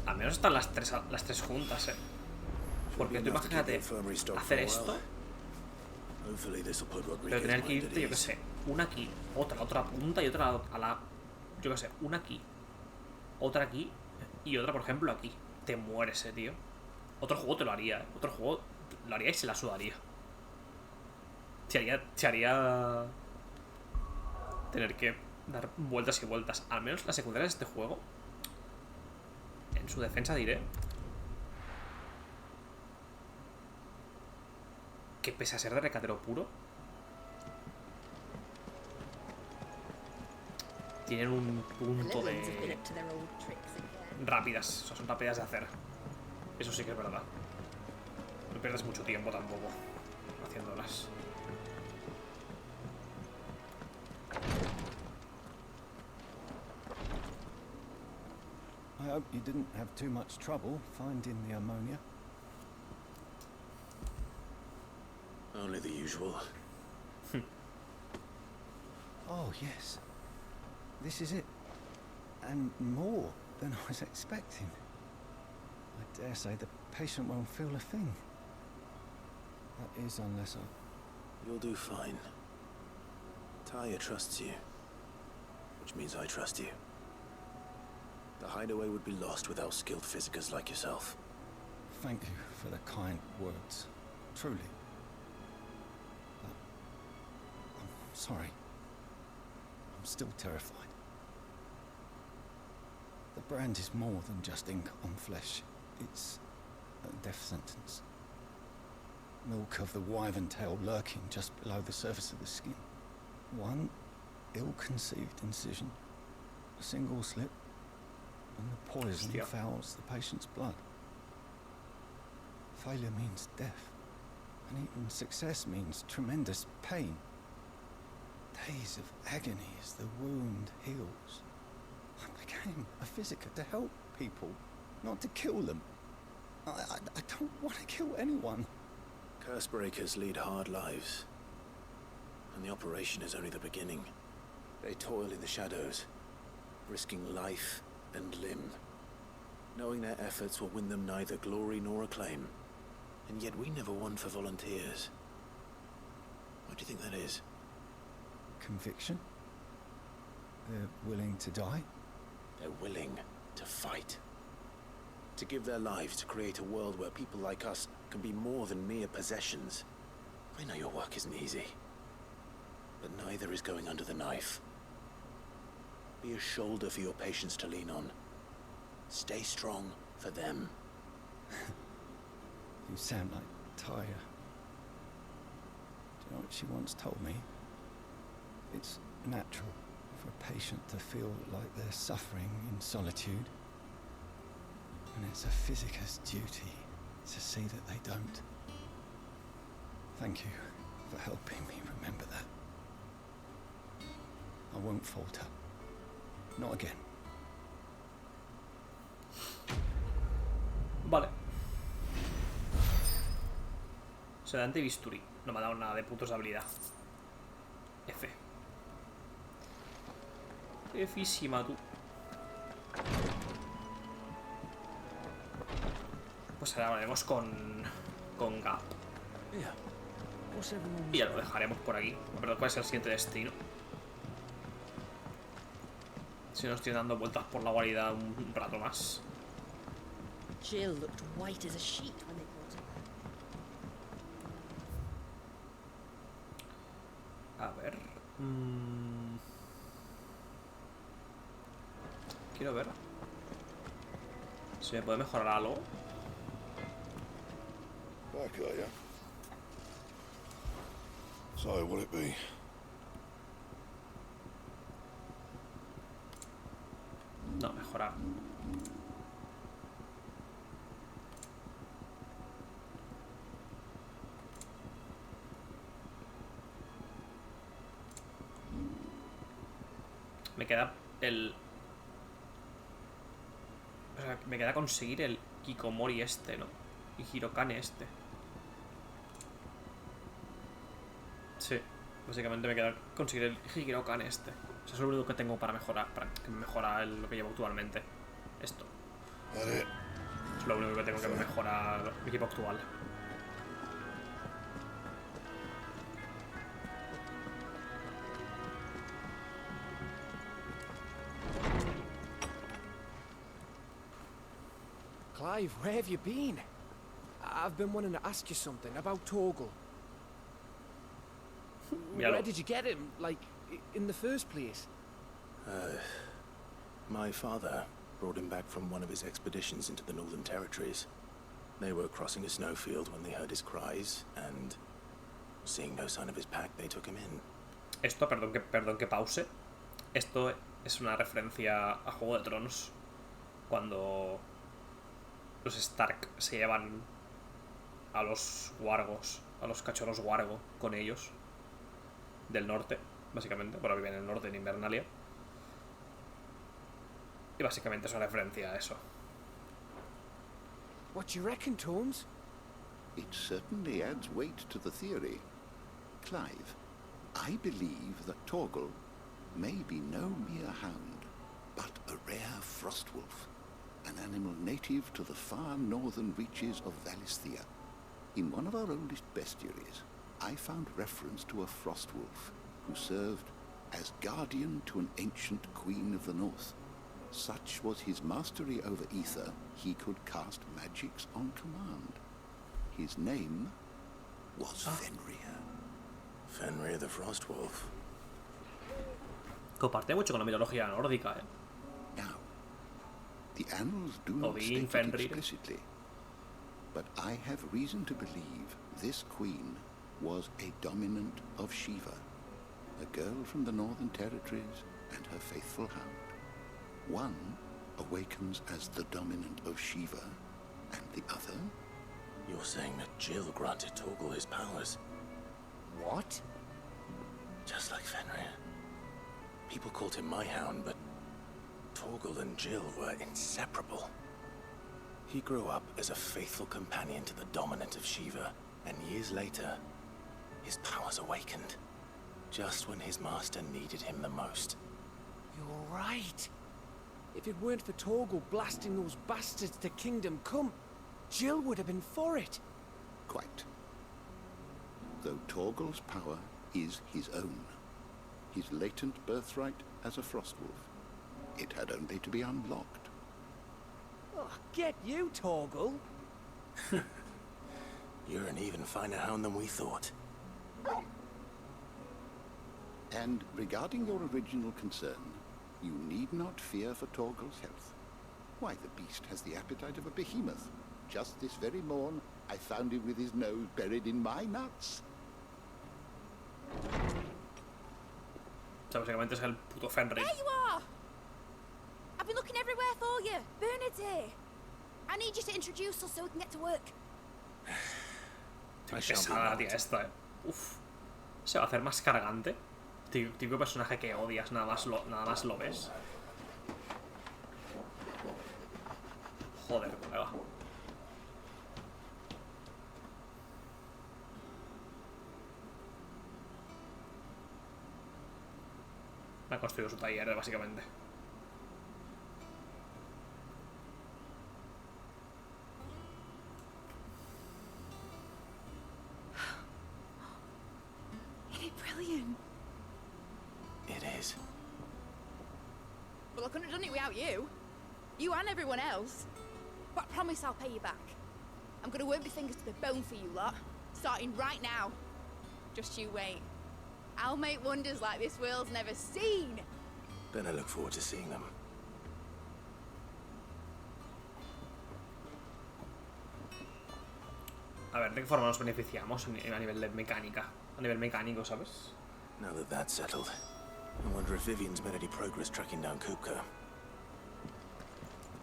Al menos están las tres juntas, Porque tú imagínate hacer esto, pero tener que irte, yo que sé, una aquí, otra punta y otra a la... Yo que sé, una aquí, otra aquí y otra, por ejemplo, aquí. Te mueres, tío. Otro juego te lo haría, Otro juego lo haría y se la sudaría. Se haría tener que dar vueltas y vueltas. Al menos las secundarias de este juego, en su defensa diré que pese a ser de recadero puro, tienen un punto de rápidas. O sea, son rápidas de hacer. Eso sí que es verdad. No pierdes mucho tiempo tampoco haciéndolas. I hope you didn't have too much trouble finding the ammonia. Only the usual. Oh, yes. This is it. And more than I was expecting. I dare say the patient won't feel a thing. That is, unless I... You'll do fine. Taya trusts you. Which means I trust you. The hideaway would be lost without skilled physicers like yourself. Thank you for the kind words. Truly. But I'm sorry. I'm still terrified. The brand is more than just ink on flesh. It's a death sentence. Milk of the wyvern tail lurking just below the surface of the skin. One ill-conceived incision. A single slip. And the poison fouls the patient's blood. Failure means death. And even success means tremendous pain. Days of agony as the wound heals. I became a physiker to help people, not to kill them. I don't want to kill anyone. Curse breakers lead hard lives. And the operation is only the beginning. They toil in the shadows, risking life and limb, knowing their efforts will win them neither glory nor acclaim. And yet we never won for volunteers. Why do you think that is? Conviction? They're willing to die? They're willing to fight. To give their lives to create a world where people like us can be more than mere possessions. I know your work isn't easy, but neither is going under the knife. Be a shoulder for your patients to lean on. Stay strong for them. You sound like Taya. Do you know what she once told me? It's natural for a patient to feel like they're suffering in solitude. And it's a physiker's duty to see that they don't. Thank you for helping me remember that. I won't falter. Not again. Vale. Sedante y bisturí. No me ha dado nada de puntos de habilidad. F. Físima, tú. Pues ahora hablaremos con Gap. Y ya lo dejaremos por aquí. Pero ¿cuál es el siguiente destino? Si no estoy dando vueltas por la guarida un rato más. Jill looked white as a sheet when they brought her. A ver. Quiero ver si me puede mejorar algo. Back, are ya? So, will it be? No, mejorar. Me queda el... O sea, me queda conseguir el Kikomori este, ¿no? Y Hirokane este. Sí, básicamente me queda conseguir el Hirokane este. O sea, es lo único que tengo para mejorar, para que me mejora lo que llevo actualmente. Esto. Es lo único que tengo que mejorar mi equipo actual. Clive, where have you been? I've been wanting to ask you something about Torgal. Where did you get him, like, in the first place? My father brought him back from one of his expeditions into the Northern Territories. They were crossing a snowfield when they heard his cries, and seeing no sign of his pack, they took him in. Esto, perdón que pause. Esto es una referencia a Juego de Tronos. Cuando los Stark se llevan a los wargos, a los cachorros wargo con ellos. Del norte, básicamente. Bueno, viven en el norte, en Invernalia. Y básicamente es una referencia a eso. What do you reckon, Tomes? It certainly adds weight to the theory. Clive, I believe that Torgal may be no mere hound, but a rare frostwolf, an animal native to the far northern reaches of Valisthea. In one of our oldest bestiaries, I found reference to a frostwolf who served as guardian to an ancient queen of the north. Such was his mastery over ether, he could cast magics on command. His name was Fenrir. Fenrir the Frostwolf. Comparte mucho con la mitología nórdica, Now, the annals do not state it explicitly, but I have reason to believe this queen was a dominant of Shiva, a girl from the Northern Territories and her faithful hound. One awakens as the dominant of Shiva, and the other? You're saying that Jill granted Torgal his powers? What? Just like Fenrir. People called him my hound, but Torgal and Jill were inseparable. He grew up as a faithful companion to the dominant of Shiva, and years later, his powers awakened. Just when his master needed him the most. You're right. If it weren't for Torgal blasting those bastards to Kingdom Come, Jill would have been for it. Quite. Though Torgal's power is his own, his latent birthright as a Frostwolf, it had only to be unlocked. Oh, get you, Torgal! You're an even finer hound than we thought. And regarding your original concern, you need not fear for Torgal's health. Why, the beast has the appetite of a behemoth. Just this very morn, I found him with his nose buried in my nuts. O sea, básicamente es el puto Fenrir. There you are! I've been looking everywhere for you. Bernard's here. I need you to introduce us so we can get to work. Qué pesada la tía esta, Uf. Se va a hacer más cargante. Típico personaje que odias, nada más lo ves. Joder, colega. Ha construido su taller, básicamente. Isn't it brilliant? It is. Well, I couldn't have done it without you. You and everyone else. But I promise I'll pay you back. I'm gonna work my fingers to the bone for you lot. Starting right now. Just you wait. I'll make wonders like this world's never seen. Then I look forward to seeing them. A ver, ¿de qué forma nos beneficiamos a nivel de mecánica? a nivel mecánico, ¿sabes? Now that that's settled, I wonder if Vivian's made any progress tracking down Kupka.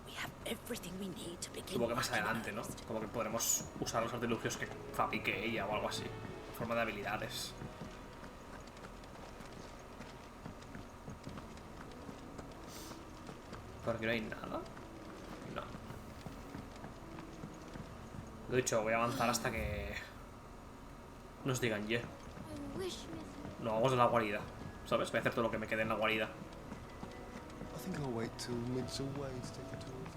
We have everything we need to begin. Supongo que más adelante, ¿no? Como que podremos usar los artilugios que fabrique ella o algo así. En forma de habilidades. ¿Por aquí no hay nada? No. Lo dicho, voy a avanzar hasta que nos digan ye. No, vamos a la guarida, ¿sabes? Voy a hacer todo lo que me quede en la guarida. I think I'll wait till mid's away to take a tour of it.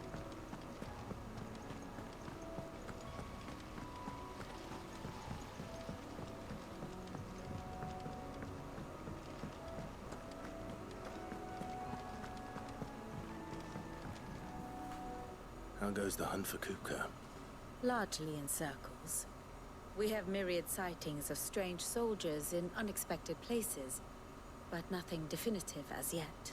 How goes the hunt for Kupka? Largely in circles. We have myriad sightings of strange soldiers in unexpected places, but nothing definitive as yet.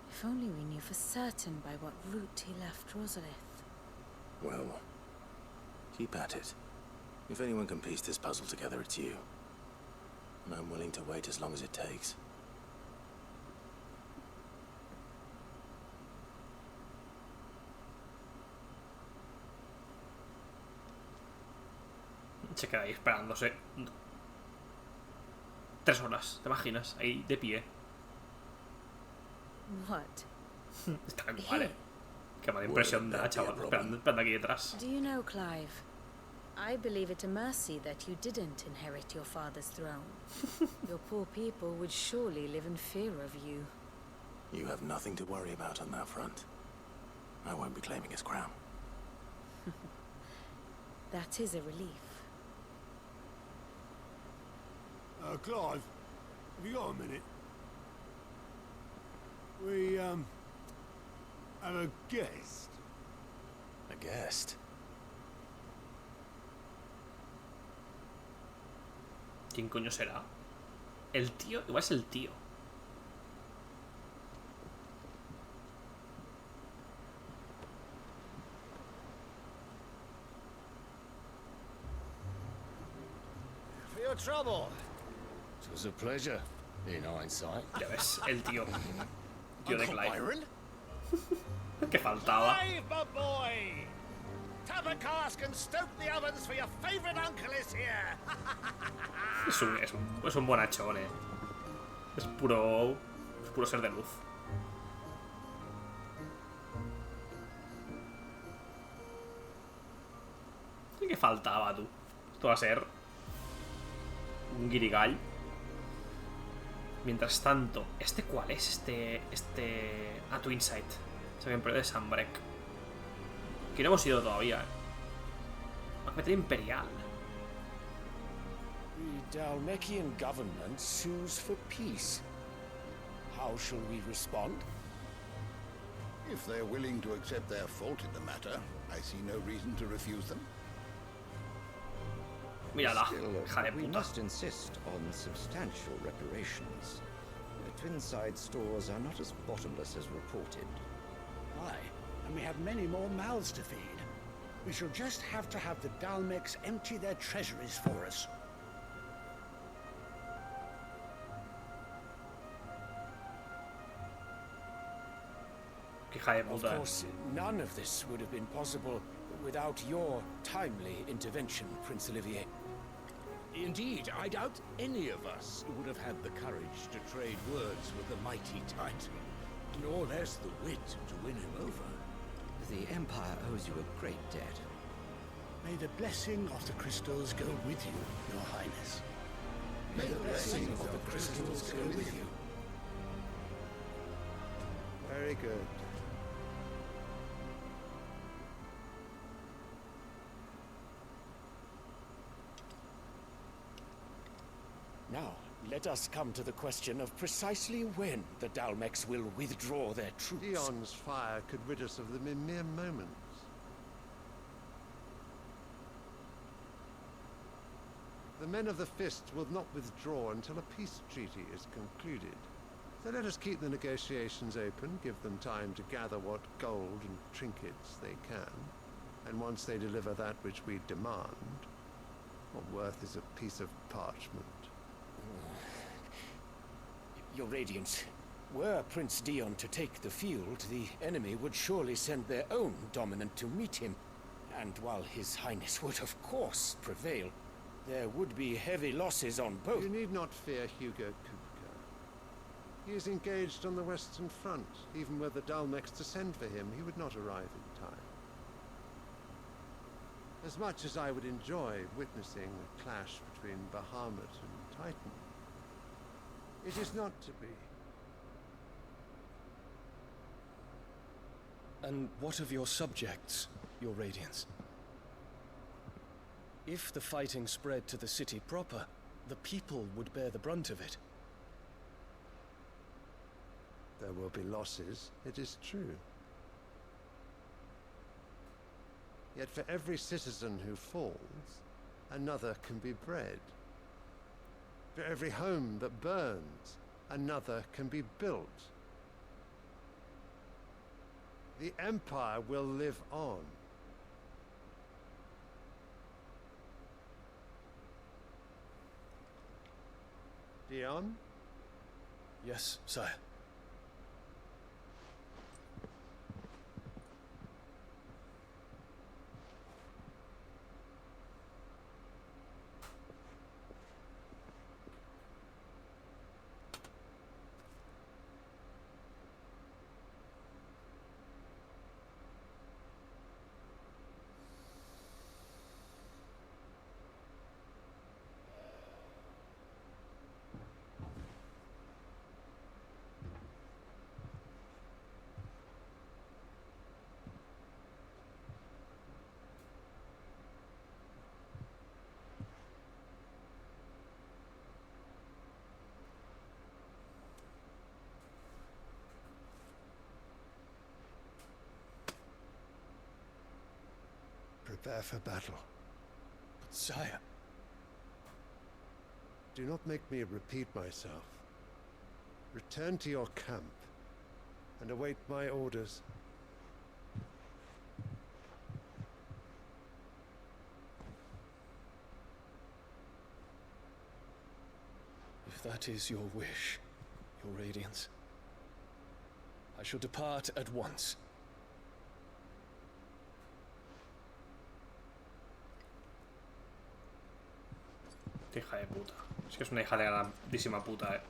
If only we knew for certain by what route he left Rosalith. Well, keep at it. If anyone can piece this puzzle together, it's you. And I'm willing to wait as long as it takes. Se queda ahí esperándose 3 horas, ¿te imaginas? Ahí de pie. What? Está igual, Qué mala impresión da, chaval, esperando aquí detrás. Do you know, Clive? I believe it a mercy that you didn't inherit your father's throne. Your poor people would surely live in fear of you. You have nothing to worry about on that front. I won't be claiming his crown. That is a relief. Clive, have you got a minute? We, have a guest. A guest? ¿Quién coño será? El tío, igual es el tío. For your trouble. It was a pleasure, in hindsight. Ya ves, el tío. Tío de Uncle Clive. Byron? Que faltaba. Clive, my boy! Tap a cask and stoke the ovens for your favorite uncle is here! Es un bonachón, Es puro ser de luz. ¿Y qué faltaba, tú? Esto va a ser un guirigall. Mientras tanto, ¿este cuál es? A Twin Sight. Se me de Sunbreak. Que no hemos ido todavía, Macbeth Imperial. The Dalmekian government sues for peace. How shall we respond? If they're willing to accept their fault in the matter, I see no reason to refuse them. Mírala, Still, hija de we puta. must insist on substantial reparations. The Twinside stores are not as bottomless as reported. Aye, and we have many more mouths to feed. We shall just have to have the Dalmecs empty their treasuries for us. Hija de Of puta. course, none of this would have been possible without your timely intervention, Prince Olivier. Indeed, I doubt any of us would have had the courage to trade words with the mighty Titan, nor less the wit to win him over. The Empire owes you a great debt. May the blessing of the crystals go with you, Your Highness. May the blessing of the crystals go with you. Very good. Now, let us come to the question of precisely when the Dalmecs will withdraw their troops. Dion's fire could rid us of them in mere moments. The men of the Fist will not withdraw until a peace treaty is concluded. So let us keep the negotiations open, give them time to gather what gold and trinkets they can. And once they deliver that which we demand, what worth is a piece of parchment? Your Radiance, were Prince Dion to take the field, the enemy would surely send their own dominant to meet him. And while His Highness would of course prevail, there would be heavy losses on both. You need not fear Hugo Kupka. He is engaged on the Western Front. Even were the Dalmex to send for him, he would not arrive in time. As much as I would enjoy witnessing a clash between Bahamut and Titan, it is not to be. And what of your subjects, Your Radiance? If the fighting spread to the city proper, the people would bear the brunt of it. There will be losses, it is true. Yet for every citizen who falls, another can be bred. For every home that burns, another can be built. The Empire will live on. Dion? Yes, sire. Prepare for battle. But sire... Do not make me repeat myself. Return to your camp and await my orders. If that is your wish, Your Radiance, I shall depart at once. Hija de puta. Es que es una hija de grandísima puta,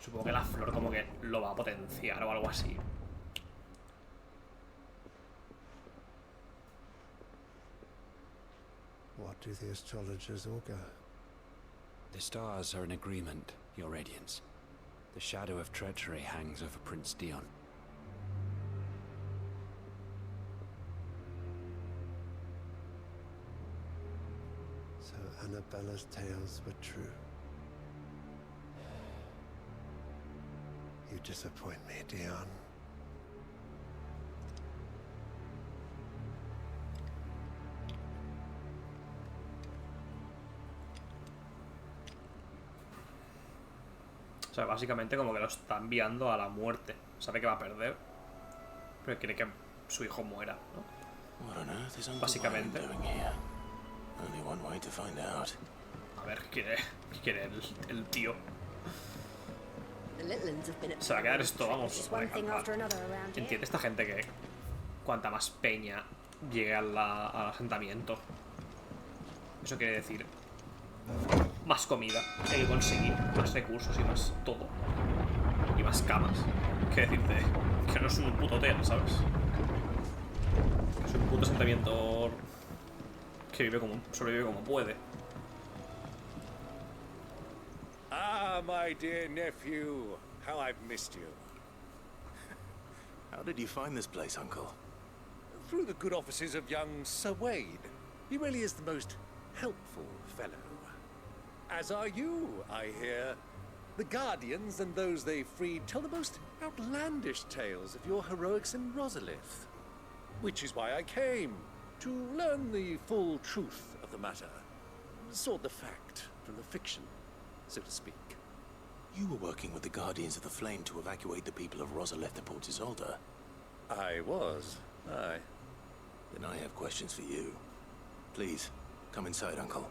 Supongo que la flor como que lo va a potenciar o algo así. What do the astrologers augur? The stars are in agreement, Your Radiance. The shadow of treachery hangs over Prince Dion. So Annabella's tales were true. You disappoint me, Dion. O sea, básicamente como que lo está enviando a la muerte. Sabe que va a perder, pero quiere que su hijo muera, ¿no? Básicamente. A ver, ¿qué quiere el tío? Se va a quedar esto, vamos. Entiende esta gente que cuanta más peña llegue al asentamiento, eso quiere decir más comida hay que conseguir, más recursos y más todo. Y más camas. ¿Qué decirte? Que no es un puto hotel, ¿sabes? Que es un puto asentamiento que sobrevive como puede. Ah, my dear nephew, how I've missed you. How did you find this place, Uncle? Through the good offices of young Sir Wade. He really is the most helpful fellow. As are you, I hear. The Guardians and those they freed tell the most outlandish tales of your heroics in Rosalith. Which is why I came, to learn the full truth of the matter. Sort the fact from the fiction, so to speak. You were working with the Guardians of the Flame to evacuate the people of Rosalith to Port Isolde. I was, aye. then I have questions for you. Please, come inside, Uncle.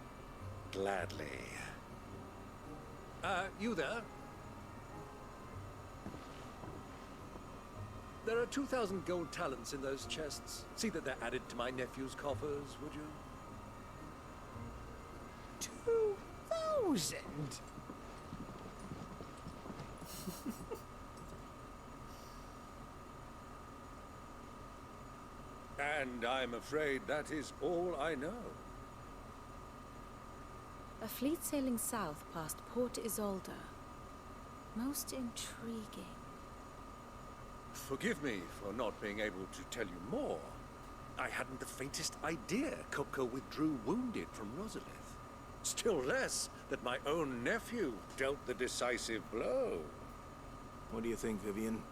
Gladly. You there? There are 2,000 gold talents in those chests. See that they're added to my nephew's coffers, would you? 2,000? And I'm afraid that is all I know. A fleet sailing south past Port Isolde. Most intriguing. Forgive me for not being able to tell you more. I hadn't the faintest idea Kupka withdrew wounded from Rosalith. Still less that my own nephew dealt the decisive blow. What do you think, Vivian?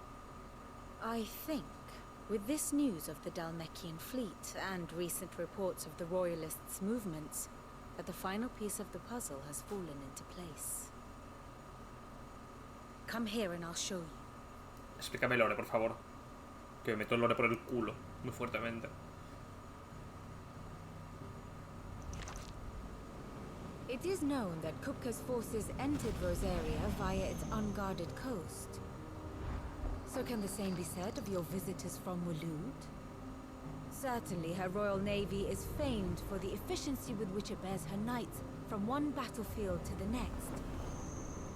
I think, with this news of the Dhalmekian fleet and recent reports of the Royalists' movements, that the final piece of the puzzle has fallen into place. Come here and I'll show you. Explícame el lore, por favor. Que me meto el lore por el culo, muy fuertemente. It is known that Kupka's forces entered Rosaria via its unguarded coast. So can the same be said of your visitors from Waloed? Certainly her royal navy is famed for the efficiency with which it bears her knights from one battlefield to the next.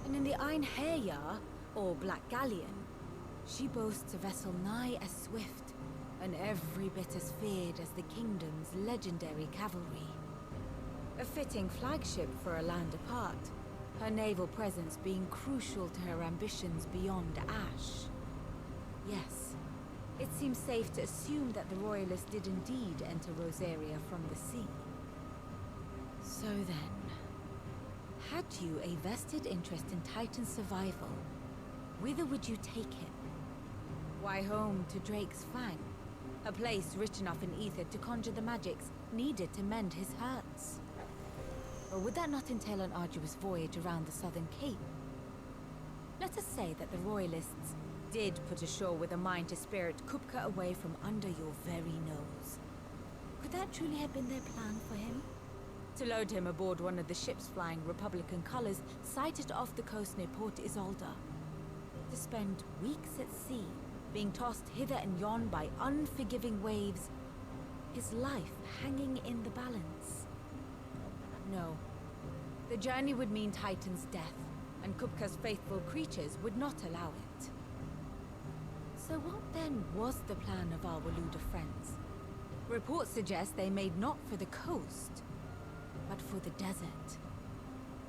And in the Einherjar, or Black Galleon, she boasts a vessel nigh as swift, and every bit as feared as the kingdom's legendary cavalry. A fitting flagship for a land apart, her naval presence being crucial to her ambitions beyond Ash. Yes, it seems safe to assume that the Royalists did indeed enter Rosaria from the sea. So then, had you a vested interest in Titan's survival, whither would you take him? Why, home to Drake's Fang, a place rich enough in ether to conjure the magics needed to mend his hurts. Or would that not entail an arduous voyage around the southern cape? Let us say that the Royalists did put ashore with a mind to spirit Kupka away from under your very nose. Could that truly have been their plan for him? To load him aboard one of the ships flying Republican colors sighted off the coast near Port Isolde. To spend weeks at sea, being tossed hither and yon by unforgiving waves, his life hanging in the balance. No. The journey would mean Titan's death, and Kupka's faithful creatures would not allow it. So what then was the plan of our Waloed friends? Reports suggest they made not for the coast, but for the desert.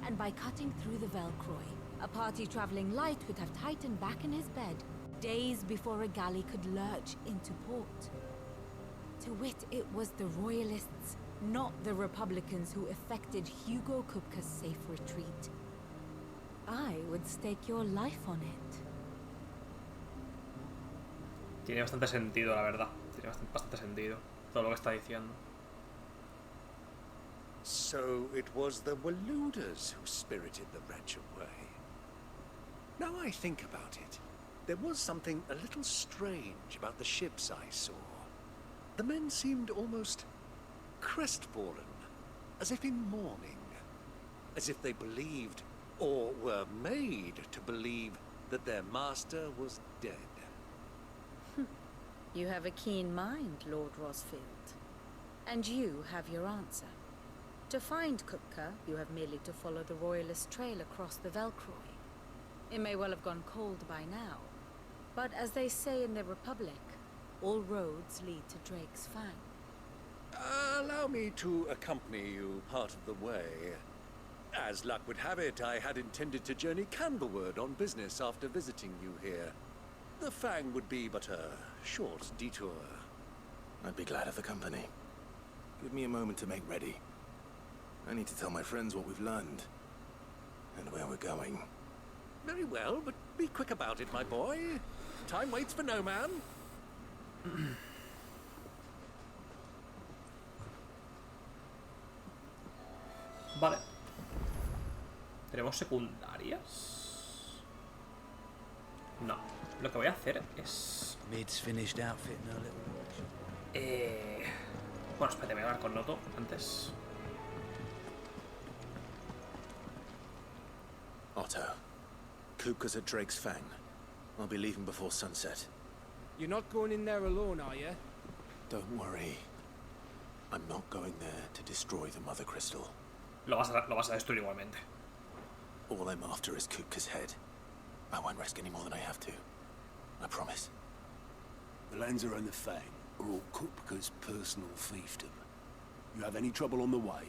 And by cutting through the Velcroy, a party traveling light would have Titan back in his bed days before a galley could lurch into port. To wit, it was the Royalists, not the Republicans, who effected Hugo Kupka's safe retreat. I would stake your life on it. Tiene bastante sentido, la verdad. Tiene bastante sentido todo lo que está diciendo. So it was the Waloeders who spirited the wretch away. Now I think about it, there was something a little strange about the ships I saw. The men seemed almost crestfallen, as if in mourning, as if they believed, or were made to believe, that their master was dead. You have a keen mind, Lord Rosfield. And you have your answer. To find Kupka, you have merely to follow the Royalist trail across the Velcroy. It may well have gone cold by now, but as they say in the Republic, all roads lead to Drake's Fang. Allow me to accompany you part of the way. As luck would have it, I had intended to journey Candlewood on business after visiting you here. The Fang would be but a short detour. I'd be glad of the company. Give me a moment to make ready. I need to tell my friends what we've learned, and where we're going. Very well, but be quick about it, my boy. Time waits for no man. Vale. ¿Tenemos secundarias? No. Lo que voy a hacer es... Mid's finished outfitting her little watch. Bueno, espérate, voy a hablar con Noto antes. Otto, Kupka's at Drake's Fang. I'll be leaving before sunset. You're not going in there alone, are you? Don't worry. I'm not going there to destroy the Mother Crystal. Lo vas a destruir igualmente. All I'm after is Kupka's head. I won't risk any more than I have to. I promise. The Lanza and the Fang are all Kupka's personal fiefdom. You have any trouble on the way,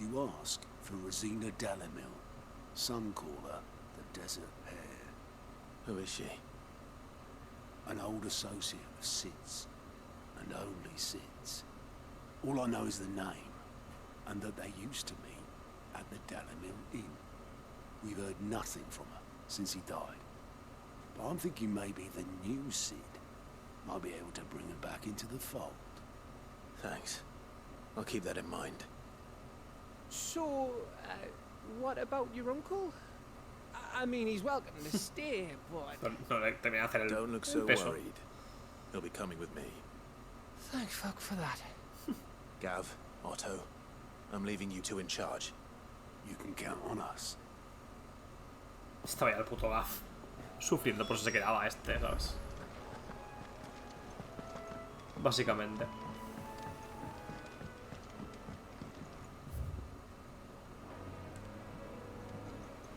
you ask for Rosina Dalamil. Some call her the Desert Hare. Who is she? An old associate of Sid's, and only Sid's. All I know is the name, and that they used to meet at the Dalamil Inn. We've heard nothing from her since he died. But I'm thinking maybe the new Sid might be able to bring her back into the fold. Thanks. I'll keep that in mind. So, what about your uncle? I mean, he's welcome to stay, but... Don't look so worried. He'll be coming with me. Thank fuck for that. Gav, Otto, I'm leaving you two in charge. You can count on us. Estaba ya el puto Gav sufriendo por si se quedaba este, ¿sabes? Básicamente.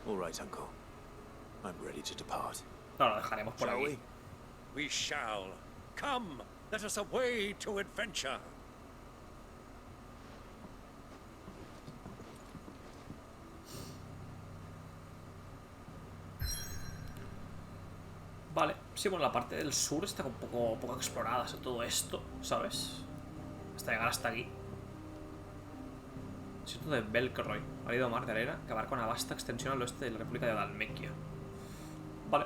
All right, Uncle. I'm ready to depart. Ahora lo dejaremos por aquí. We shall. Come, let us away to adventure. Vale, sí, bueno, la parte del sur está un poco explorada, todo esto, ¿sabes? Hasta llegar hasta aquí. Sitio de Belcroy, árido mar de arena que abarca una vasta extensión al oeste de la República de Dalmequia. Vale.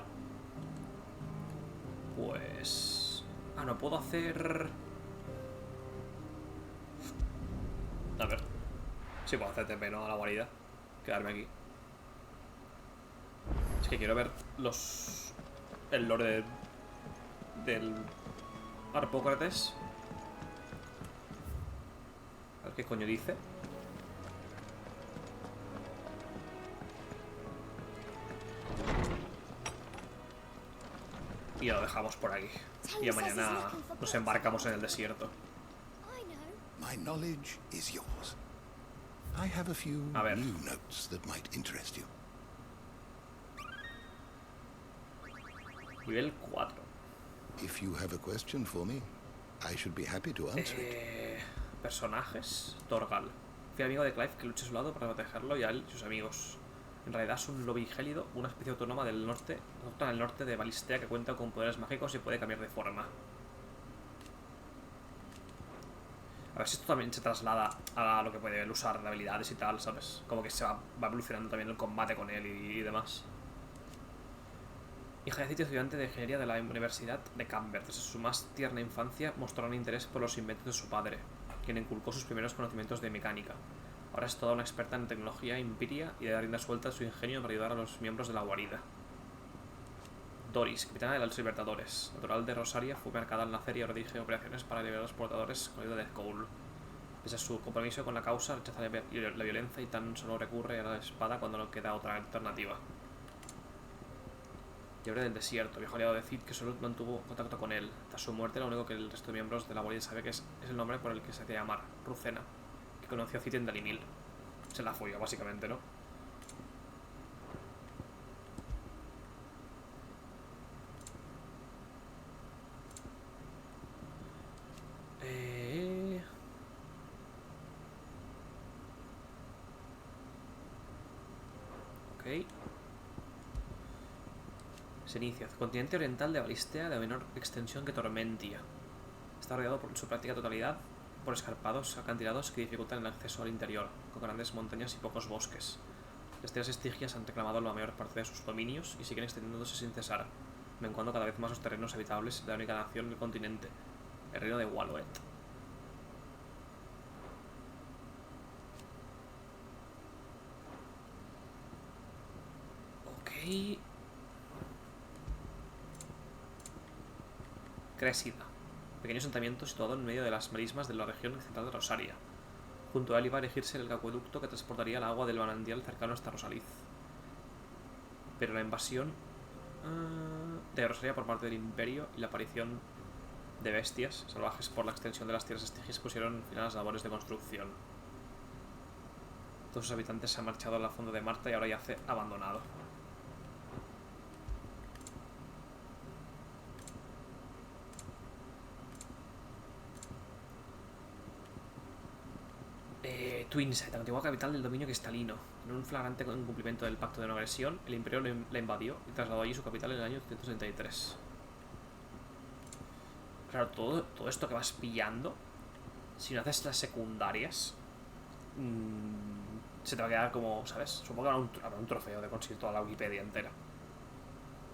Pues... Ah, no puedo hacer... A ver. Sí puedo hacer TP, ¿no? A la guarida. Quedarme aquí. Es que quiero ver los... El lore del Harpócrates. A ver qué coño dice. Y lo dejamos por aquí. Y mañana nos embarcamos en el desierto. My knowledge is yours. I have a few new notes that might interest you. Nivel 4. If you have a question for me, I should be happy to answer it. Personajes. Torgal. Fiel amigo de Clive que lucha a su lado para protegerlo y a él y sus amigos. En realidad es un lobby gélido, una especie autónoma del norte, autóctona del norte de Balistea que cuenta con poderes mágicos y puede cambiar de forma. A ver si esto también se traslada a lo que puede él usar de habilidades y tal, ¿sabes? Como que se va evolucionando también el combate con él y demás. Hija de sitio estudiante de ingeniería de la Universidad de Camber. Desde su más tierna infancia mostró un interés por los inventos de su padre, quien inculcó sus primeros conocimientos de mecánica. Ahora es toda una experta en tecnología impiria y da rienda suelta a su ingenio para ayudar a los miembros de la guarida. Doris, capitana de los Libertadores. Natural de Rosaria, fue marcada al nacer y ahora dirige operaciones para liberar a los portadores con ayuda de Cole. Pese a su compromiso con la causa, rechaza la violencia y tan solo recurre a la espada cuando no queda otra alternativa. Liebre del desierto, viejo aliado de Cid que solo mantuvo contacto con él. Tras su muerte, lo único que el resto de miembros de la guardia sabe que es el nombre por el que se hacía llamar, Rucena, que conoció a Cid en Dalimil. Se la folló, básicamente, ¿no? Ok. Se inicia. Continente oriental de Balistea de menor extensión que Tormentia. Está rodeado por su práctica totalidad por escarpados acantilados que dificultan el acceso al interior, con grandes montañas y pocos bosques. Las tierras estigias han reclamado la mayor parte de sus dominios y siguen extendiéndose sin cesar, menguando cada vez más los terrenos habitables de la única nación del continente, el reino de Walloet. Ok. Crescida. pequeño asentamiento situado en medio de las marismas de la región central de Rosaria. Junto a él iba a erigirse el acueducto que transportaría el agua del manantial cercano hasta Rosaliz. Pero la invasión de Rosaria por parte del Imperio y la aparición de bestias salvajes por la extensión de las tierras estigias pusieron fin a las labores de construcción. Todos sus habitantes se han marchado a la fonda de Marta y ahora yace abandonado. Twinside, la antigua capital del dominio cristalino. En un flagrante incumplimiento del pacto de no agresión, el Imperio la invadió y trasladó allí su capital en el año 133. Claro, todo esto que vas pillando, si no haces las secundarias, se te va a quedar como, ¿sabes? Supongo que habrá un trofeo de conseguir toda la Wikipedia entera.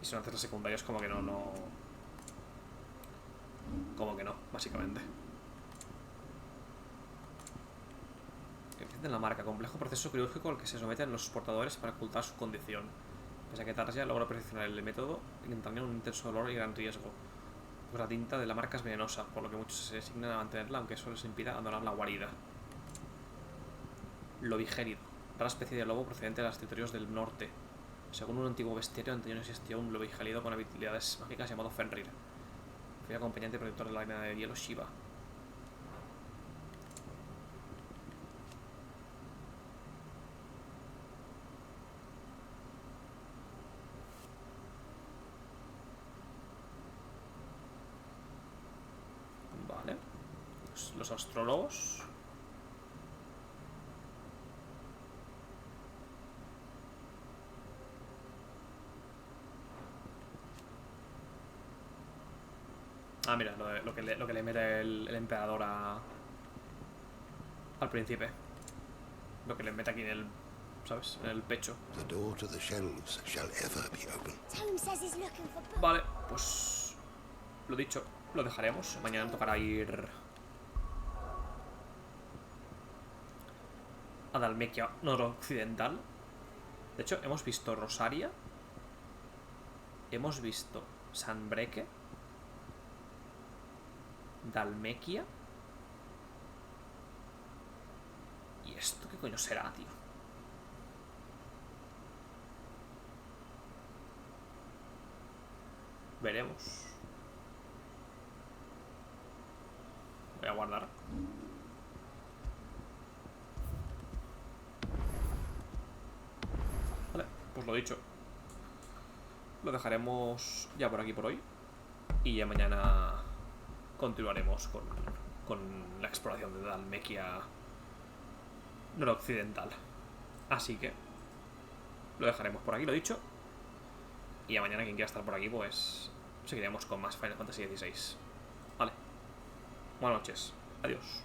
Y si no haces las secundarias, como que no. Como que no, básicamente. En la marca, complejo proceso quirúrgico al que se someten los portadores para ocultar su condición. Pese a que Tarja logra perfeccionar el método, entraña un intenso dolor y gran riesgo. Pues la tinta de la marca es venenosa, por lo que muchos se resignan a mantenerla, aunque eso les impida abandonar la guarida. Lobigérido, rara especie de lobo procedente de los territorios del norte. Según un antiguo bestiario, antaño existió un lobigérido con habilidades mágicas llamado Fenrir. Fue acompañante y protector de la reina de hielo Shiva. Los astrólogos. Ah, mira, lo que le mete el emperador al príncipe. Lo que le mete aquí en el, ¿sabes? En el pecho. Vale, pues lo dicho, lo dejaremos. Mañana tocará ir a Dalmequia noroccidental. De hecho, hemos visto Rosaria, hemos visto Sanbreque, Dalmequia. ¿Y esto qué coño será, tío? Veremos. Voy a guardar. Vale, pues lo dicho. Lo dejaremos ya por aquí por hoy. Y ya mañana continuaremos con la exploración de Dalmequia noroccidental. Así que lo dejaremos por aquí, lo dicho. Y ya mañana quien quiera estar por aquí, pues seguiremos con más Final Fantasy XVI. Vale. Buenas noches. Adiós.